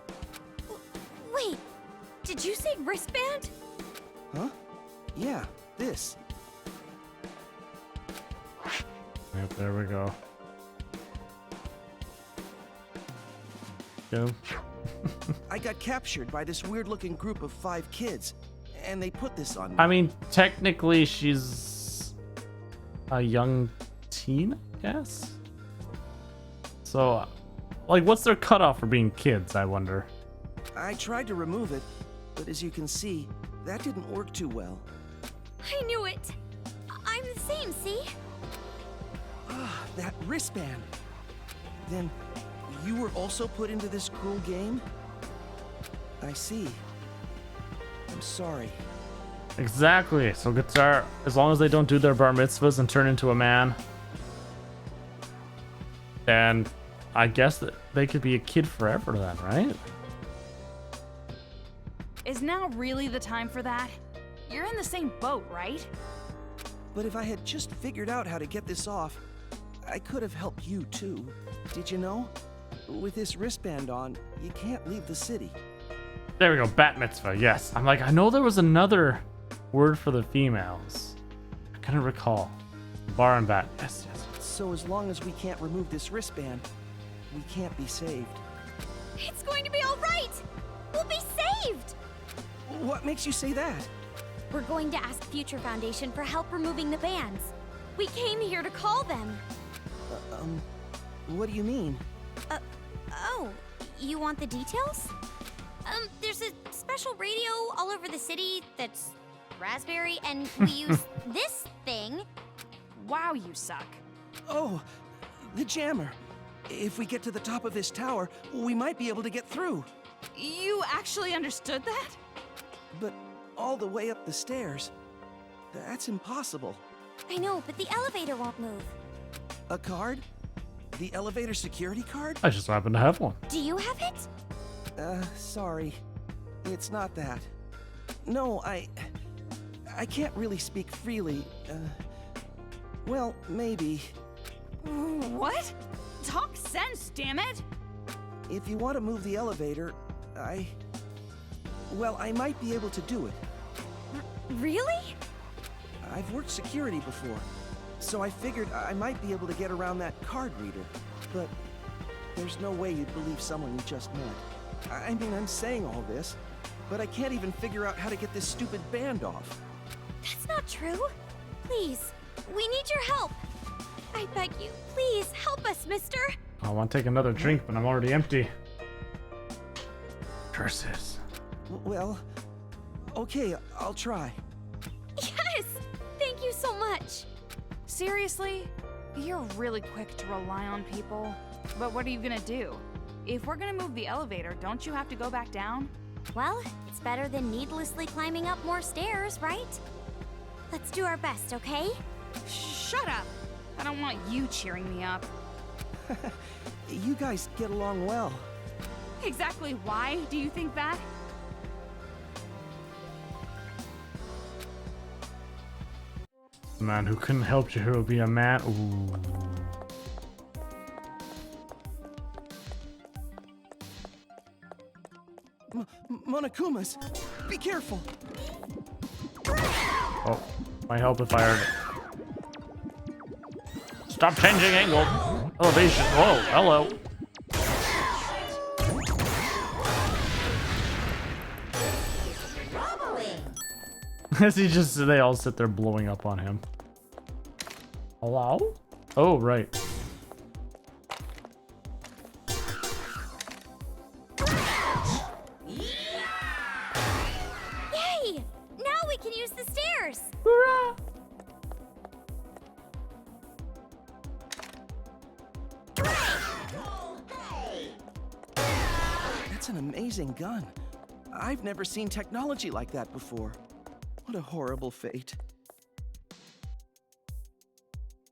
Wait, did you say wristband? Huh? Yeah, this. Yep, there we go. Go. I got captured by this weird-looking group of 5 kids, and they put this on me. I mean, technically, she's a young teen, I guess? So, like, what's their cutoff for being kids, I wonder? I tried to remove it, but as you can see, that didn't work too well. I knew it! I'm the same, see? Ah, that wristband. Then, you were also put into this cruel game? I see. I'm sorry. Exactly. So Guitar, as long as they don't do their bar mitzvahs and turn into a man, then I guess that they could be a kid forever then, right? Is now really the time for that? You're in the same boat, right? But if I had just figured out how to get this off, I could have helped you too. Did you know? With this wristband on, you can't leave the city. There we go, bat mitzvah, yes. I'm like, I know there was another word for the females. I couldn't recall. Bar and bat, yes, yes. So as long as we can't remove this wristband, we can't be saved. It's going to be all right! We'll be saved! What makes you say that? We're going to ask Future Foundation for help removing the bands. We came here to call them. What do you mean? Oh, you want the details? There's a special radio all over the city that's raspberry, and we use this thing. Wow, you suck. Oh, the jammer. If we get to the top of this tower, we might be able to get through. You actually understood that? But all the way up the stairs, that's impossible. I know, but the elevator won't move. A card? The elevator security card? I just happen to have one. Do you have it? Sorry. It's not that. No, I can't really speak freely. Well, maybe. What? Talk sense, damn it! If you want to move the elevator, well, I might be able to do it. Really? I've worked security before, so I figured I might be able to get around that card reader. But there's no way you'd believe someone you just met. I mean, I'm saying all this, but I can't even figure out how to get this stupid band off. That's not true. Please, we need your help. I beg you, please help us, mister. I want to take another drink, but I'm already empty. Curses. Well, okay, I'll try. Yes! Thank you so much. Seriously? You're really quick to rely on people. But what are you gonna do? If we're gonna move the elevator, don't you have to go back down? Well, it's better than needlessly climbing up more stairs, right? Let's do our best, okay? Shut up! I don't want you cheering me up. You guys get along well. Exactly why do you think that? Man who couldn't help Chihiro be a man. Ooh. Monokumas, be careful. Oh, might help if I heard it. Stop changing angle. Elevation. Whoa, hello. As he just, they all sit there blowing up on him. Hello? Oh, right. Yay! Now we can use the stairs. Hurrah! That's an amazing gun. I've never seen technology like that before. What a horrible fate.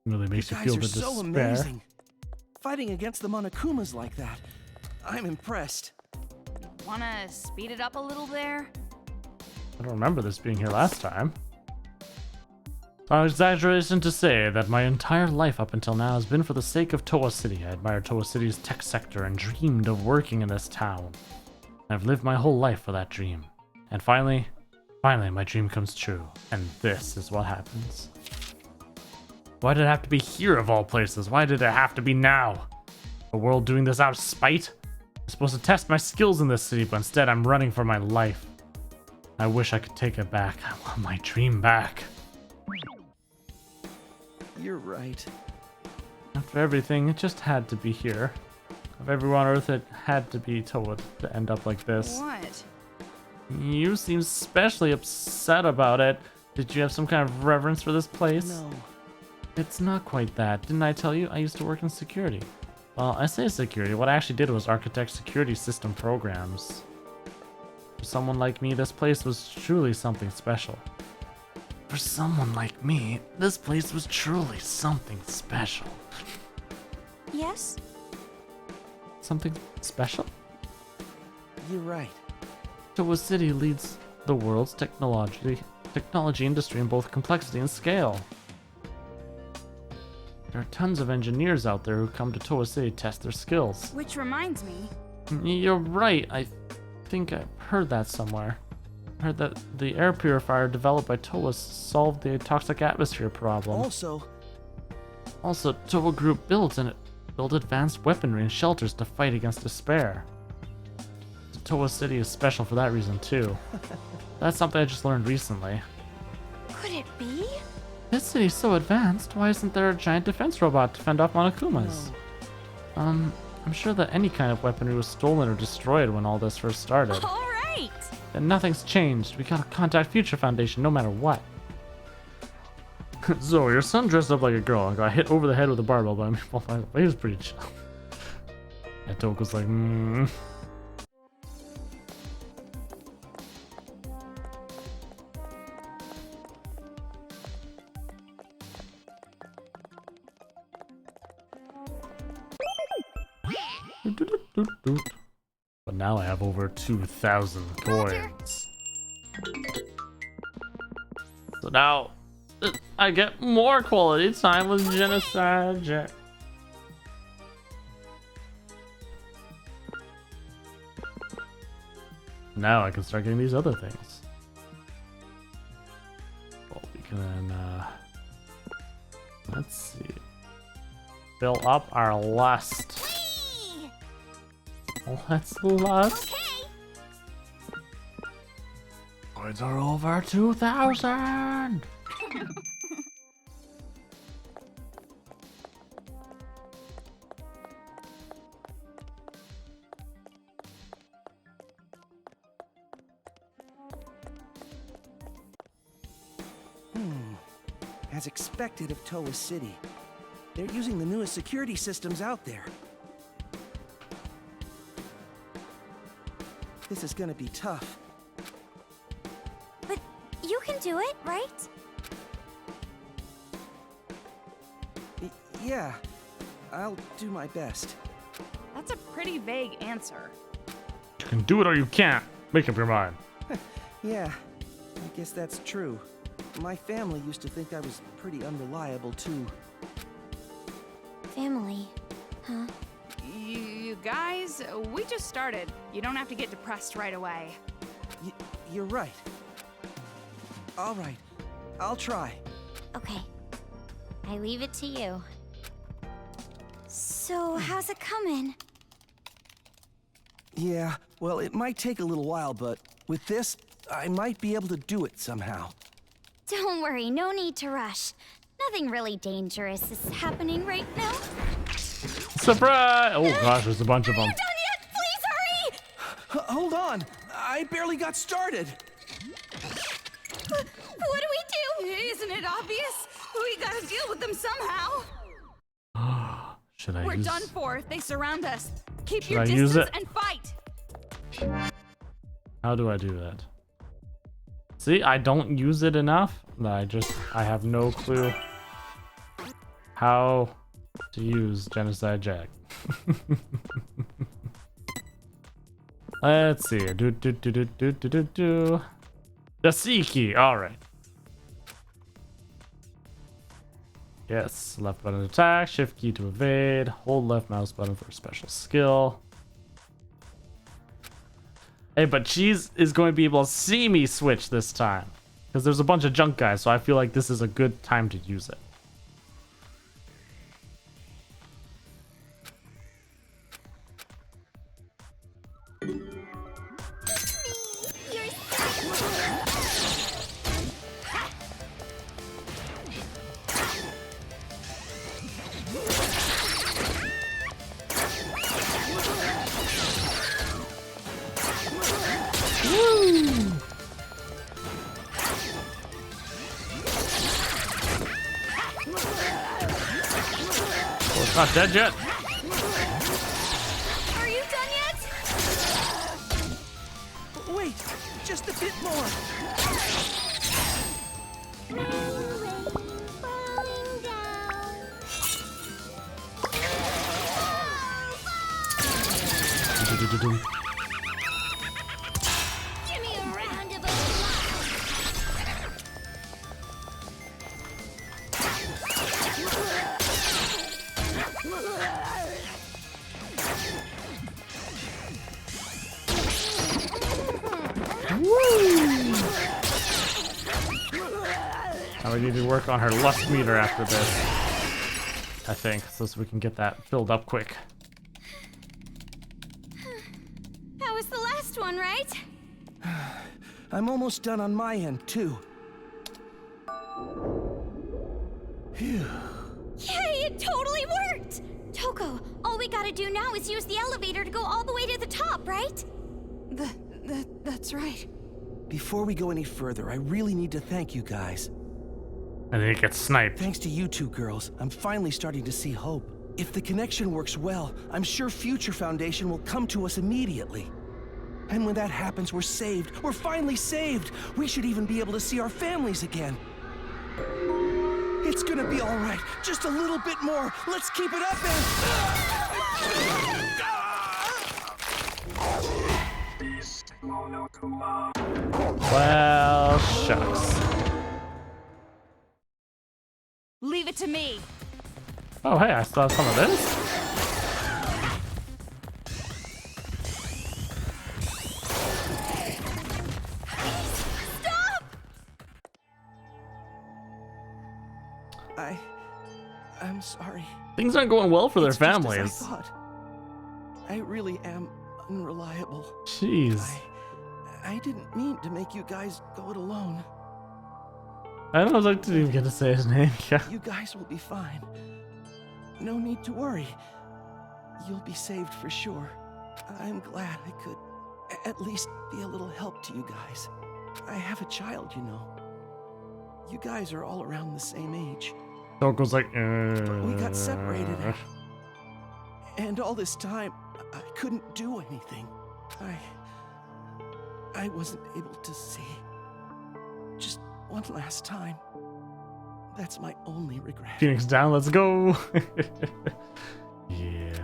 Really makes you feel the despair. So amazing. Fighting against the Monokumas like that. I'm impressed. Wanna speed it up a little there? I don't remember this being here last time. It's no exaggeration to say that my entire life up until now has been for the sake of Towa City. I admired Towa City's tech sector and dreamed of working in this town. I've lived my whole life for that dream. And finally my dream comes true. And this is what happens. Why did it have to be here of all places? Why did it have to be now? The world doing this out of spite? I'm supposed to test my skills in this city, but instead I'm running for my life. I wish I could take it back. I want my dream back. You're right. After everything, it just had to be here. Of everyone on Earth, it had to be Towa to end up like this. What? You seem especially upset about it. Did you have some kind of reverence for this place? No. It's not quite that. Didn't I tell you I used to work in security? Well, I say security. What I actually did was architect security system programs. For someone like me, this place was truly something special. For someone like me, this place was truly something special. Yes? Something special? You're right. Towa City leads the world's technology industry in both complexity and scale. There are tons of engineers out there who come to Towa City to test their skills. Which reminds me. You're right. I think I've heard that somewhere. I heard that the air purifier developed by Towa solved the toxic atmosphere problem. Also, Towa Group built advanced weaponry and shelters to fight against despair. Towa City is special for that reason too. That's something I just learned recently. Could it be? This city's so advanced, why isn't there a giant defense robot to fend off Monokumas? no. I'm sure that any kind of weaponry was stolen or destroyed when all this first started. All right. And nothing's changed. We gotta contact Future Foundation no matter what. So, your son dressed up like a girl and got hit over the head with a barbell, but I mean, well, he was pretty chill. And Toko's like, But now I have over 2,000 coins. So now I get more quality time with Genocide Jack. Now I can start getting these other things. Well, we can, let's see. Fill up our lust. Let's lust. Okay. Coins are over 2,000. As expected of Towa City. They're using the newest security systems out there. This is gonna be tough. But you can do it, right? Yeah, I'll do my best. That's a pretty vague answer. You can do it or you can't. Make up your mind. Yeah, I guess that's true. my family used to think I was pretty unreliable, too. Family, huh? You guys, we just started. You don't have to get depressed right away. You're right. All right, I'll try. Okay. I leave it to you. So, how's it coming? Yeah, well, it might take a little while, but with this, I might be able to do it somehow. Don't worry, no need to rush. Nothing really dangerous is happening right now. Surprise! Oh gosh, there's a bunch of them. Are you done yet? Please hurry! Hold on, I barely got started. What do we do? Isn't it obvious? We gotta deal with them somehow. Should I We're use... done for if they surround us. Keep Should your I use distance it? and fight. How do I do that? See, I don't use it enough. I have no clue how to use Genocide Jack. Let's see. The C key. All right. Yes, left button to attack, shift key to evade, hold left mouse button for a special skill. Hey, but Cheese is going to be able to see me switch this time. Because there's a bunch of junk guys, so I feel like this is a good time to use it. Oh, it's not dead yet. Are you done yet? Wait, just a bit more. Give me a round of applause. Now we need to work on her lust meter after this, I think, so we can get that filled up quick. That was the last one, right? I'm almost done on my end, too. Phew. Yay, it totally worked! Toko, all we gotta do now is use the elevator to go all the way to the top, right? That's right. Before we go any further, I really need to thank you guys. And then it gets sniped. Thanks to you two girls, I'm finally starting to see hope. If the connection works well, I'm sure Future Foundation will come to us immediately. And when that happens, we're saved. We're finally saved. We should even be able to see our families again. It's gonna be all right. Just a little bit more. Let's keep it up and... Well, shucks. Leave it to me. Oh, hey, I still have some of this. I'm sorry. Things aren't going well for their It's just as families. I thought. I really am unreliable. Jeez. I didn't mean to make you guys go it alone. I don't know if I didn't even get to say his name. Yeah. You guys will be fine. No need to worry. You'll be saved for sure. I'm glad I could at least be a little help to you guys. I have a child, you know. You guys are all around the same age. Toko's like, But we got separated. And all this time, I couldn't do anything. I wasn't able to see. Just one last time. That's my only regret. Phoenix down, let's go. Yeah.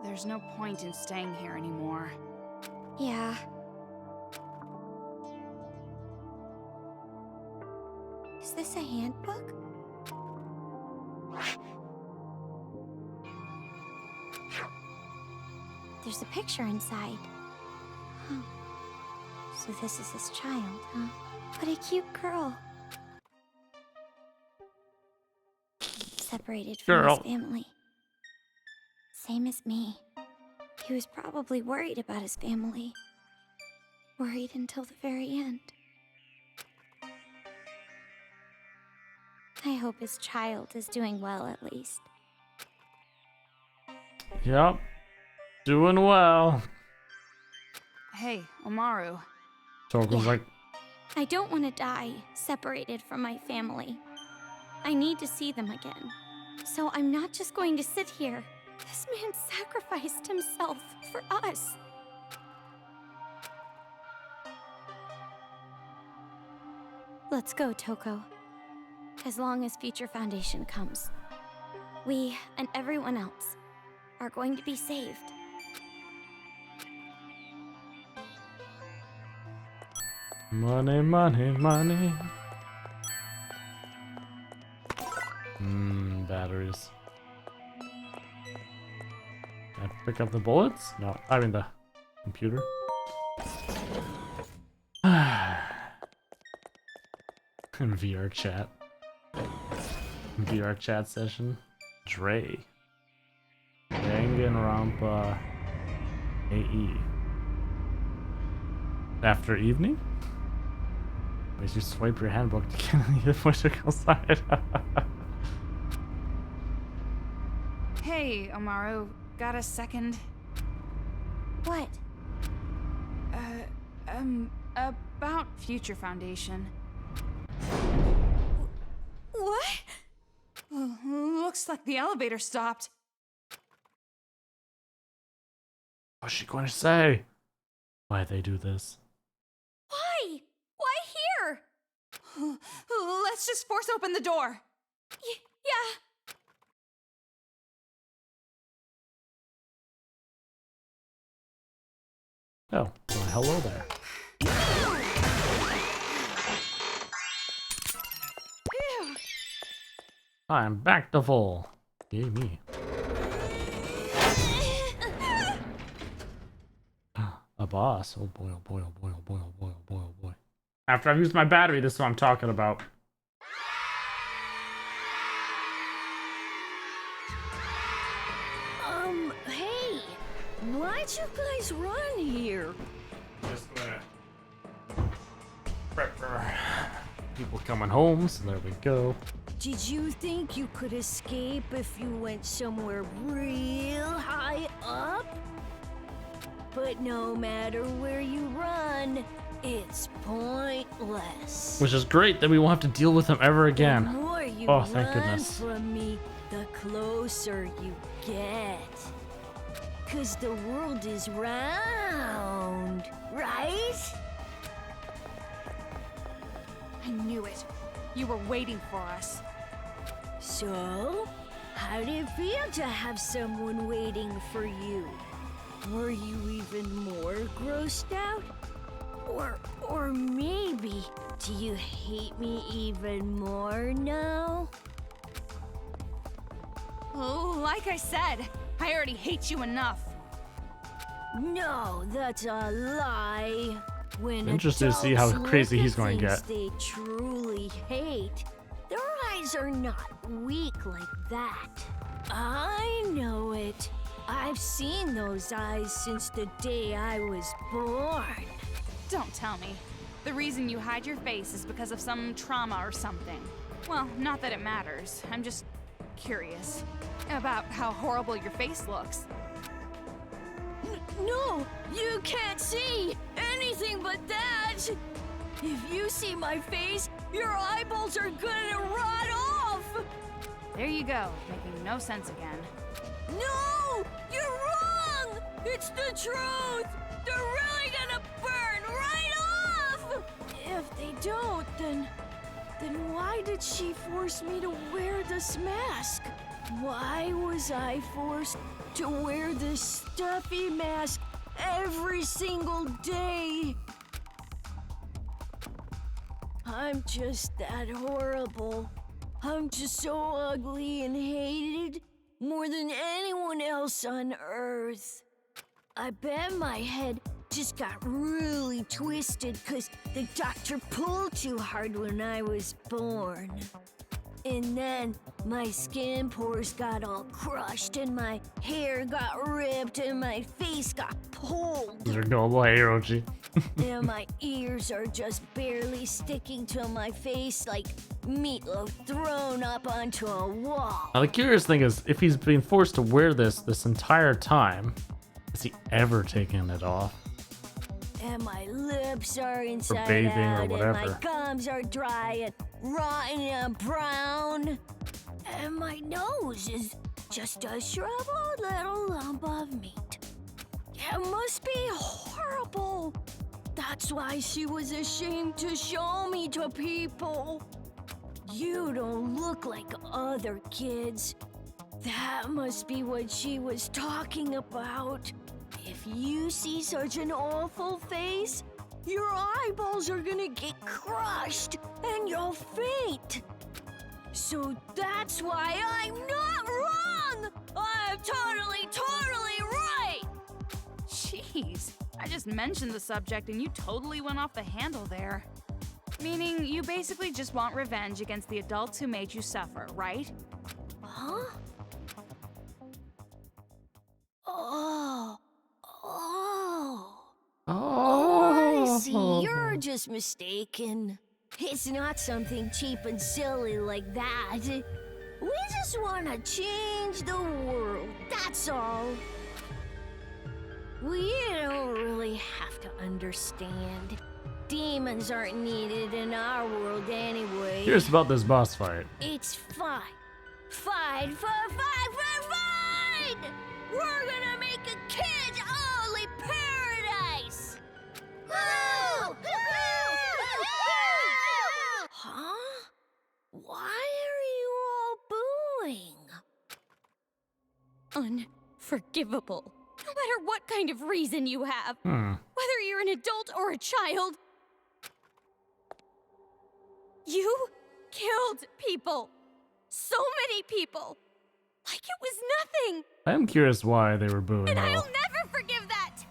There's no point in staying here anymore. Yeah. Is this a handbook? There's a picture inside. Huh. So this is his child, huh? What a cute girl. Separated from his family. Same as me. He was probably worried about his family. Worried until the very end. I hope his child is doing well at least. Yep. Doing well. Hey, Omaru. Toko's like, I don't want to die separated from my family. I need to see them again. So I'm not just going to sit here. This man sacrificed himself for us. Let's go, Toko. As long as Future Foundation comes, we and everyone else are going to be saved. money, money, money. Batteries. Can I pick up the bullets? No, I mean the computer. In VR chat. VR chat session. Dre. Danganronpa AE. After evening? Makes you swipe your handbook to get on the physical side. Hey, Omaru. Got a second? What? About Future Foundation. What? Looks like the elevator stopped. What's she going to say? Why'd they do this? Why? Why here? Let's just force open the door. Yeah. Oh, well, hello there. Phew. I'm back to full. Yay me. A boss. Oh boy, oh boy, oh boy, oh boy, oh boy, oh boy, oh boy. After I've used my battery, this is what I'm talking about. Hey! Why'd you guys run here? Just prep for people coming home, so there we go. Did you think you could escape if you went somewhere real high up? But no matter where you run, it's pointless. Which is great that we won't have to deal with them ever again. The more you Oh, thank run goodness. from me, the closer you get. 'Cause the world is round, right? I knew it. You were waiting for us. So, how did it feel to have someone waiting for you? Were you even more grossed out? Or maybe, do you hate me even more now? Oh, like I said, I already hate you enough. No, that's a lie. When Interested to see how adults crazy look he's at going to things get. they truly hate, their eyes are not weak like that. I know it. I've seen those eyes since the day I was born. Don't tell me. The reason you hide your face is because of some trauma or something. Well, not that it matters. I'm just curious about how horrible your face looks. No, you can't see anything but that. If you see my face, your eyeballs are gonna rot off. There you go, making no sense again. No, you're wrong. It's the truth. They're really gonna burn right off. If they don't, then why did she force me to wear this mask? Why was I forced to wear this stuffy mask every single day? I I'm just that horrible. I'm just so ugly and hated more than anyone else on Earth. I bet my head just got really twisted because the doctor pulled too hard when I was born. And then my skin pores got all crushed and my hair got ripped and my face got pulled. These are normal Hiroji. And my ears are just barely sticking to my face like meatloaf thrown up onto a wall. Now the curious thing is, if he's being forced to wear this entire time, has he ever taken it off? And my lips are inside bathing or out, and my whatever. gums are dry and rotten and brown. And my nose is just a shriveled little lump of meat. It must be horrible. That's why she was ashamed to show me to people. You don't look like other kids. That must be what she was talking about. If you see such an awful face, your eyeballs are gonna get crushed and you'll faint. So that's why I'm not wrong! I'm totally right! Jeez, I just mentioned the subject and you totally went off the handle there. Meaning you basically just want revenge against the adults who made you suffer, right? Huh? Oh. I see. You're just mistaken. It's not something cheap and silly like that. We just want to change the world, that's all. We don't really have to understand. Demons aren't needed in our world anyway. Curious about this boss fight. It's fine. Fine. We're gonna make a kids-only paradise! Woo! Huh? Why are you all booing? Unforgivable. No matter what kind of reason you have. Whether you're an adult or a child. You killed people. So many people. Like it was nothing. I am curious why they were booing. And though. I'll never forgive that.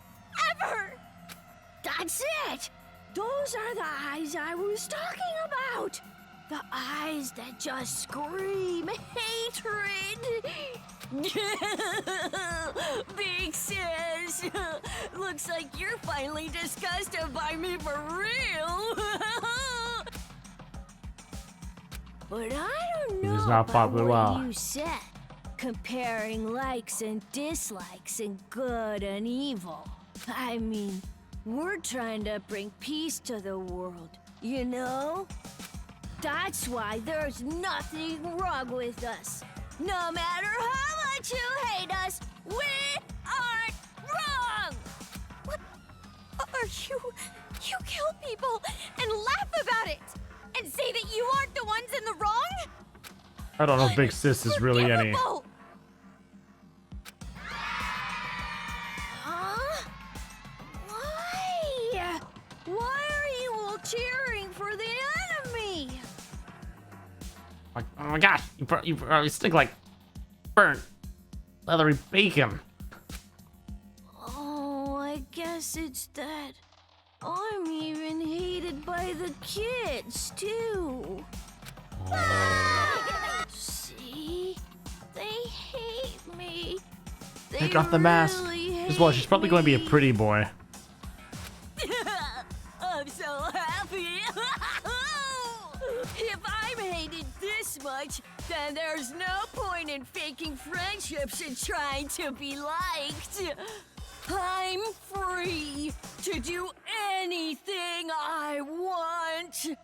Ever. That's it! Those are the eyes I was talking about! The eyes that just scream hatred! Big sis! Looks like you're finally disgusted by me for real! But I don't know He's not about popular. what Wow. you said. Comparing likes and dislikes and good and evil. I mean, we're trying to bring peace to the world, you know? That's why there's nothing wrong with us. No matter how much you hate us, we aren't wrong! What are you? You kill people and laugh about it and say that you aren't the ones in the wrong? I don't know if Big Sis is really any. Unforgivable. Huh? Why? Why are you all cheering for the enemy? Like, oh my gosh, you stink like burnt leathery bacon. Oh, I guess it's that I'm even hated by the kids, too. See? They hate me. Take off the mask. Really As well, she's probably going to be a pretty boy. I'm so happy. If I'm hated this much, then there's no point in faking friendships and trying to be liked. I'm free to do anything I want.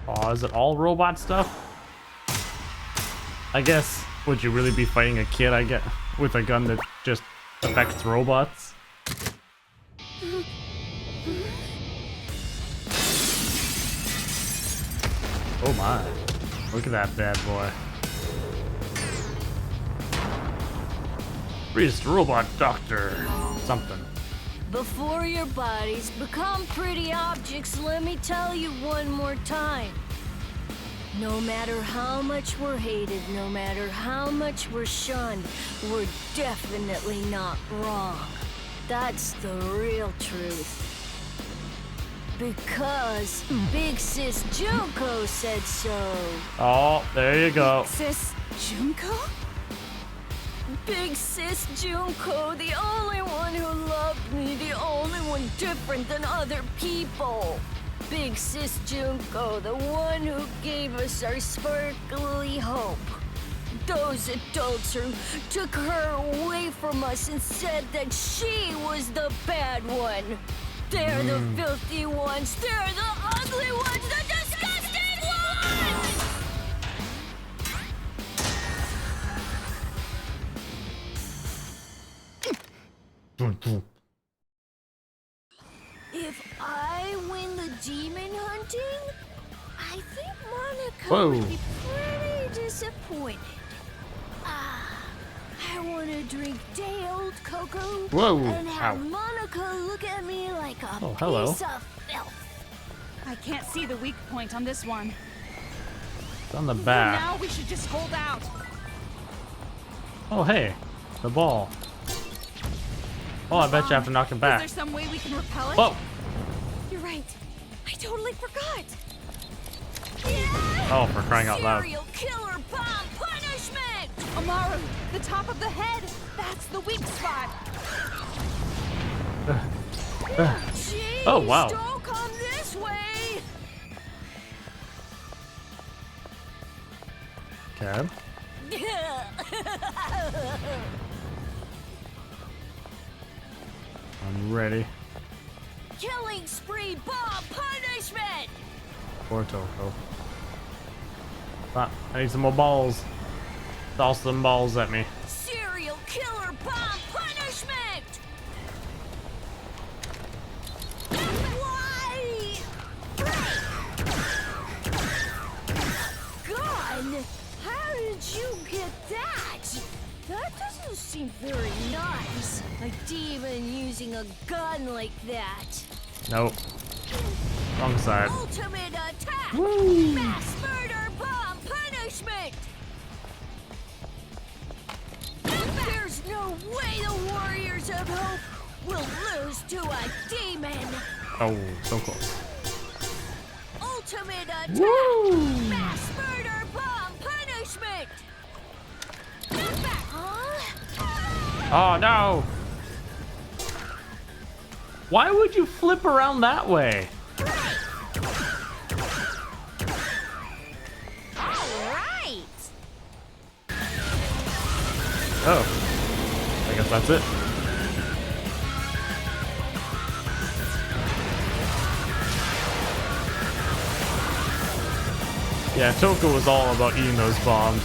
Oh, is it all robot stuff? I guess, would you really be fighting a kid, I get, with a gun that just affects robots? Oh my. Look at that bad boy. Priest robot doctor. Something. Before your bodies become pretty objects, let me tell you one more time. No matter how much we're hated, no matter how much we're shunned, we're definitely not wrong. That's the real truth. Because Big Sis Junko said so. Oh, there you go. Sis Junko? Big Sis Junko, the only one who loved me, the only one different than other people. Big Sis Junko, the one who gave us our sparkly hope. Those adults who took her away from us and said that she was the bad one. They're the filthy ones, they're the ugly ones, the disgusting ones! If I win the demon hunting, I think Monica would be pretty disappointed. I want to drink day-old cocoa and have Monica look at me like a piece of filth. I can't see the weak point on this one. It's on the back. Now we should just hold out. Oh, hey, the ball. Oh, I bet you have to knock it back. Is there some way we can repel it? Whoa! You're right. I totally forgot. Oh, for crying out loud. Serial killer bomb punishment! Amaru, the top of the head. That's the weak spot. Jeez, oh, wow. Don't come this way! Okay. I'm ready. Killing spree bomb punishment! For Toko. Ah, I need some more balls. Toss some balls at me. Serial killer bomb punishment! Why? Gun? How did you get that? That doesn't seem very nice. A demon using a gun like that. Nope. Wrong side. Ultimate attack! Woo. Mass murder bomb punishment! There's no way the Warriors of Hope will lose to a demon! Oh, so close. Ultimate attack! Woo. Mass murder bomb punishment! Huh? Oh, no! Why would you flip around that way? Alright! Oh. I guess that's it. Yeah, Toko was all about eating those bombs.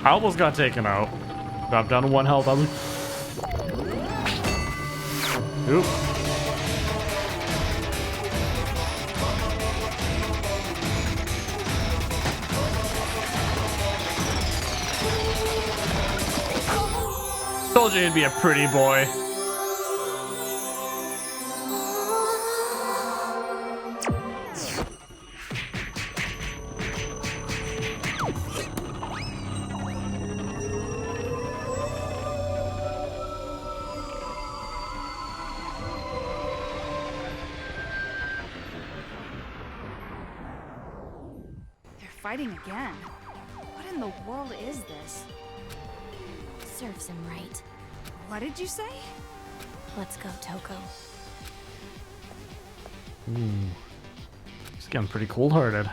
I almost got taken out. Dropped down to 1 health. I was like... Oop. Told you he'd be a pretty boy. Fighting again. What in the world is this? Serves him right. What did you say? Let's go, Toko. Ooh. He's getting pretty cold-hearted.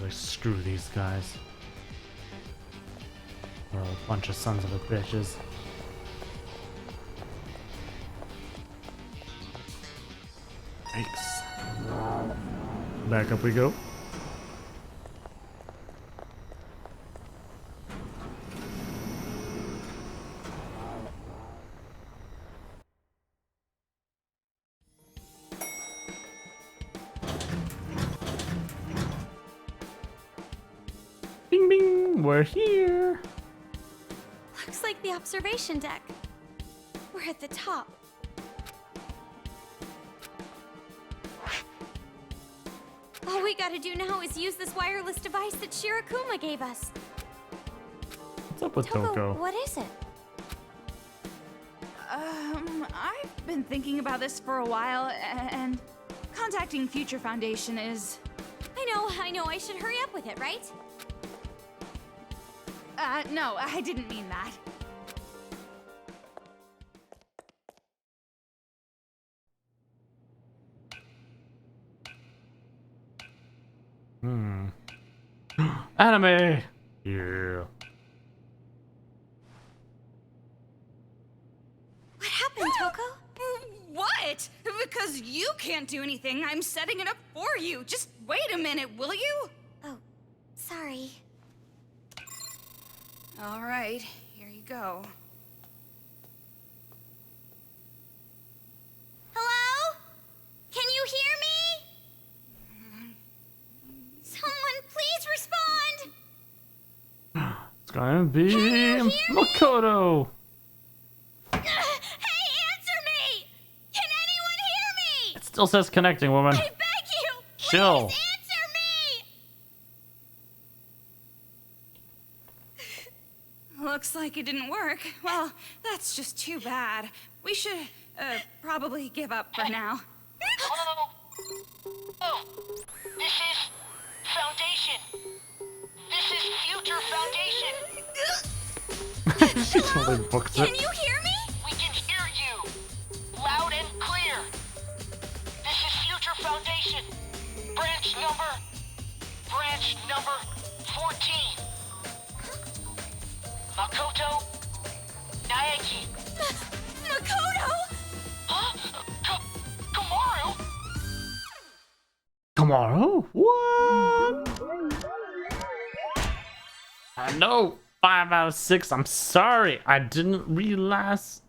Like, screw these guys. They're all a bunch of sons of a bitches. Yikes. Back up we go. Bing bing, we're here. Looks like the observation deck. We're at the top. All we gotta do now is use this wireless device that Shirakuma gave us. What's up with Toko, Toko? what is it? I've been thinking about this for a while, and contacting Future Foundation is... I know, I should hurry up with it, right? No, I didn't mean that. Anime! Yeah. What happened, Toko? What? Because you can't do anything, I'm setting it up for you. Just wait a minute, will you? Oh, sorry. All right, here you go. Hello? Can you hear me? Someone please respond! It's gonna be Makoto! Hey, answer me! Can anyone hear me? It still says connecting, woman. I beg you! Chill. Please answer me! Looks like it didn't work. Well, that's just too bad. We should, probably give up for now. Hello? Oh, this is Foundation. This is Future Foundation. She totally booked it. Can you hear me? We can hear you. Loud and clear. This is Future Foundation. Branch number 14. Makoto Naegi. Makoto! Huh? Kamaru? Tomorrow? What? I know. 5 out of 6. I'm sorry. I didn't realize.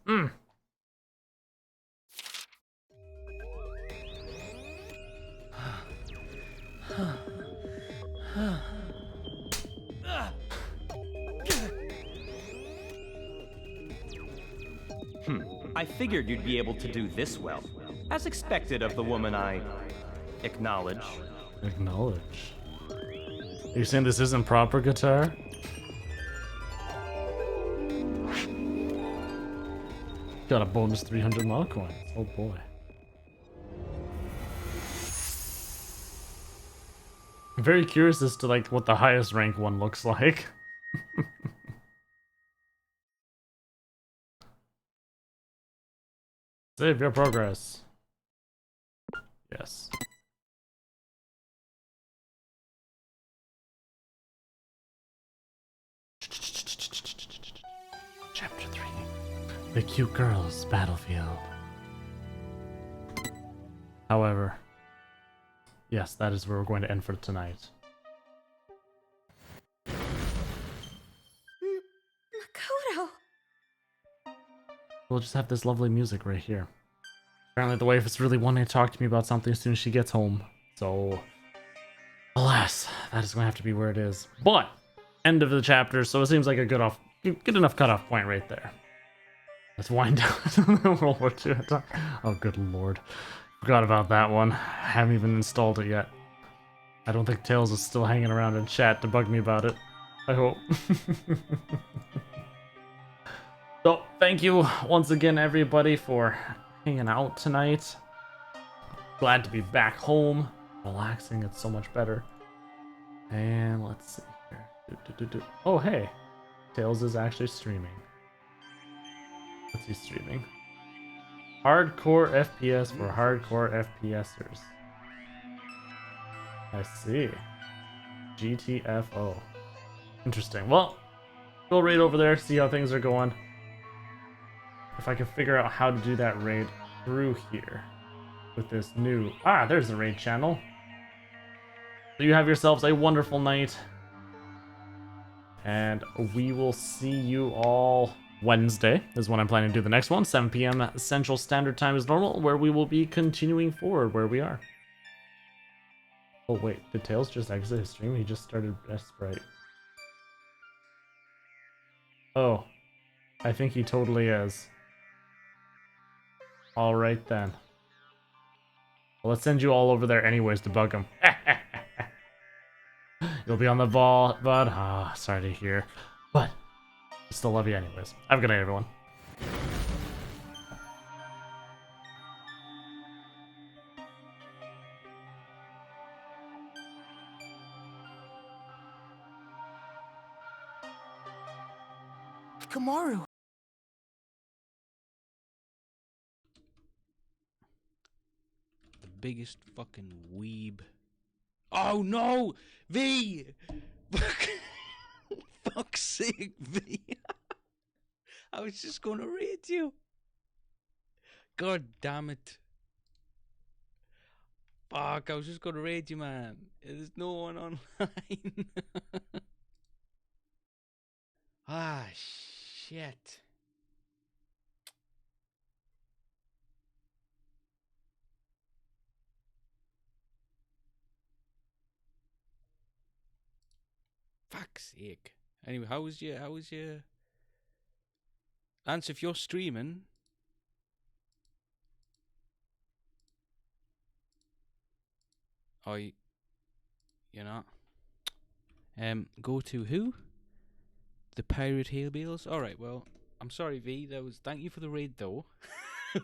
I figured you'd be able to do this well, as expected of the woman I acknowledge. Acknowledge. Are you saying this isn't proper guitar? Got a bonus 300 mile coins. Oh boy. I'm very curious as to like what the highest rank one looks like. Save your progress. Yes. Chapter 3. The Cute Girls Battlefield. However, yes, that is where we're going to end for tonight. Makoto! We'll just have this lovely music right here. Apparently the wife is really wanting to talk to me about something as soon as she gets home. So, alas, that is going to have to be where it is. But, end of the chapter, so it seems like a good enough cutoff point right there. Let's wind down World War II attack. Oh, good lord. Forgot about that one. I haven't even installed it yet. I don't think Tails is still hanging around in chat to bug me about it. I hope. So, thank you once again, everybody, for hanging out tonight. Glad to be back home. Relaxing, it's so much better. And let's see here. Oh, hey. Tails is actually streaming. What's he streaming? Hardcore FPS for hardcore FPSers. I see. GTFO. Interesting. Well, go raid over there, see how things are going. If I can figure out how to do that raid through here with this new... Ah, there's the raid channel. So you have yourselves a wonderful night. And we will see you all Wednesday is when I'm planning to do the next one. 7 p.m. Central Standard Time is normal, where we will be continuing forward where we are. Oh wait, did Tails just exit his stream? He just started Best Sprite. Oh, I think he totally is. All right then. Well, let's send you all over there anyways to bug him. You'll be on the vault, but sorry to hear. But I still love you anyways. Have a good night, everyone. Kamaru! The biggest fucking weeb. Oh no! V! Fuck's sake, V! I was just gonna raid you. God damn it. Fuck, I was just gonna raid you, man. There's no one online. Ah, shit. Fuck's sake. Anyway, how was your Lance, if you're streaming, you're not. Go to who? The Pirate Hillbillies? Alright, well, I'm sorry V, thank you for the raid though.